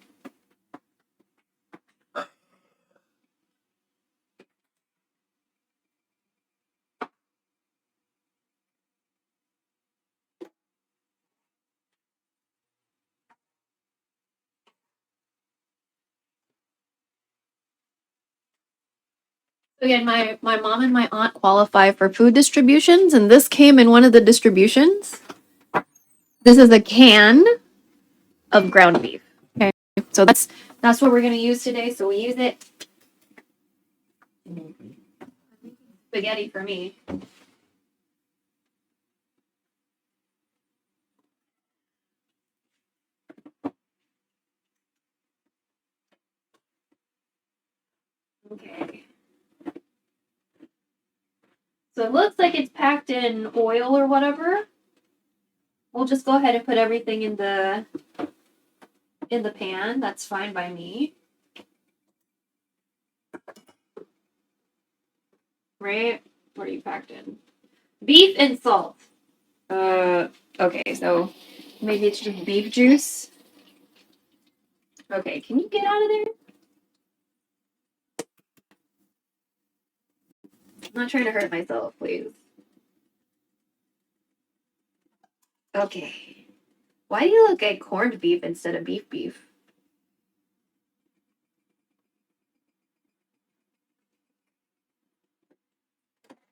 Again, my mom and my aunt qualify for food distributions, and this came in one of the distributions. This is a can of ground beef. Okay, so that's what we're gonna use today. So we use it. Spaghetti for me. Okay. So it looks like it's packed in oil or whatever. We'll just go ahead and put everything in the pan. That's fine by me. Right? What are you packed in? Beef and salt. Okay, so maybe it's just beef juice. Okay, can you get out of there? I'm not trying to hurt myself, please. Okay. Why do you look like corned beef instead of beef?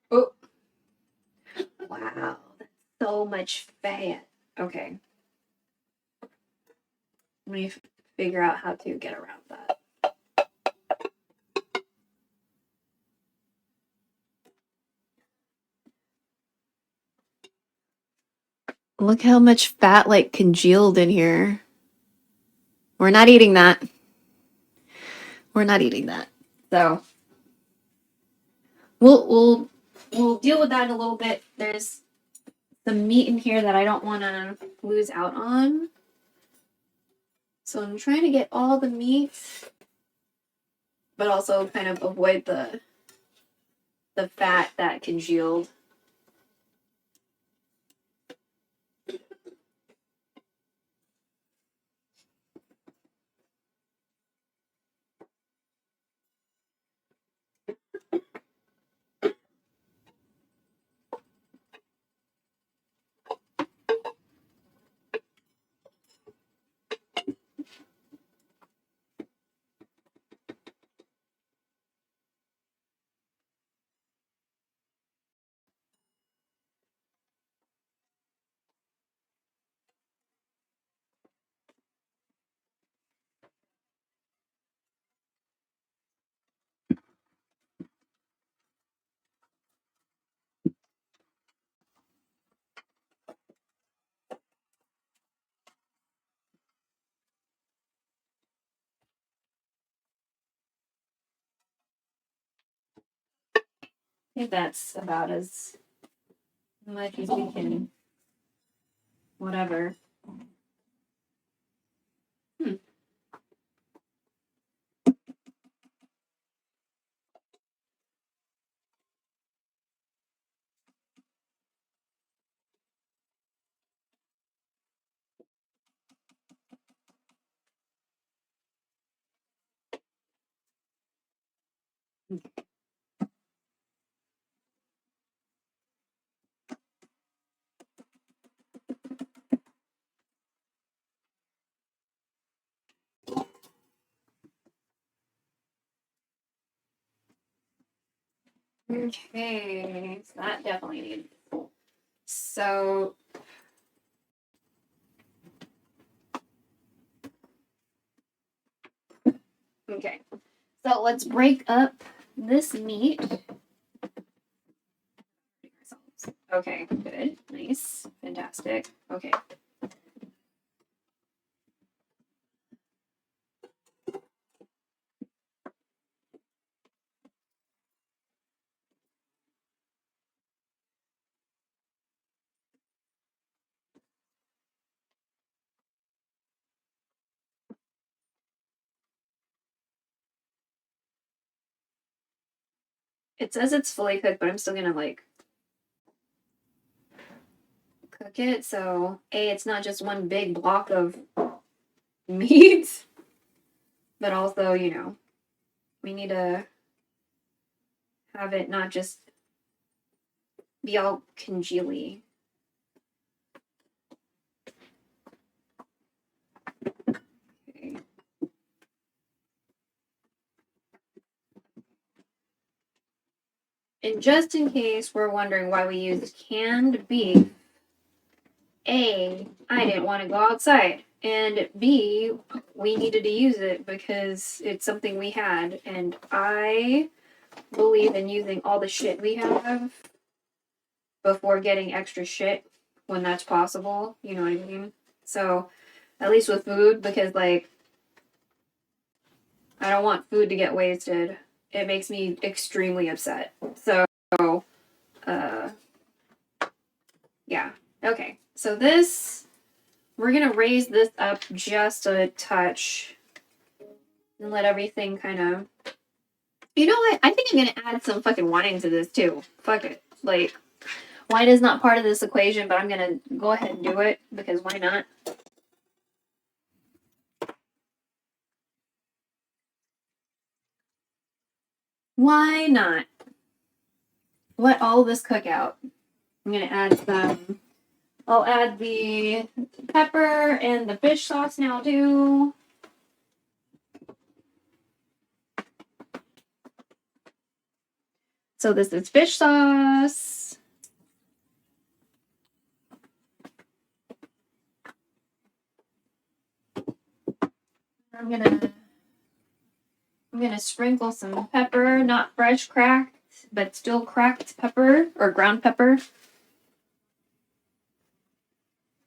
Oh. Wow, that's so much fat. Okay. Let me figure out how to get around that. Look how much fat like congealed in here. We're not eating that. We're not eating that. So we'll deal with that in a little bit. There's some meat in here that I don't want to lose out on. So I'm trying to get all the meat, but also kind of avoid the fat that congealed. I think that's about as much as we can. Whatever. Okay, so that definitely needs. So okay, so let's break up this meat. Okay, good, nice, fantastic. Okay. it says it's fully cooked, but I'm still gonna like cook it. So it's not just one big block of meat, but also, you know, we need to have it not just be all congealy. Okay. And just in case we're wondering why we used canned beef, A, I didn't want to go outside, and B, we needed to use it because it's something we had, and I believe in using all the shit we have before getting extra shit when that's possible. You know what I mean? So, at least with food, because, like, I don't want food to get wasted. It makes me extremely upset. So, uh, yeah. Okay. So this, we're gonna raise this up just a touch and let everything kind of. You know what? I think I'm gonna add some fucking wine to this too. Fuck it. Like, wine is not part of this equation, but I'm gonna go ahead and do it because why not? Why not? Let all of this cook out. I'm gonna add some. I'll add the pepper and the fish sauce now too. So this is fish sauce. I'm gonna sprinkle some pepper, not fresh cracked, but still cracked pepper or ground pepper.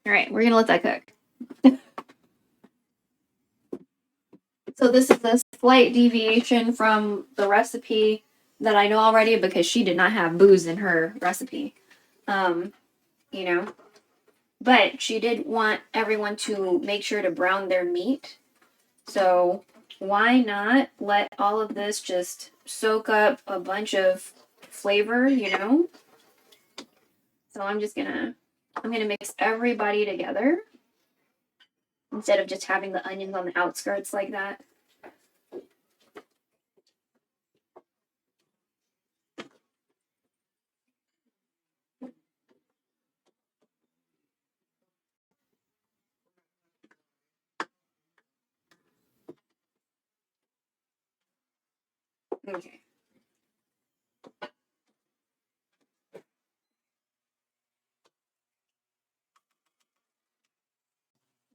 All right, we're gonna let that cook. So this is a slight deviation from the recipe that I know already because she did not have booze in her recipe. You know, but she did want everyone to make sure to brown their meat. So why not let all of this just soak up a bunch of flavor, you know? So I'm gonna mix everybody together instead of just having the onions on the outskirts like that. Okay.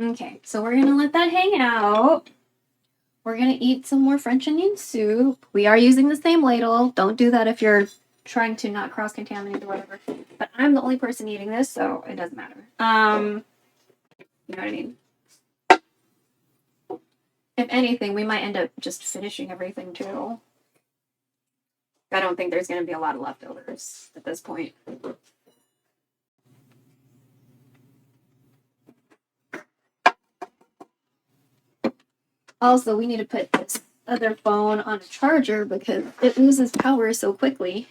Okay, so we're gonna let that hang out. We're gonna eat some more French onion soup. We are using the same ladle. Don't do that if you're trying to not cross contaminate or whatever. But I'm the only person eating this, so it doesn't matter. You know what I mean? If anything, we might end up just finishing everything too. I don't think there's gonna be a lot of leftovers at this point. Also, we need to put this other phone on a charger because it loses power so quickly.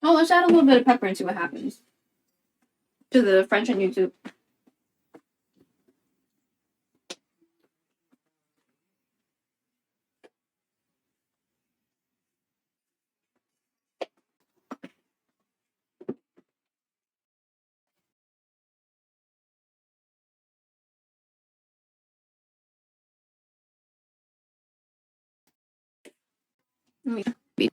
Oh, let's add a little bit of pepper and see what happens to the French onion soup. Let me be.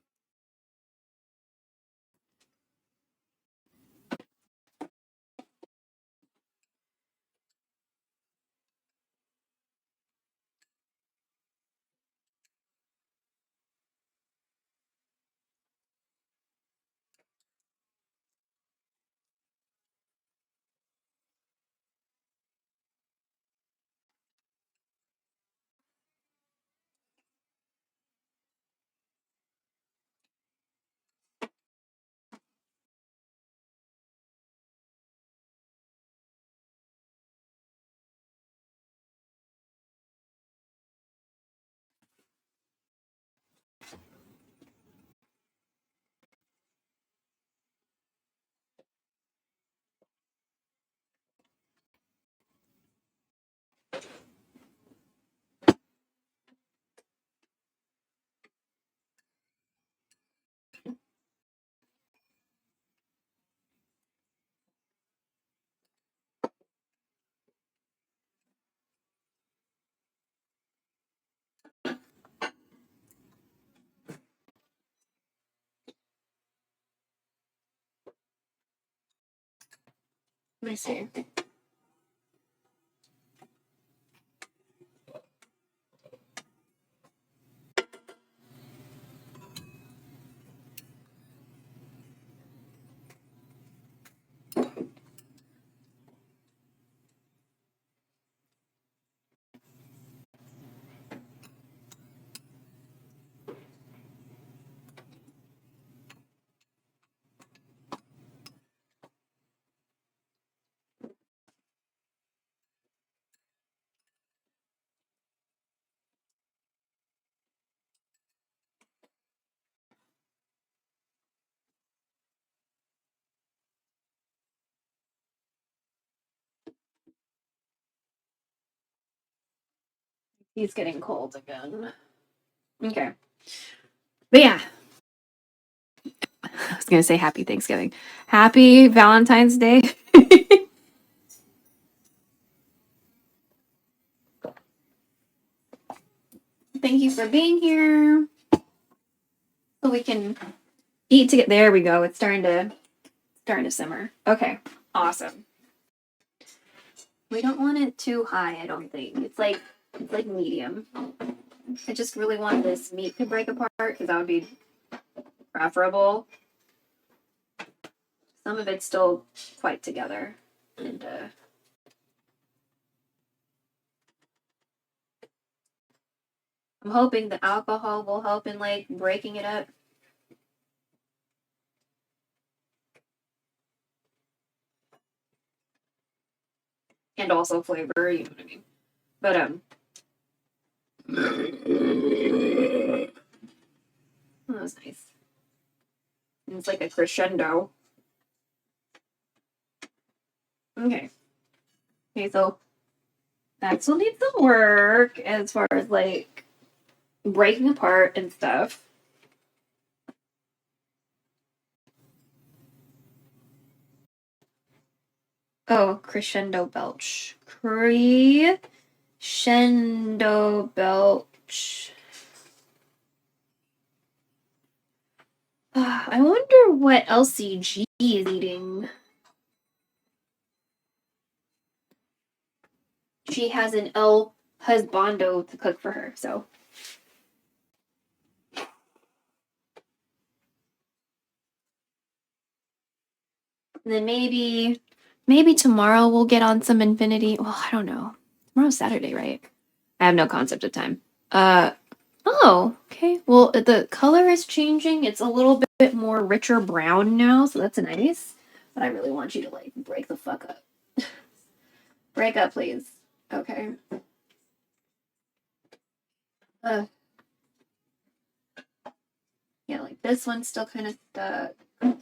Let me see. He's getting cold again. Okay. But yeah. I was going to say happy Thanksgiving. Happy Valentine's Day. Thank you for being here. So we can eat together. There we go. It's starting to simmer. Okay. Awesome. We don't want it too high, I don't think. It's like medium. I just really want this meat to break apart because that would be preferable. Some of it's still quite together. And I'm hoping the alcohol will help in like breaking it up. And also flavor, you know what I mean. But that was nice. And it's like a crescendo. Okay. Okay, so that still needs some work as far as like breaking apart and stuff. Oh, crescendo belch. Crescendo belch. I wonder what LCG is eating. She has an El Husbando to cook for her, so. And then maybe tomorrow we'll get on some Infinity. Well, I don't know. Tomorrow's Saturday, right? I have no concept of time. Oh, okay. Well, the color is changing. It's a little bit more richer brown now, so that's nice. But I really want you to like break the fuck up. Break up, please. Okay. Yeah, like this one's still kind of stuck. I don't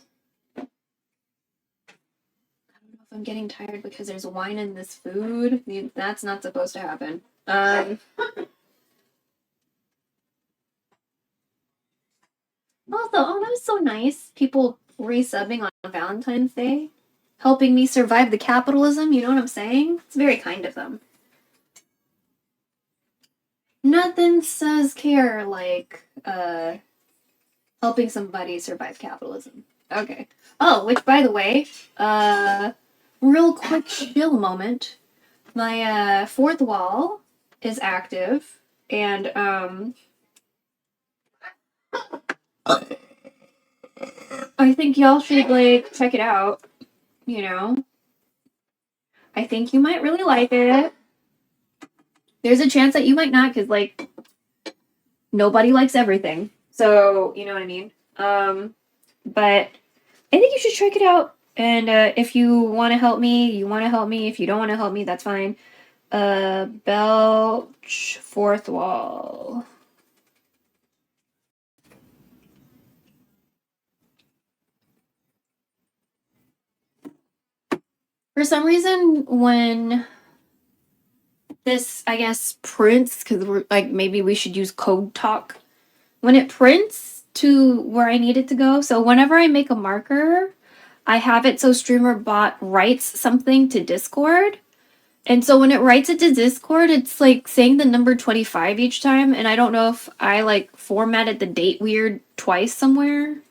know if I'm getting tired because there's wine in this food. That's not supposed to happen. Also, oh, that was so nice. People resubbing on Valentine's Day, helping me survive the capitalism. You know what I'm saying? It's very kind of them. Nothing says care like Helping somebody survive capitalism. Okay. Oh, which by the way, real quick chill moment. My fourth wall is active, and I think y'all should like check it out. You know, I think you might really like it. There's a chance that you might not, because like nobody likes everything. So you know what I mean. But I think you should check it out. And if you want to help me, you want to help me. If you don't want to help me, that's fine. Belch fourth wall. For some reason, when this, I guess, prints, because we're like, maybe we should use code talk. When it prints to where I need it to go, so whenever I make a marker, I have it so StreamerBot writes something to Discord. And so when it writes it to Discord, it's like saying the number 25 each time. And I don't know if I like formatted the date weird twice somewhere.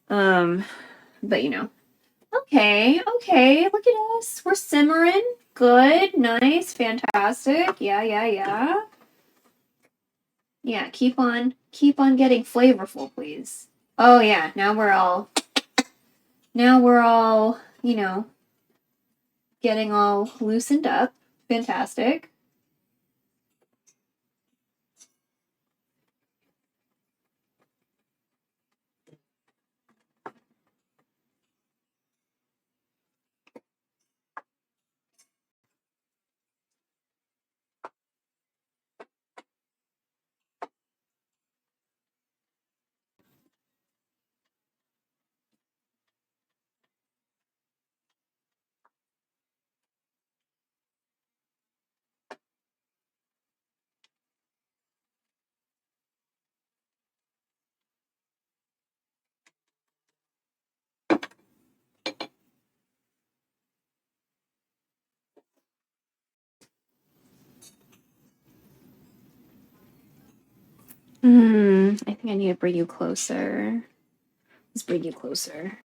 But you know. Okay, look at us. We're simmering. Good, nice, fantastic. Yeah. Yeah, keep on getting flavorful, please. Oh yeah, now we're all, you know, getting all loosened up. Fantastic. I think I need to bring you closer. Let's bring you closer.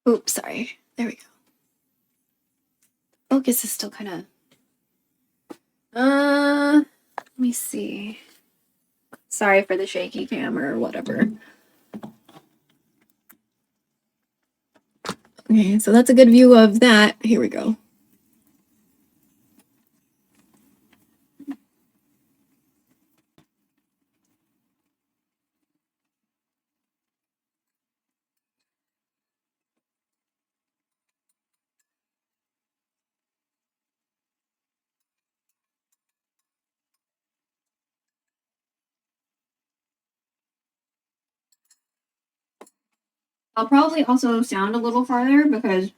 Oops, sorry. There we go. Focus is still kind of. Let me see. Sorry for the shaky camera or whatever. Okay, so that's a good view of that. Here we go. I'll probably also sound a little farther because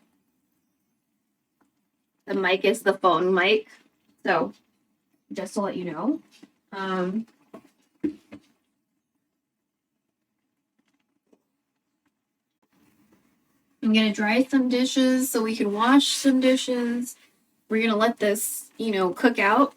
the mic is the phone mic. So just to let you know. I'm gonna dry some dishes so we can wash some dishes. We're gonna let this, you know, cook out.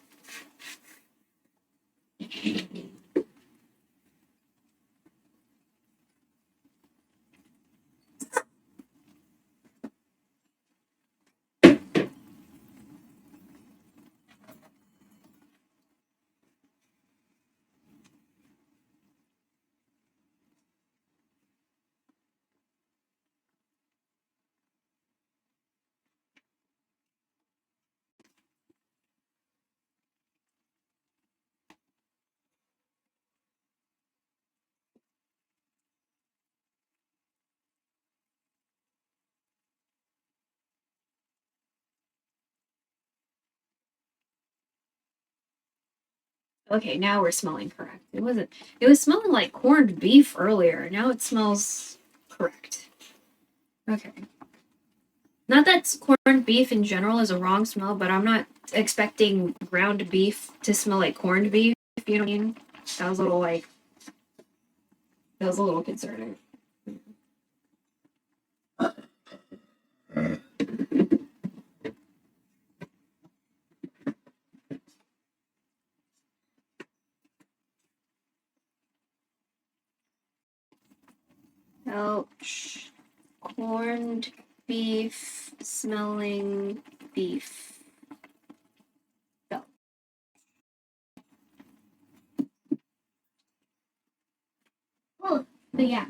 Okay, now we're smelling correct. It was smelling like corned beef earlier. Now it smells correct. Okay. Not that corned beef in general is a wrong smell, but I'm not expecting ground beef to smell like corned beef, if you know what I mean. That was a little concerning. smelling beef. Go. Oh, but yeah.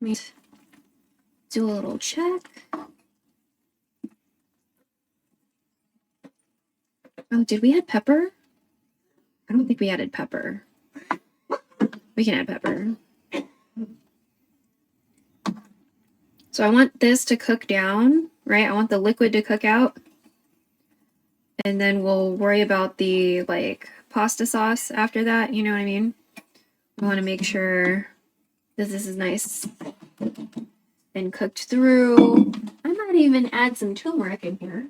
Let me do a little check. Oh, did we add pepper? I don't think we added pepper. We can add pepper. So I want this to cook down, right? I want the liquid to cook out. And then we'll worry about the like pasta sauce after that, you know what I mean? I want to make sure that this is nice and cooked through. I might even add some turmeric in here.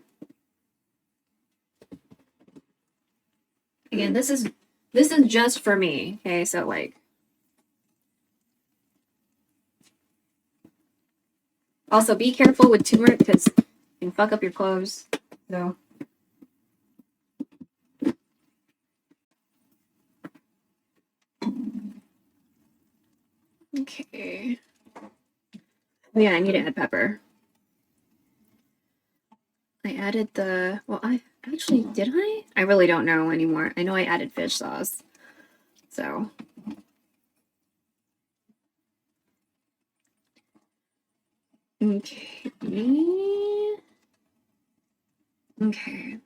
Again, this is just for me, okay? So like also be careful with turmeric because it can fuck up your clothes. So okay. Oh yeah, I need to add pepper. I added the, well, I actually, did I? I really don't know anymore. I know I added fish sauce. So. Okay. Okay.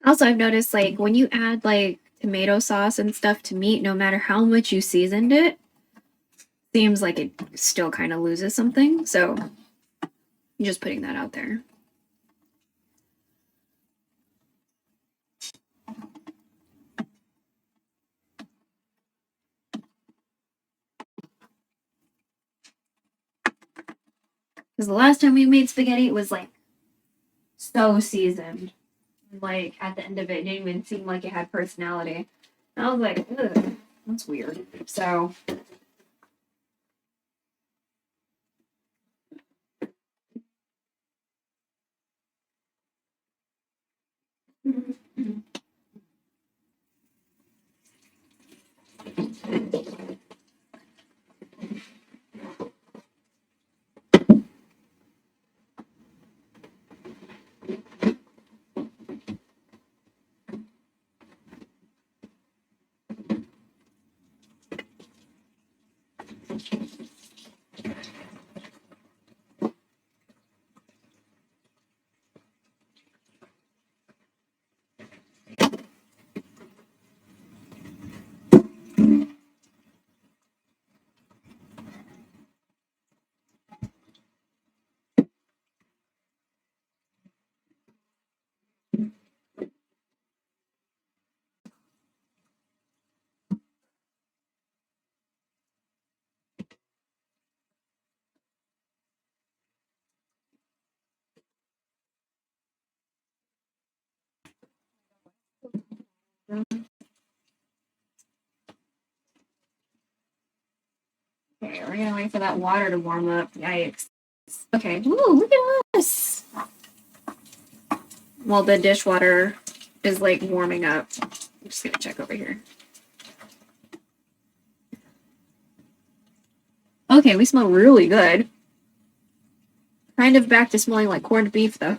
Also, I've noticed like when you add like tomato sauce and stuff to meat, no matter how much you seasoned it, seems like it still kind of loses something. So I'm just putting that out there. Because the last time we made spaghetti, it was like so seasoned. Like at the end of it, it didn't even seem like it had personality. And I was like, ugh, that's weird. So Okay, we're gonna wait for that water to warm up. Yikes. Okay, ooh, look at this! While the dishwater is like warming up. I'm just gonna check over here. Okay, we smell really good. Kind of back to smelling like corned beef though.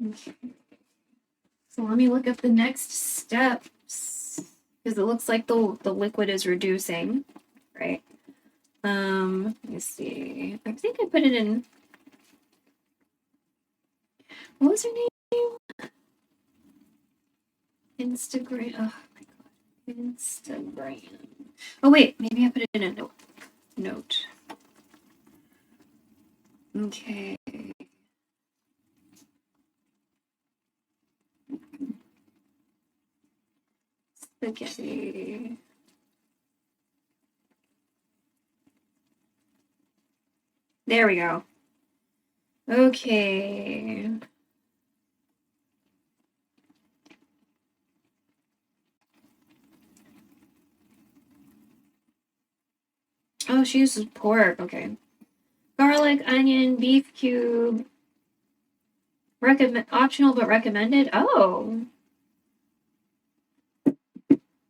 Okay. So let me look up the next steps because it looks like the liquid is reducing, right? Let me see. I think I put it in. What was her name? Instagram. Oh my god. Instagram. Oh wait, maybe I put it in a note. Okay. Spaghetti. There we go. Okay. Oh, she uses pork. Okay. Garlic, onion, beef cube. Recommend optional but recommended. Oh.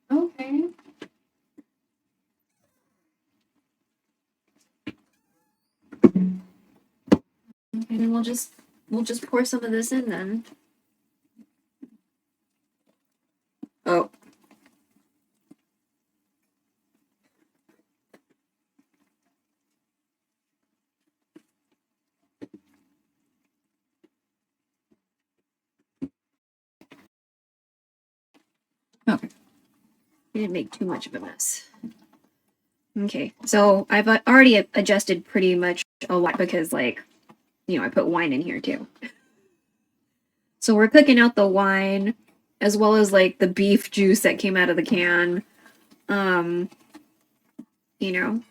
Okay. Okay, then we'll just pour some of this in then. Oh. Okay. I didn't make too much of a mess. Okay, so I've already adjusted pretty much a lot because, like, you know, I put wine in here too. So we're cooking out the wine as well as like the beef juice that came out of the can. You know,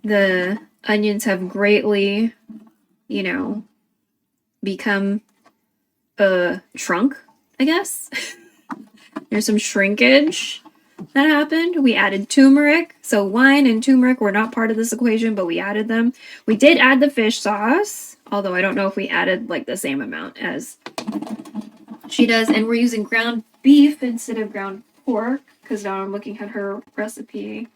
the onions have greatly, you know, become shrunk, I guess. There's some shrinkage that happened. We added turmeric. So wine and turmeric were not part of this equation, but we added them. We did add the fish sauce, although I don't know if we added like the same amount as she does. And we're using ground beef instead of ground pork because now I'm looking at her recipe.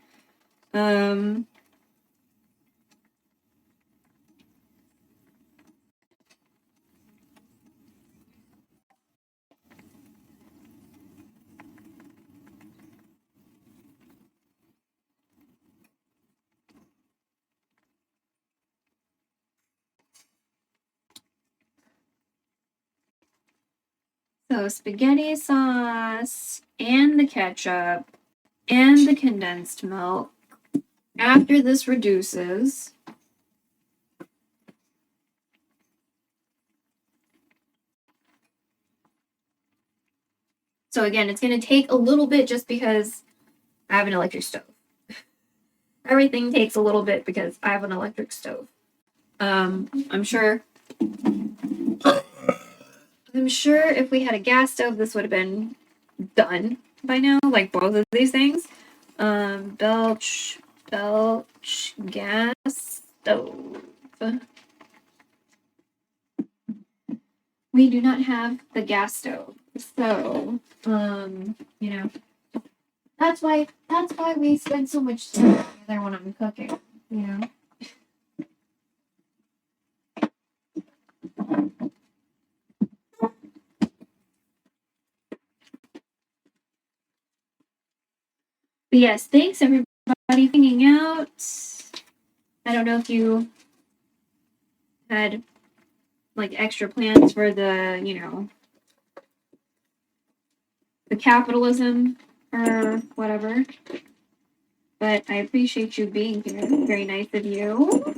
So spaghetti sauce and the ketchup and the condensed milk. After this reduces, so again, it's going to take a little bit just because I have an electric stove. Everything takes a little bit because I have an electric stove. I'm sure if we had a gas stove, this would have been done. by now, like both of these things. Belch gas stove. We do not have the gas stove, so you know, that's why we spend so much time together when I'm cooking. You know. But yes, thanks everybody for hanging out. I don't know if you had like extra plans for the, you know, the capitalism or whatever. But I appreciate you being here. Very nice of you.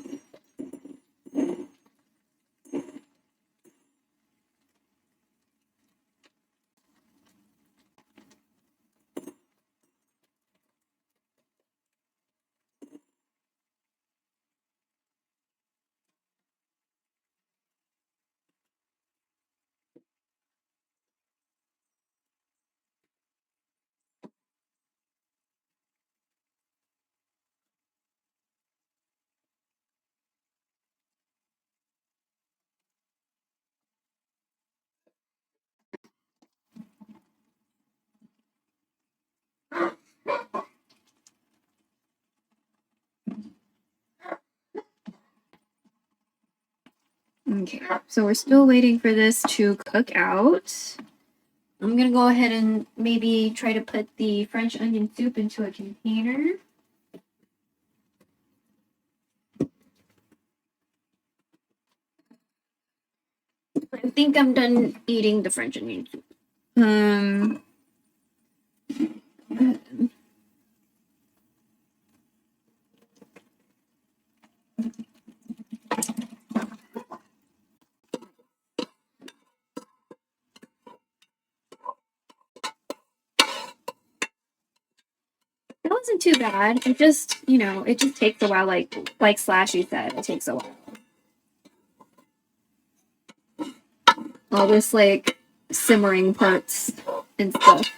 Okay, so we're still waiting for this to cook out. I'm gonna go ahead and maybe try to put the French onion soup into a container. I think I'm done eating the French onion soup. It wasn't too bad. It just, you know, it just takes a while. Like Slashy said, it takes a while. All this like simmering parts and stuff.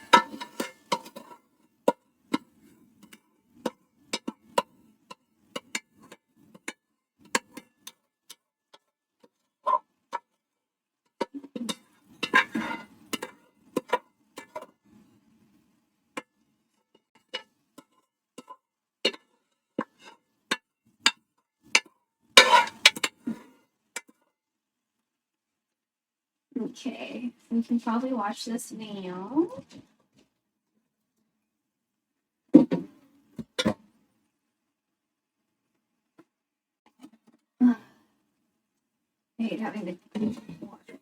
Okay, we can probably watch this now. I hate having to watch it.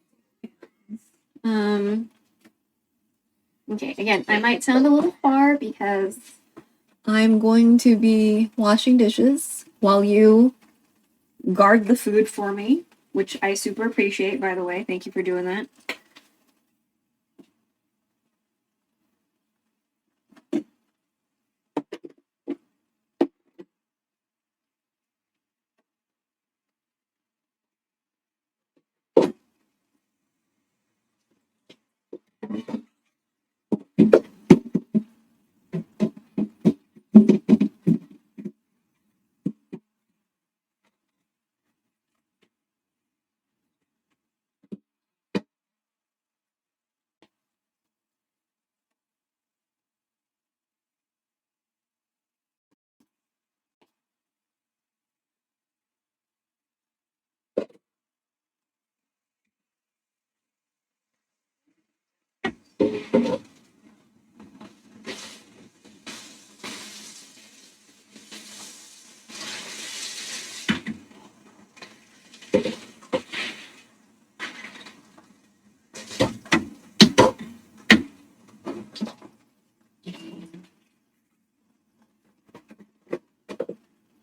Okay, again, I might sound a little far because I'm going to be washing dishes while you guard the food for me, which I super appreciate, by the way. Thank you for doing that.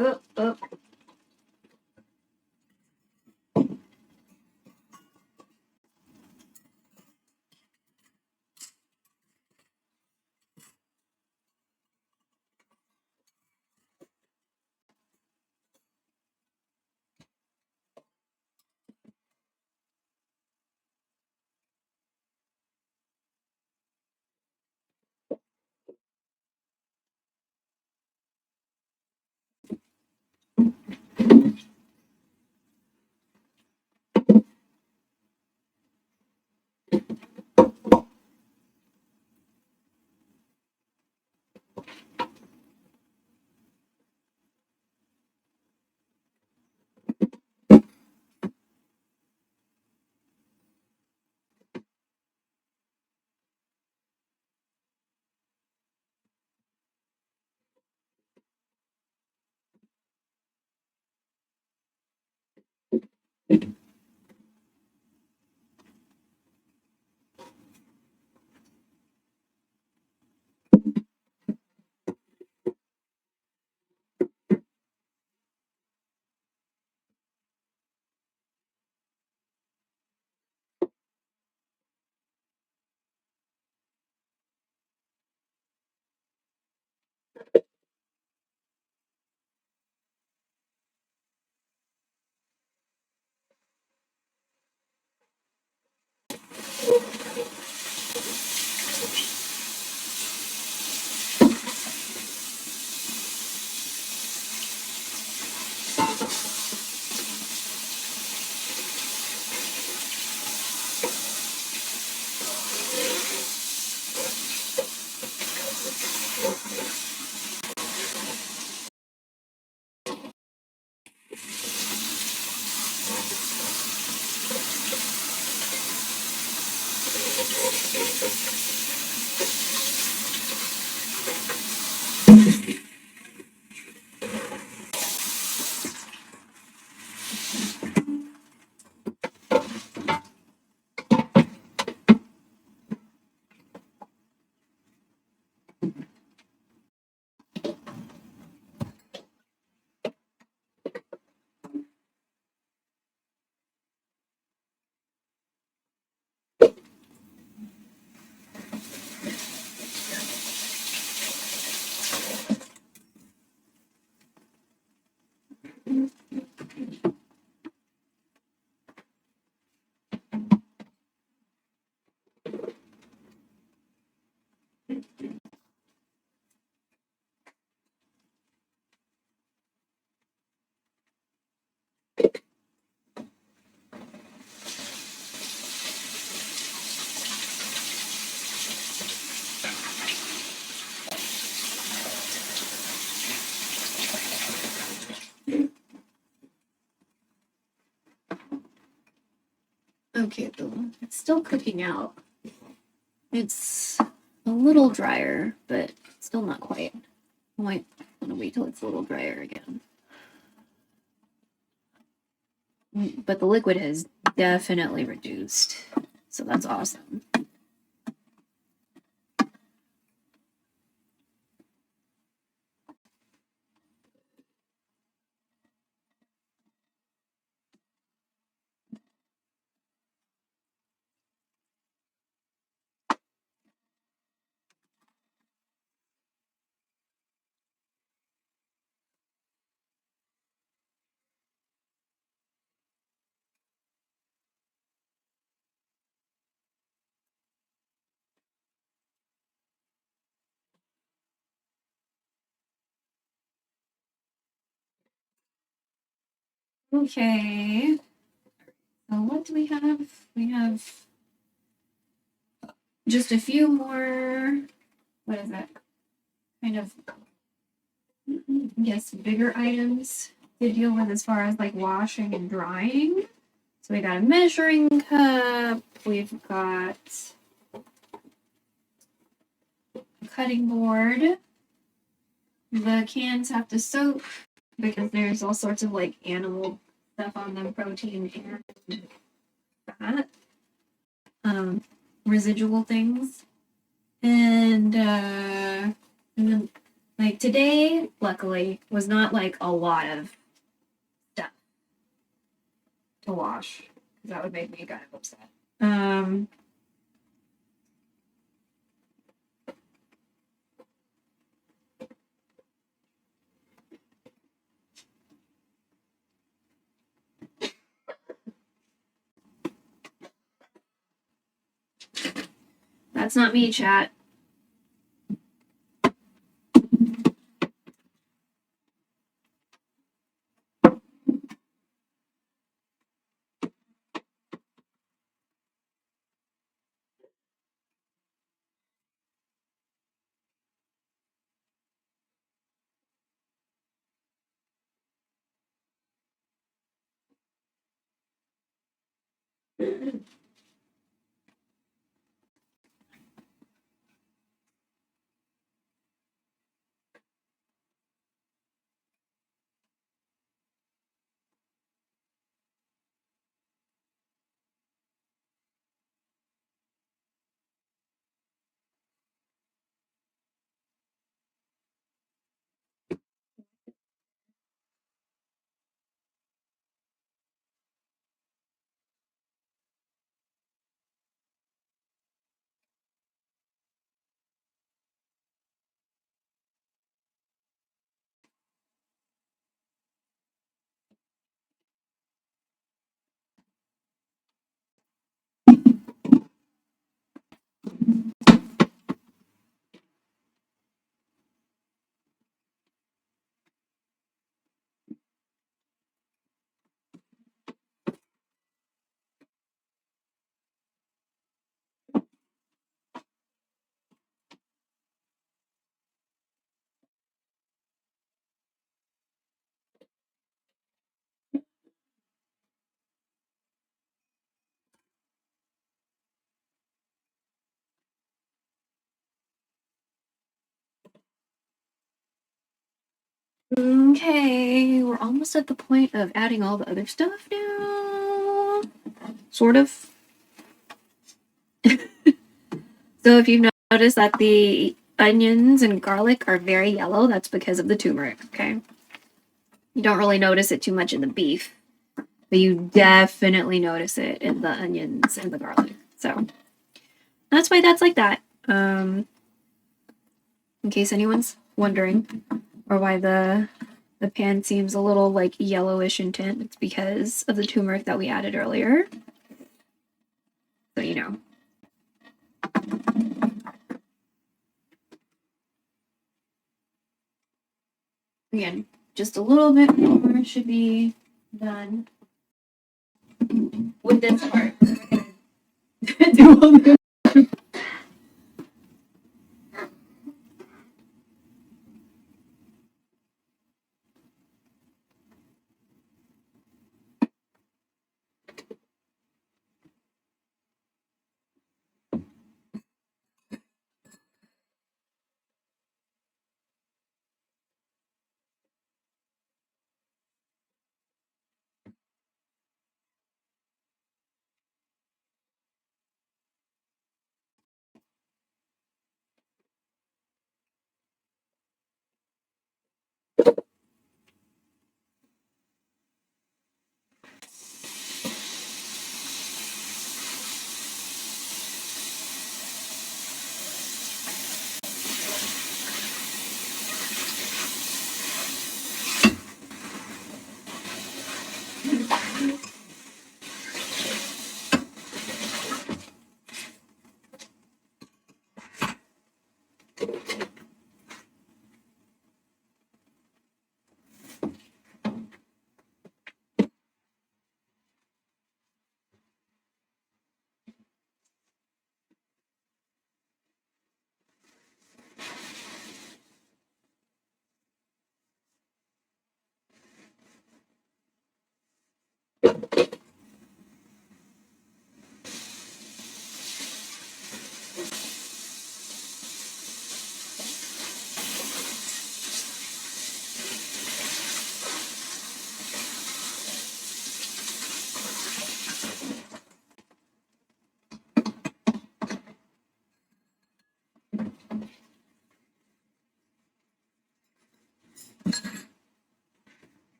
Oh, oh. Okay, it's still cooking out. It's a little drier, but still not quite. I might want to wait till it's a little drier again. But the liquid has definitely reduced, so that's awesome. Okay. So what do we have? We have just a few more, what is that? Kind of, yes, bigger items to deal with as far as like washing and drying. So we got a measuring cup, we've got a cutting board. The cans have to soak because there's all sorts of like animal stuff on them, protein and fat, residual things. And then like today, luckily, was not like a lot of stuff to wash because that would make me kind of upset. That's not me, chat. Okay, we're almost at the point of adding all the other stuff now. Sort of. So if you've noticed that the onions and garlic are very yellow, that's because of the turmeric, okay? You don't really notice it too much in the beef, but you definitely notice it in the onions and the garlic. So that's why that's like that. In case anyone's wondering, or why the pan seems a little like yellowish in tint, it's because of the turmeric that we added earlier. So you know. Again, just a little bit more should be done with this part. Do all this.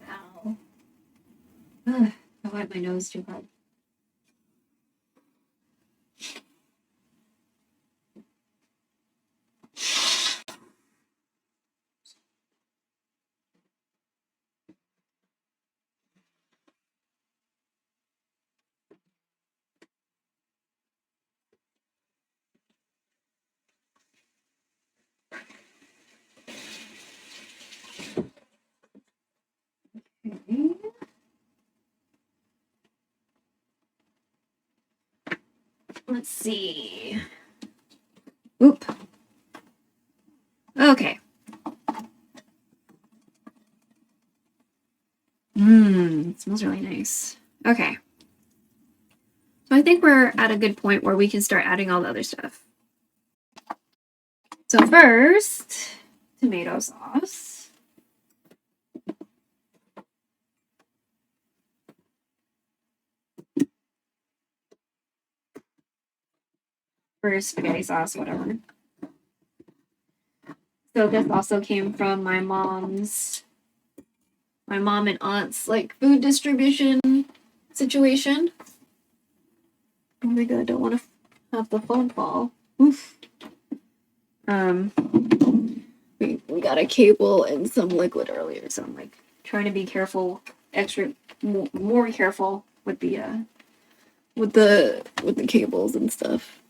Ow. I wiped my nose too hard. Okay. Let's see. Oop. Okay. It smells really nice. Okay. So I think we're at a good point where we can start adding all the other stuff. So first, tomato sauce. Or spaghetti sauce, whatever. So this also came from my mom and aunt's like food distribution situation. Oh my god, I don't want to have the phone fall. Oof. We got a cable and some liquid earlier, so I'm like trying to be careful, more careful with the cables and stuff.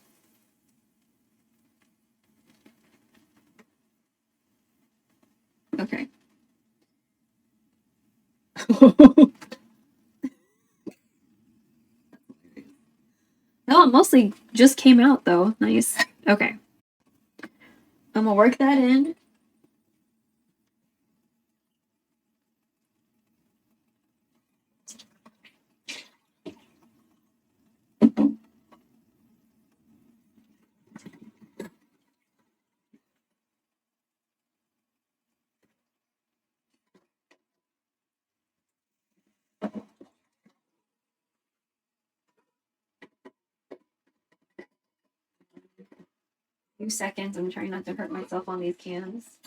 Okay. No, it mostly just came out though. Nice. Okay. I'm gonna work that in. Few seconds. I'm trying not to hurt myself on these cans.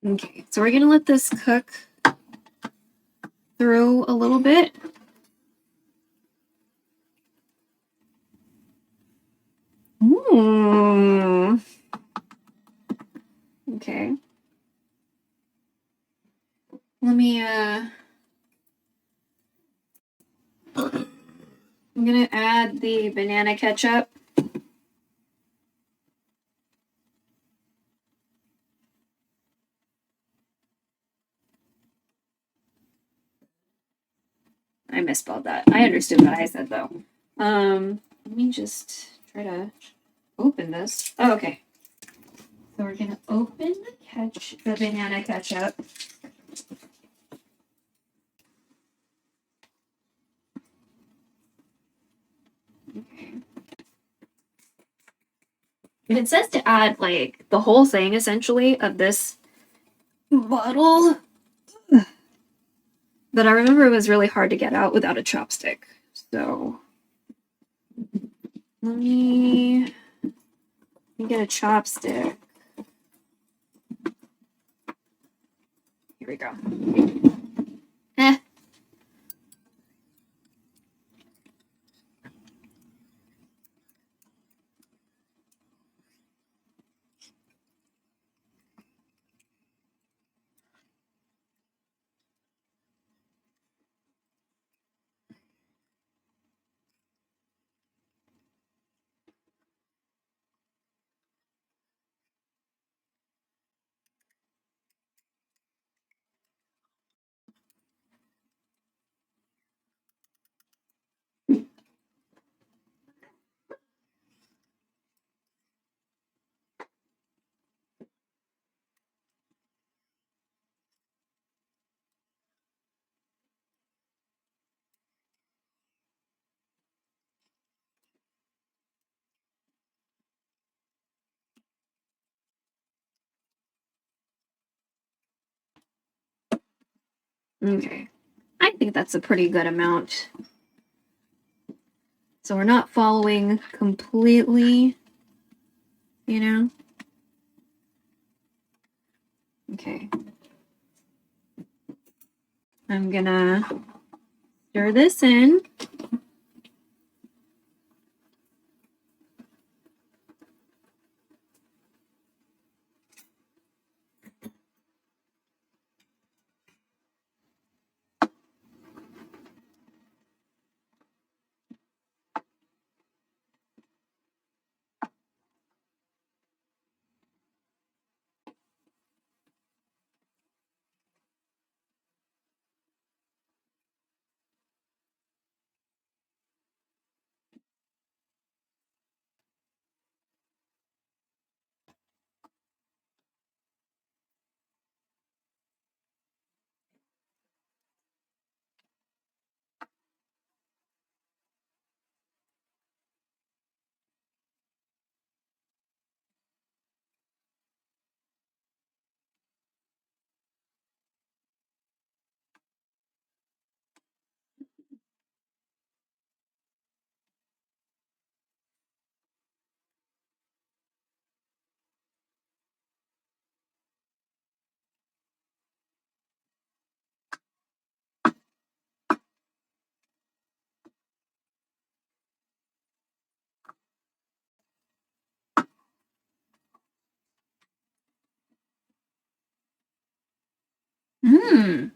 Okay, so we're gonna let this cook through a little bit. Ooh. Okay. Let me I'm gonna add the banana ketchup. I misspelled that. I understood what I said though. Let me just try to open this. Oh, okay. So we're gonna open the banana ketchup. Okay. And it says to add like the whole thing essentially of this bottle. But I remember it was really hard to get out without a chopstick. So let me get a chopstick. Here we go. Eh. Okay. I think that's a pretty good amount. So we're not following completely, you know? Okay. I'm gonna stir this in.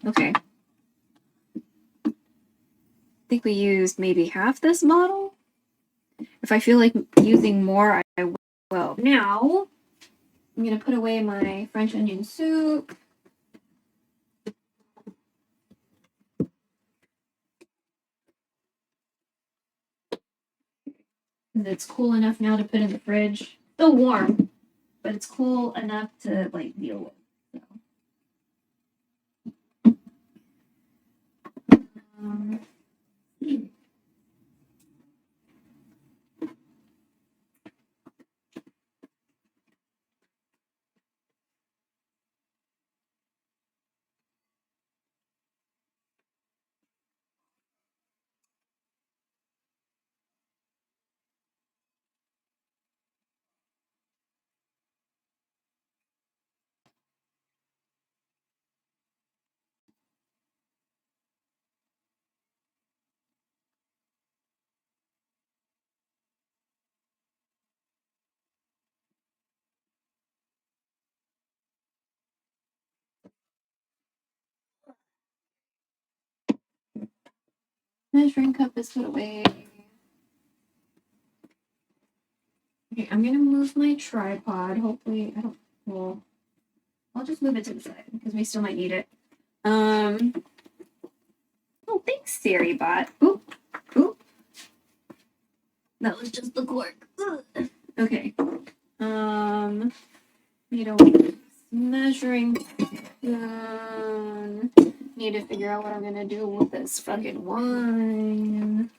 Okay. I think we used maybe half this bottle. If I feel like using more, I will. Now, I'm gonna put away my French onion soup. It's cool enough now to put in the fridge. Still warm, but it's cool enough to like deal with. So. Measuring cup is put away. Okay, I'm gonna move my tripod. Hopefully, well, I'll just move it to the side because we still might need it. Oh, thanks, Siri bot. Oop. That was just the cork. Ugh. Okay. Need a measuring spoon. Need to figure out what I'm gonna do with this fucking wine.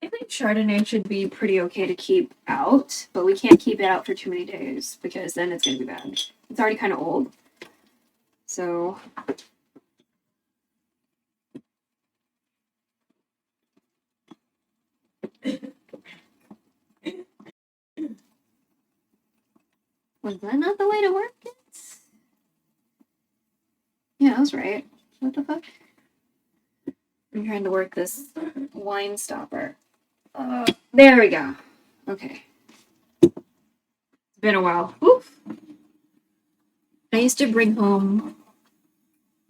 I think Chardonnay should be pretty okay to keep out, but we can't keep it out for too many days because then it's gonna be bad. It's already kind of old. So was that not the way to work it? Yeah, I was right. What the fuck? I'm trying to work this wine stopper. There we go. Okay. It's been a while. Oof. I used to bring home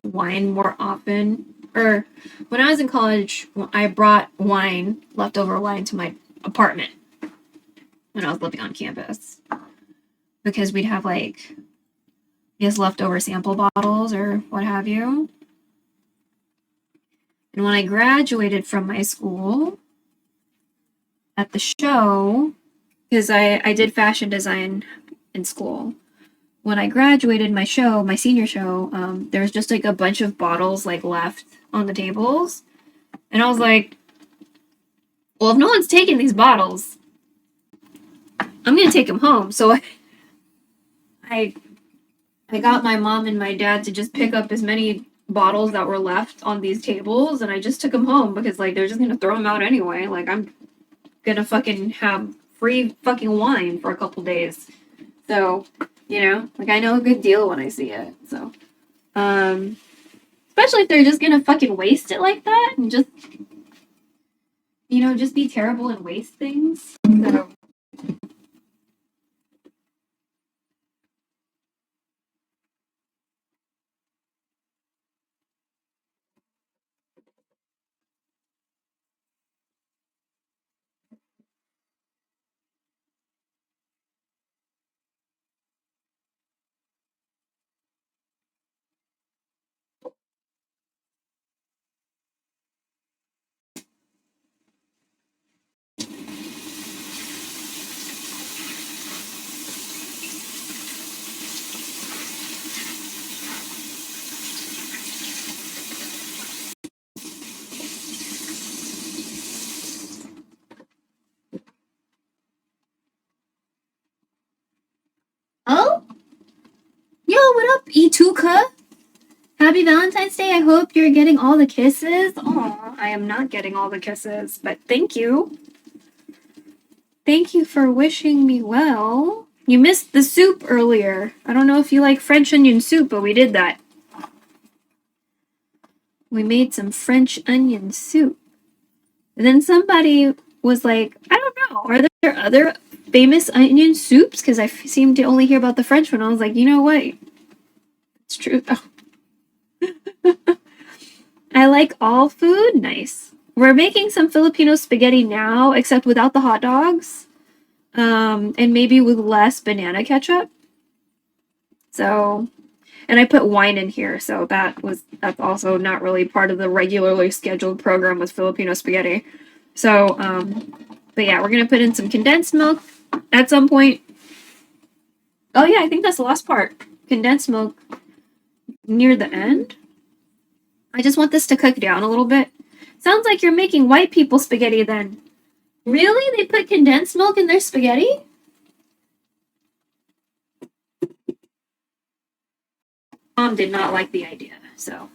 wine more often. Or when I was in college, I brought wine, leftover wine, to my apartment when I was living on campus. Because we'd have like, I guess, leftover sample bottles or what have you. And when I graduated from my school, at the show, because I did fashion design in school. When I graduated my senior show, there was just like a bunch of bottles like left on the tables. And I was like, well, if no one's taking these bottles, I'm going to take them home. So I got my mom and my dad to just pick up as many bottles that were left on these tables. And I just took them home because like they're just going to throw them out anyway. Like I'm going to fucking have free fucking wine for a couple days. So, you know, like I know a good deal when I see it. So, especially if they're just gonna fucking waste it like that and just, you know, just be terrible and waste things. So. Oh? Yo, what up, Ituka? Happy Valentine's Day. I hope you're getting all the kisses. Aw, I am not getting all the kisses, but thank you. Thank you for wishing me well. You missed the soup earlier. I don't know if you like French onion soup, but we did that. We made some French onion soup. And then somebody was like, I don't know, are there other famous onion soups? Because I seem to only hear about the French one. I was like, you know what? It's true. Oh. I like all food. Nice. We're making some Filipino spaghetti now, except without the hot dogs. And maybe with less banana ketchup. So, and I put wine in here, so that's also not really part of the regularly scheduled program with Filipino spaghetti. So, but yeah, we're gonna put in some condensed milk at some point. Oh yeah, I think that's the last part. Condensed milk near the end. I just want this to cook down a little bit. Sounds like you're making white people spaghetti then. Really? They put condensed milk in their spaghetti? Mom did not like the idea, so.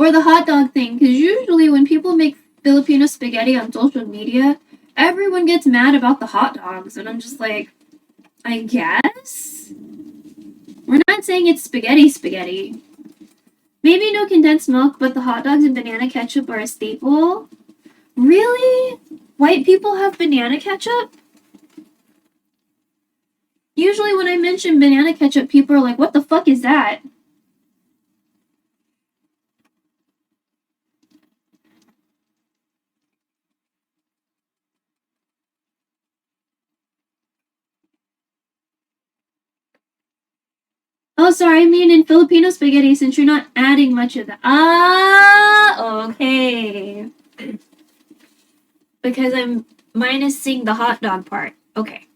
Or the hot dog thing, because usually when people make Filipino spaghetti on social media, everyone gets mad about the hot dogs, and I'm just like, I guess? We're not saying it's spaghetti. Maybe no condensed milk, but the hot dogs and banana ketchup are a staple. Really? White people have banana ketchup? Usually when I mention banana ketchup, people are like, what the fuck is that? Oh, sorry, I mean in Filipino spaghetti, since you're not adding much of that. Ah, okay. Because I'm minusing the hot dog part. Okay.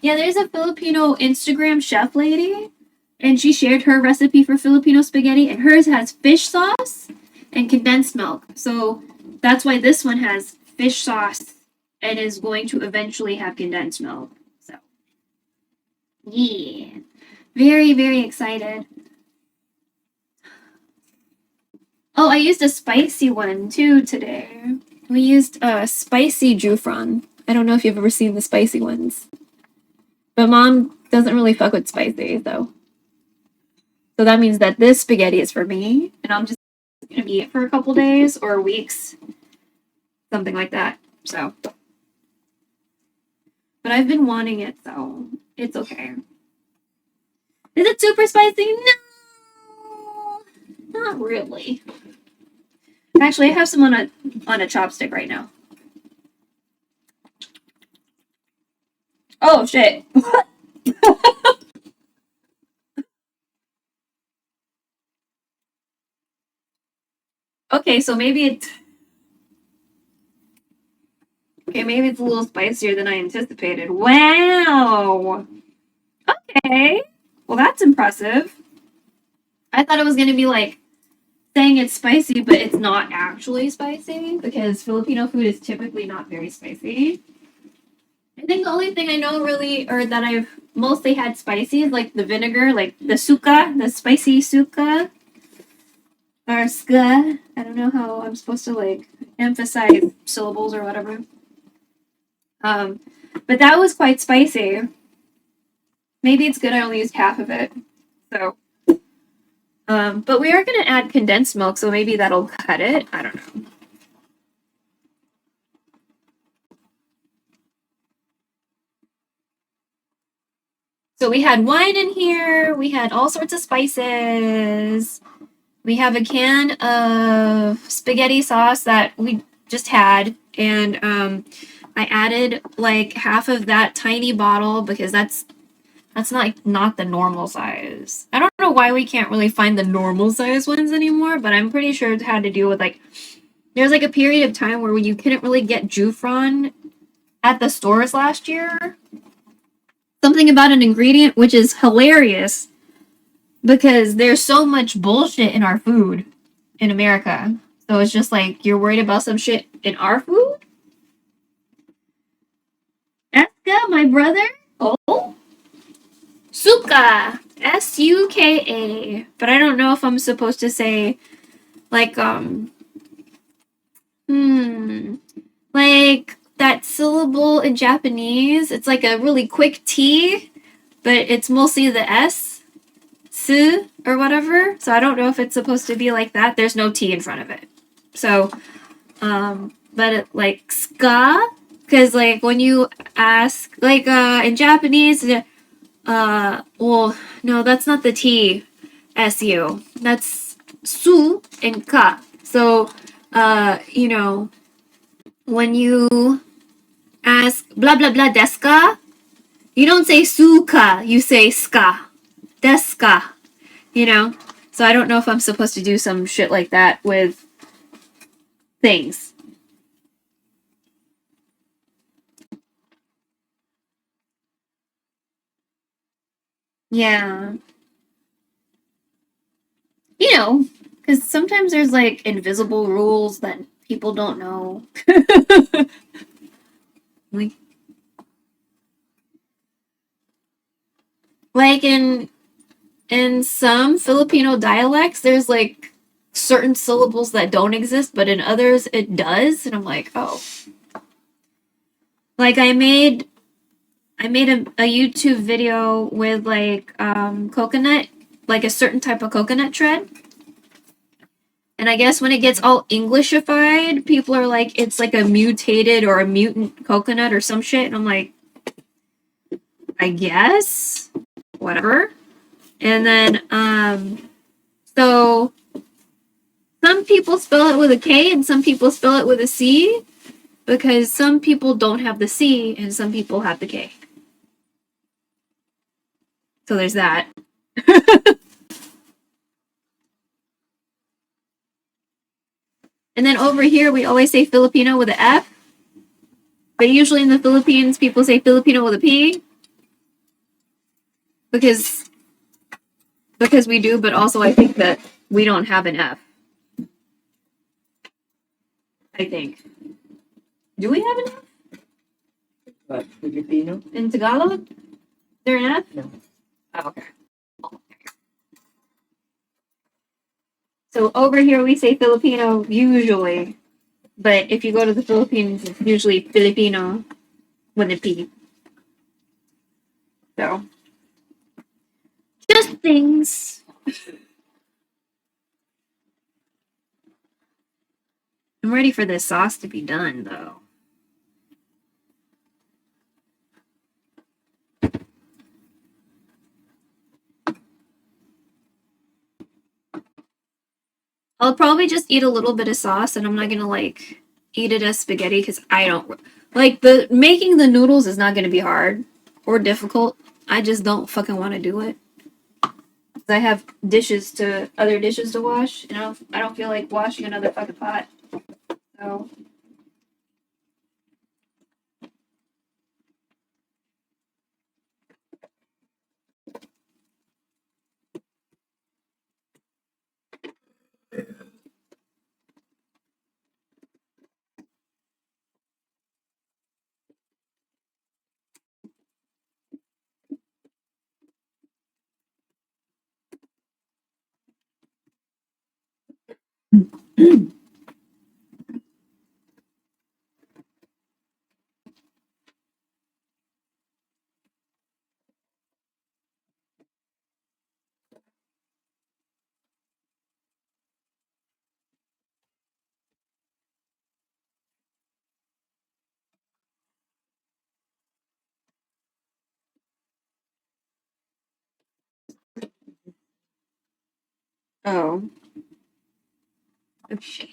Yeah, there's a Filipino Instagram chef lady, and she shared her recipe for Filipino spaghetti, and hers has fish sauce and condensed milk. So that's why this one has fish sauce and is going to eventually have condensed milk. So, yeah. Very, very excited. Oh, I used a spicy one too today. We used a spicy jufran. I don't know if you've ever seen the spicy ones. But mom doesn't really fuck with spicy, so. So that means that this spaghetti is for me, and I'm just gonna eat it for a couple days or weeks. Something like that. So. But I've been wanting it, so it's okay. Is it super spicy? No! Not really. Actually, I have some on a chopstick right now. Oh shit. Okay, so maybe it's a little spicier than I anticipated. Wow. Okay. Well, that's impressive. I thought it was gonna be like saying it's spicy, but it's not actually spicy because Filipino food is typically not very spicy. I think the only thing I know really, or that I've mostly had spicy is like the vinegar, like the suka, the spicy suka. Or ska. I don't know how I'm supposed to like emphasize syllables or whatever. But that was quite spicy. Maybe it's good I only used half of it. So, but we are gonna add condensed milk, so maybe that'll cut it. I don't know. So we had wine in here. We had all sorts of spices. We have a can of spaghetti sauce that we just had, and I added like half of that tiny bottle because that's not the normal size. I don't know why we can't really find the normal size ones anymore, but I'm pretty sure it had to do with like there's like a period of time where you couldn't really get Jufron at the stores last year. Something about an ingredient which is hilarious because there's so much bullshit in our food in America. So it's just like you're worried about some shit in our food? Eska, my brother? Oh. Suka. Suka. But I don't know if I'm supposed to say like like that syllable in Japanese. It's like a really quick T, but it's mostly the S, su, or whatever. So I don't know if it's supposed to be like that. There's no T in front of it. So, but it, like ska, because like when you ask, like in Japanese, well, no, that's not the T, su. That's su and ka. So, you know, when you ask blah blah blah desu ka, you don't say suka, you say ska. Desu ka. You know? So I don't know if I'm supposed to do some shit like that with things. Yeah. You know, because sometimes there's like invisible rules that people don't know. like, like in in some Filipino dialects, there's like certain syllables that don't exist, but in others it does. And I'm like, oh. Like I made a YouTube video with like coconut, like a certain type of coconut tread. And I guess when it gets all Englishified, people are like, it's like a mutated or a mutant coconut or some shit. And I'm like, I guess. Whatever. And then, so some people spell it with a K and some people spell it with a C because some people don't have the C and some people have the K. So there's that. And then over here, we always say Filipino with an F. But usually in the Philippines, people say Filipino with a P. Because we do, but also I think that we don't have an F. I think. Do we have an F? What, Filipino? In Tagalog? Is there an F? No. Oh, okay. So over here we say Filipino usually. But if you go to the Philippines, it's usually Filipino with a P. So, just things. I'm ready for this sauce to be done, though. I'll probably just eat a little bit of sauce, and I'm not gonna like eat it as spaghetti because I don't like the making the noodles is not gonna be hard or difficult. I just don't fucking want to do it. I have other dishes to wash, and I don't feel like washing another fucking pot. So. Oh. Okay.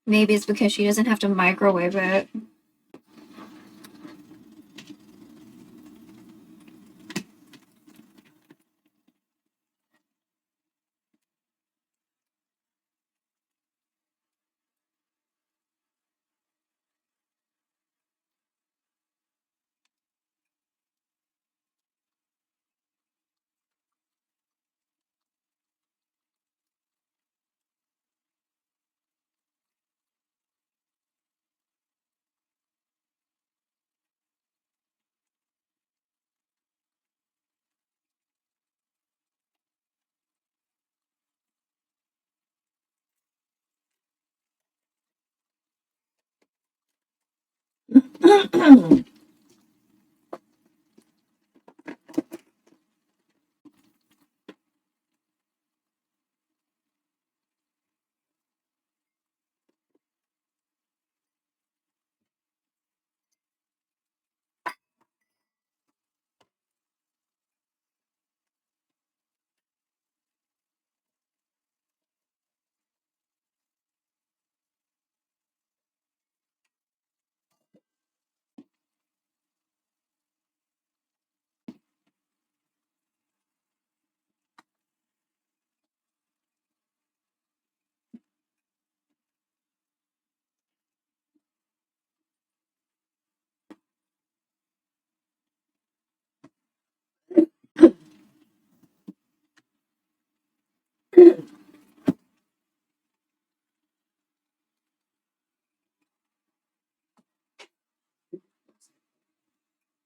Maybe it's because she doesn't have to microwave it.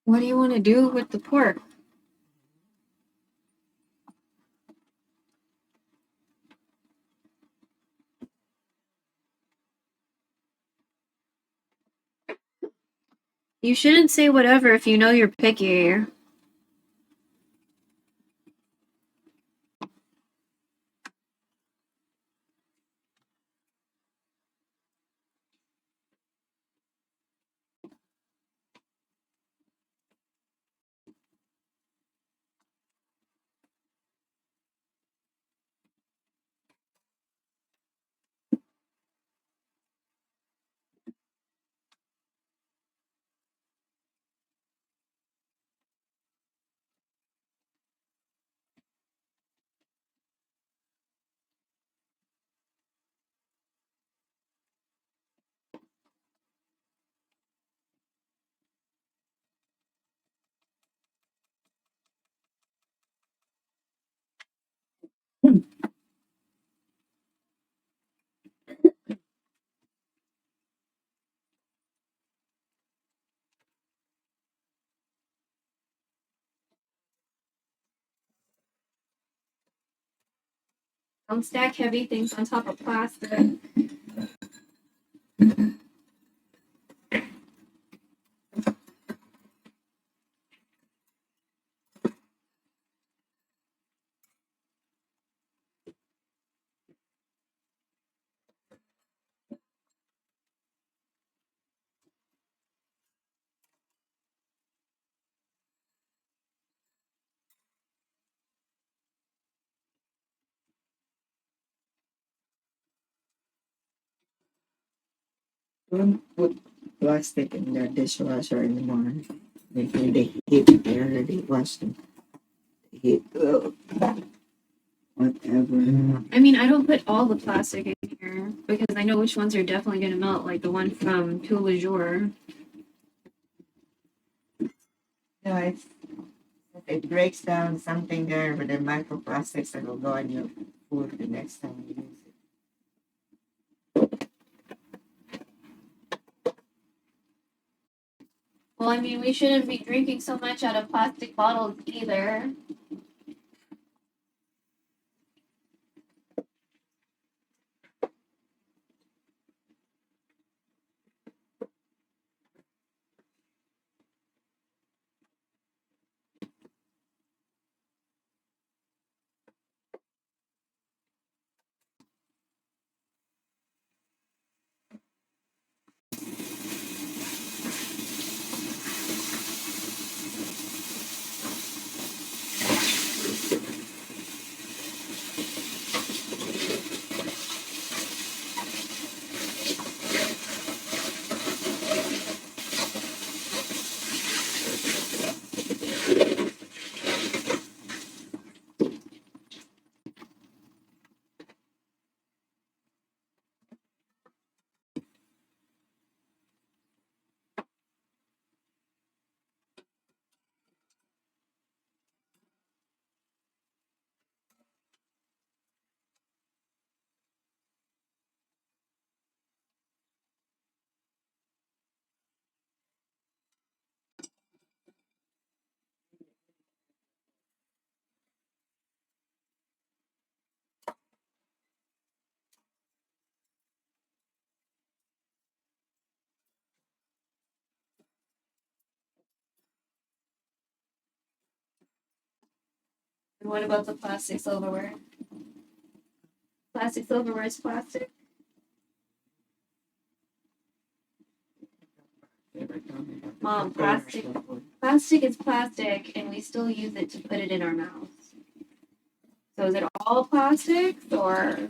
What do you want to do with the pork? You shouldn't say whatever if you know you're picky. Don't stack heavy things on top of plastic. Don't put plastic in the dishwasher anymore. Maybe they heat, they already washed them. Heat, whatever. I mean, I don't put all the plastic in here because I know which ones are definitely going to melt, like the one from Tout Le Jour. No, it breaks down something there with the microplastics that will go in your food the next time you use it. Well, I mean, we shouldn't be drinking so much out of plastic bottles either. And what about the plastic silverware? Plastic silverware is plastic. Mom, plastic is plastic, and we still use it to put it in our mouths. So is it all plastic, or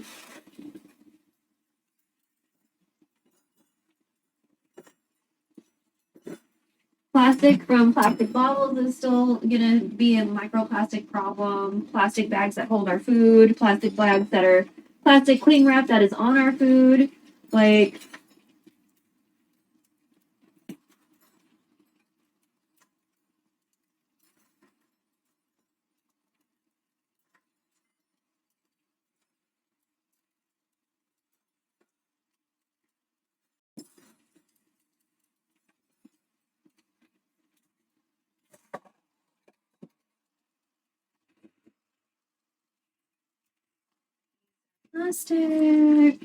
plastic from plastic bottles is still gonna be a microplastic problem? Plastic bags that hold our food, plastic bags that are plastic cling wrap that is on our food, like. plastic.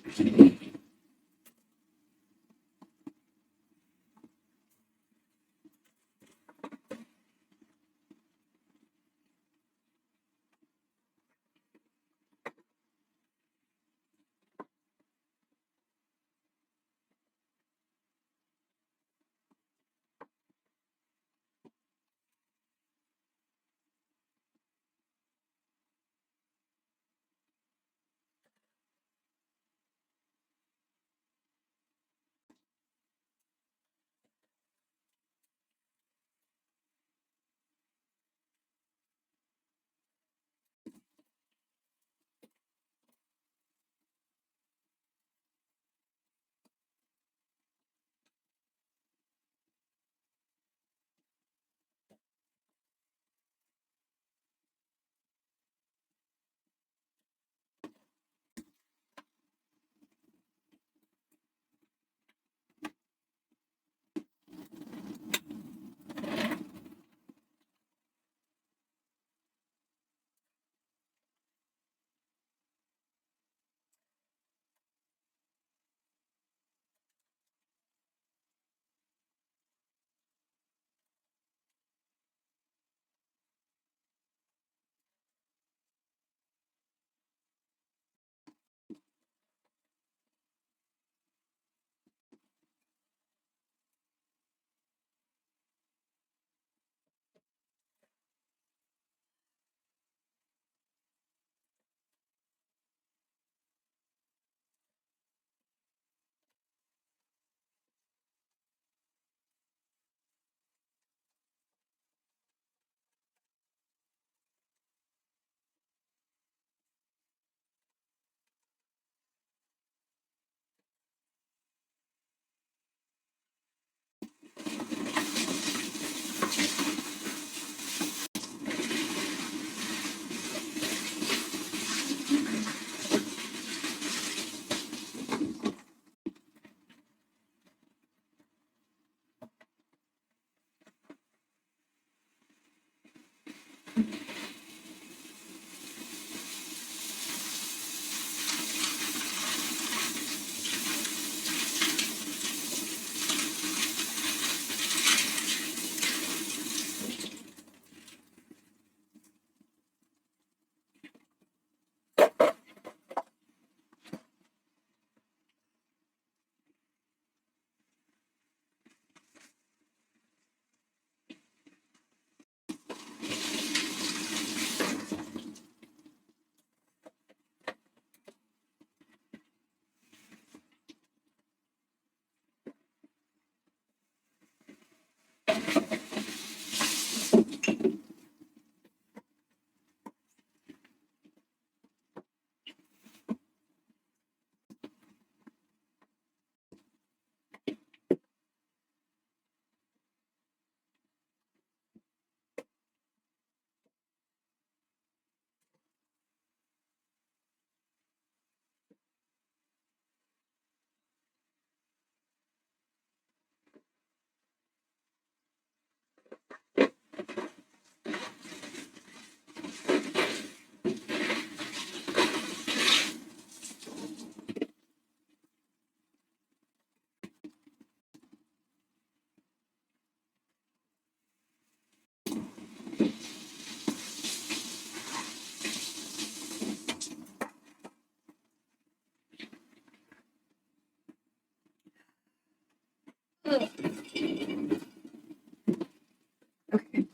Okay.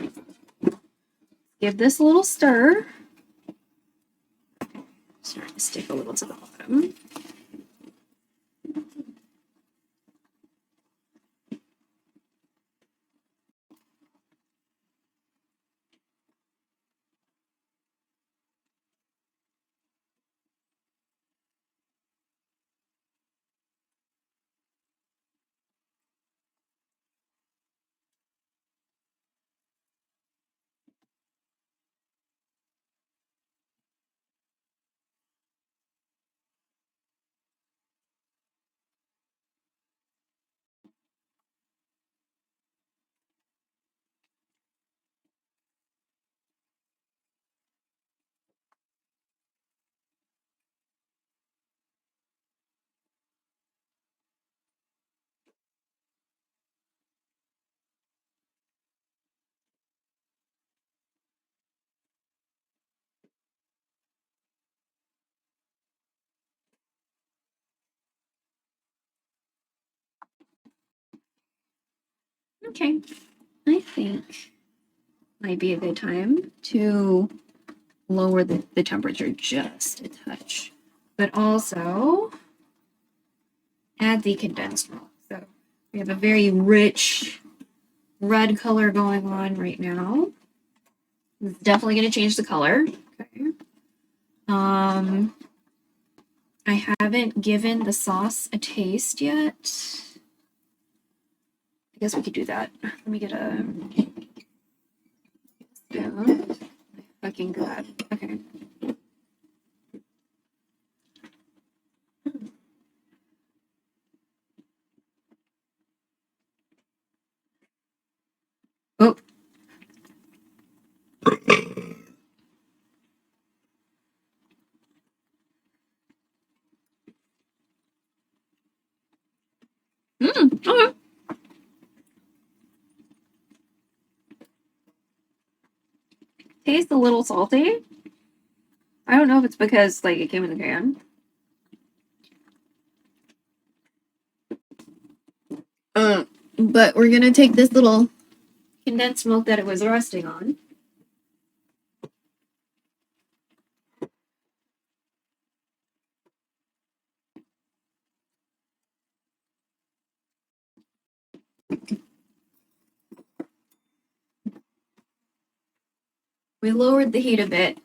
Give this a little stir. Starting to stick a little to the bottom. Okay. I think might be a good time to lower the temperature just a touch, but also add the condensed milk. So we have a very rich red color going on right now. It's definitely going to change the color. Okay. I haven't given the sauce a taste yet. I guess we could do that. Let me get a spoon. Fucking god. Okay. Oh. Okay. Tastes a little salty. I don't know if it's because like it came in the can. But we're gonna take this little condensed milk that it was resting on. We lowered the heat a bit.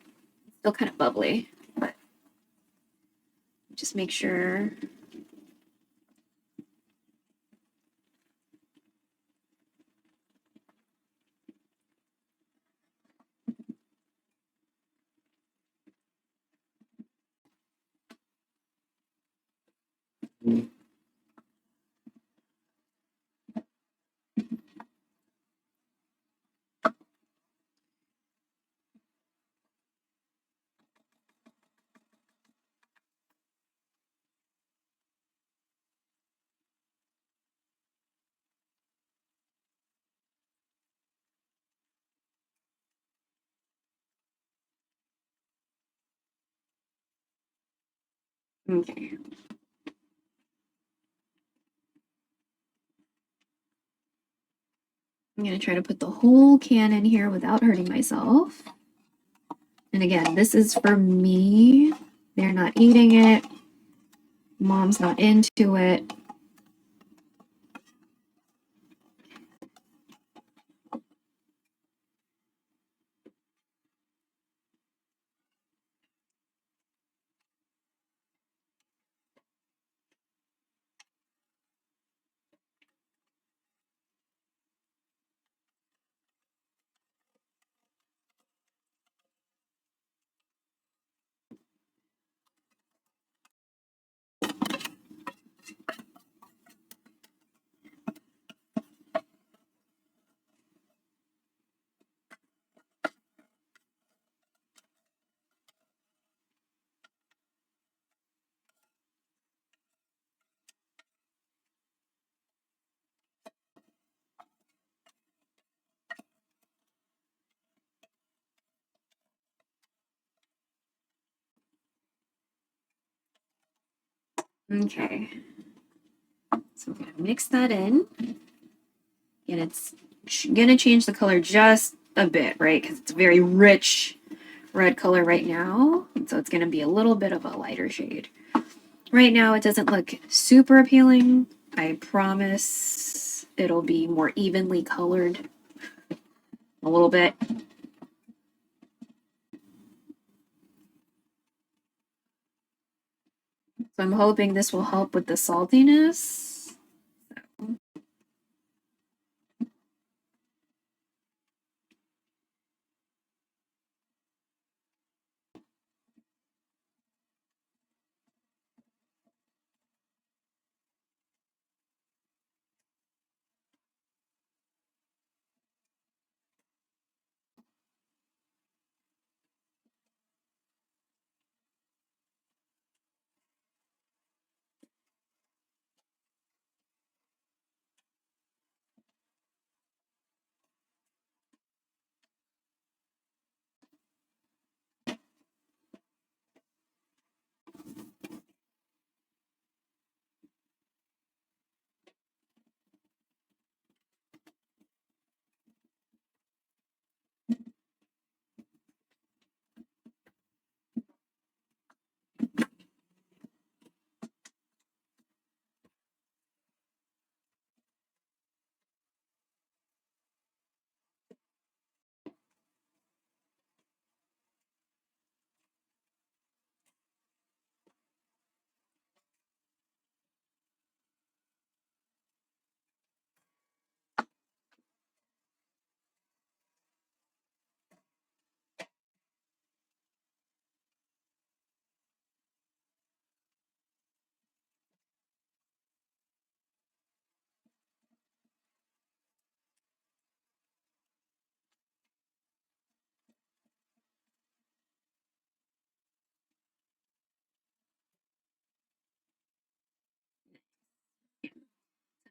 It's still kind of bubbly, but just make sure. Okay. I'm gonna try to put the whole can in here without hurting myself. And again, this is for me. They're not eating it. Mom's not into it. Okay. So we're gonna mix that in. And it's gonna change the color just a bit, right? Because it's a very rich red color right now. And so it's gonna be a little bit of a lighter shade. Right now it doesn't look super appealing. I promise it'll be more evenly colored a little bit. So I'm hoping this will help with the saltiness.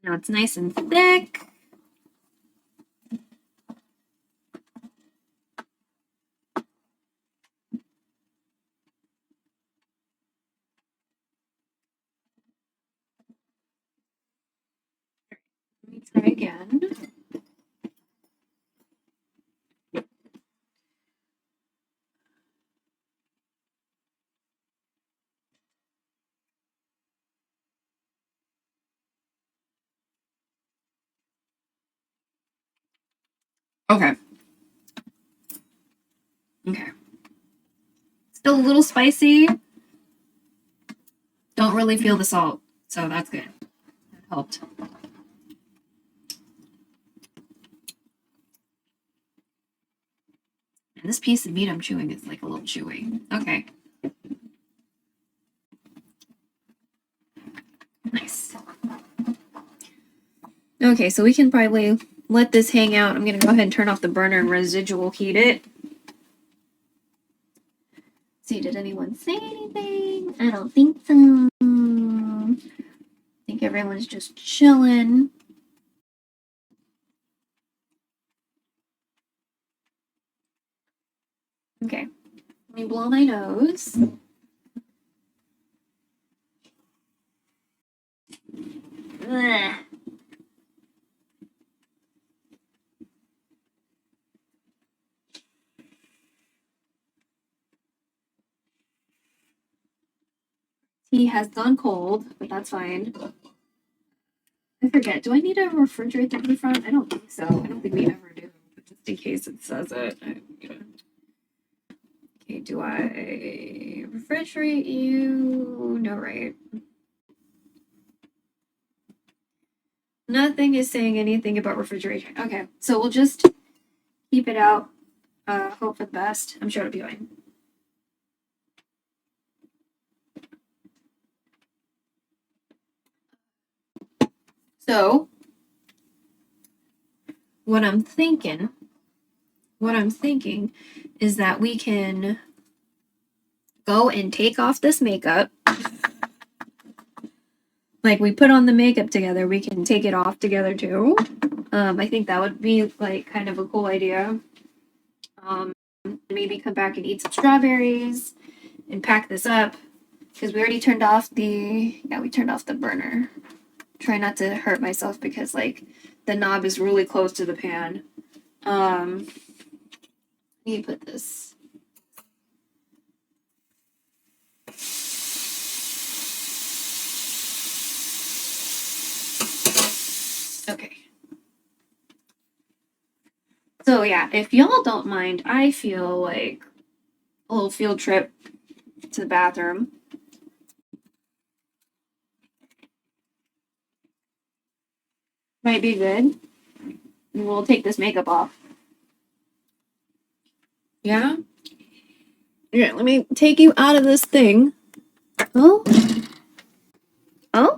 Now it's nice and thick. Let me try again. Okay. Okay. Still a little spicy. Don't really feel the salt, so that's good. That helped. And this piece of meat I'm chewing is like a little chewy. Okay. Nice. Okay, so we can probably let this hang out. I'm gonna go ahead and turn off the burner and residual heat it. See, did anyone say anything? I don't think so. I think everyone's just chilling. Okay, let me blow my nose. Ugh. Tea has gone cold, but that's fine. I forget, do I need a refrigerator in the front? I don't think so. I don't think we ever do, but just in case it says it. Okay, do I refrigerate you? No, right? Nothing is saying anything about refrigeration. Okay, so we'll just keep it out. Hope for the best. I'm sure it'll be fine. So, what I'm thinking is that we can go and take off this makeup. Like we put on the makeup together, we can take it off together too. I think that would be like kind of a cool idea. Maybe come back and eat some strawberries and pack this up because we already turned off we turned off the burner. Try not to hurt myself because like the knob is really close to the pan. Let me put this. Okay. So yeah, if y'all don't mind, I feel like a little field trip to the bathroom. Might be good. And we'll take this makeup off. Yeah? Yeah, let me take you out of this thing. Oh? Oh?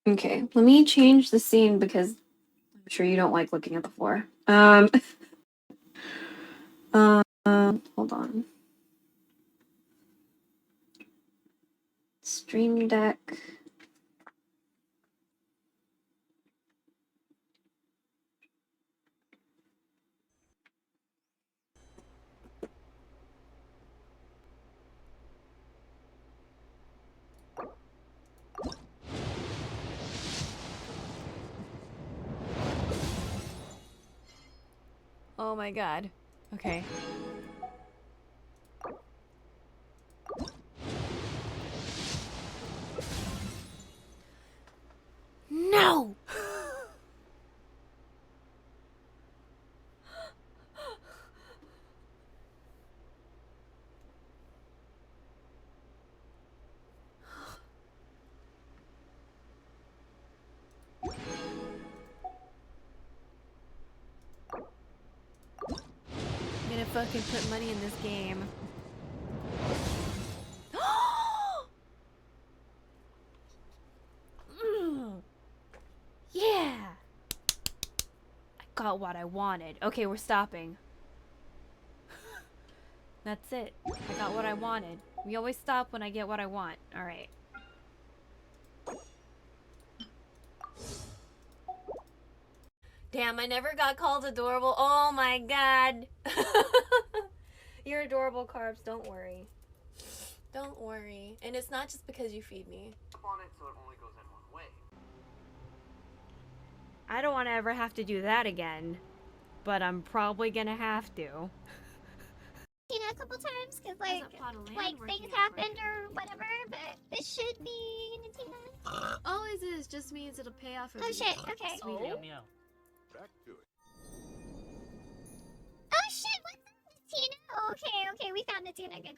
Okay, let me change the scene because I'm sure you don't like looking at the floor. Hold on. Stream Deck. Oh my god. Okay. No! I'm gonna fucking put money in this game. Yeah! I got what I wanted. Okay, we're stopping. That's it. I got what I wanted. We always stop when I get what I want. Alright. Damn, I never got called adorable. Oh my god. You're adorable, Carbs. Don't worry. Don't worry. And it's not just because you feed me. On it so it only goes in one way. I don't want to ever have to do that again. But I'm probably gonna have to. A couple times because like things happened or whatever, but this should be Natina. All it is just means it'll pay off. Oh shit, okay. Oh. Back to it. Oh shit, what's up, Natina? Okay, we found Natina. Good.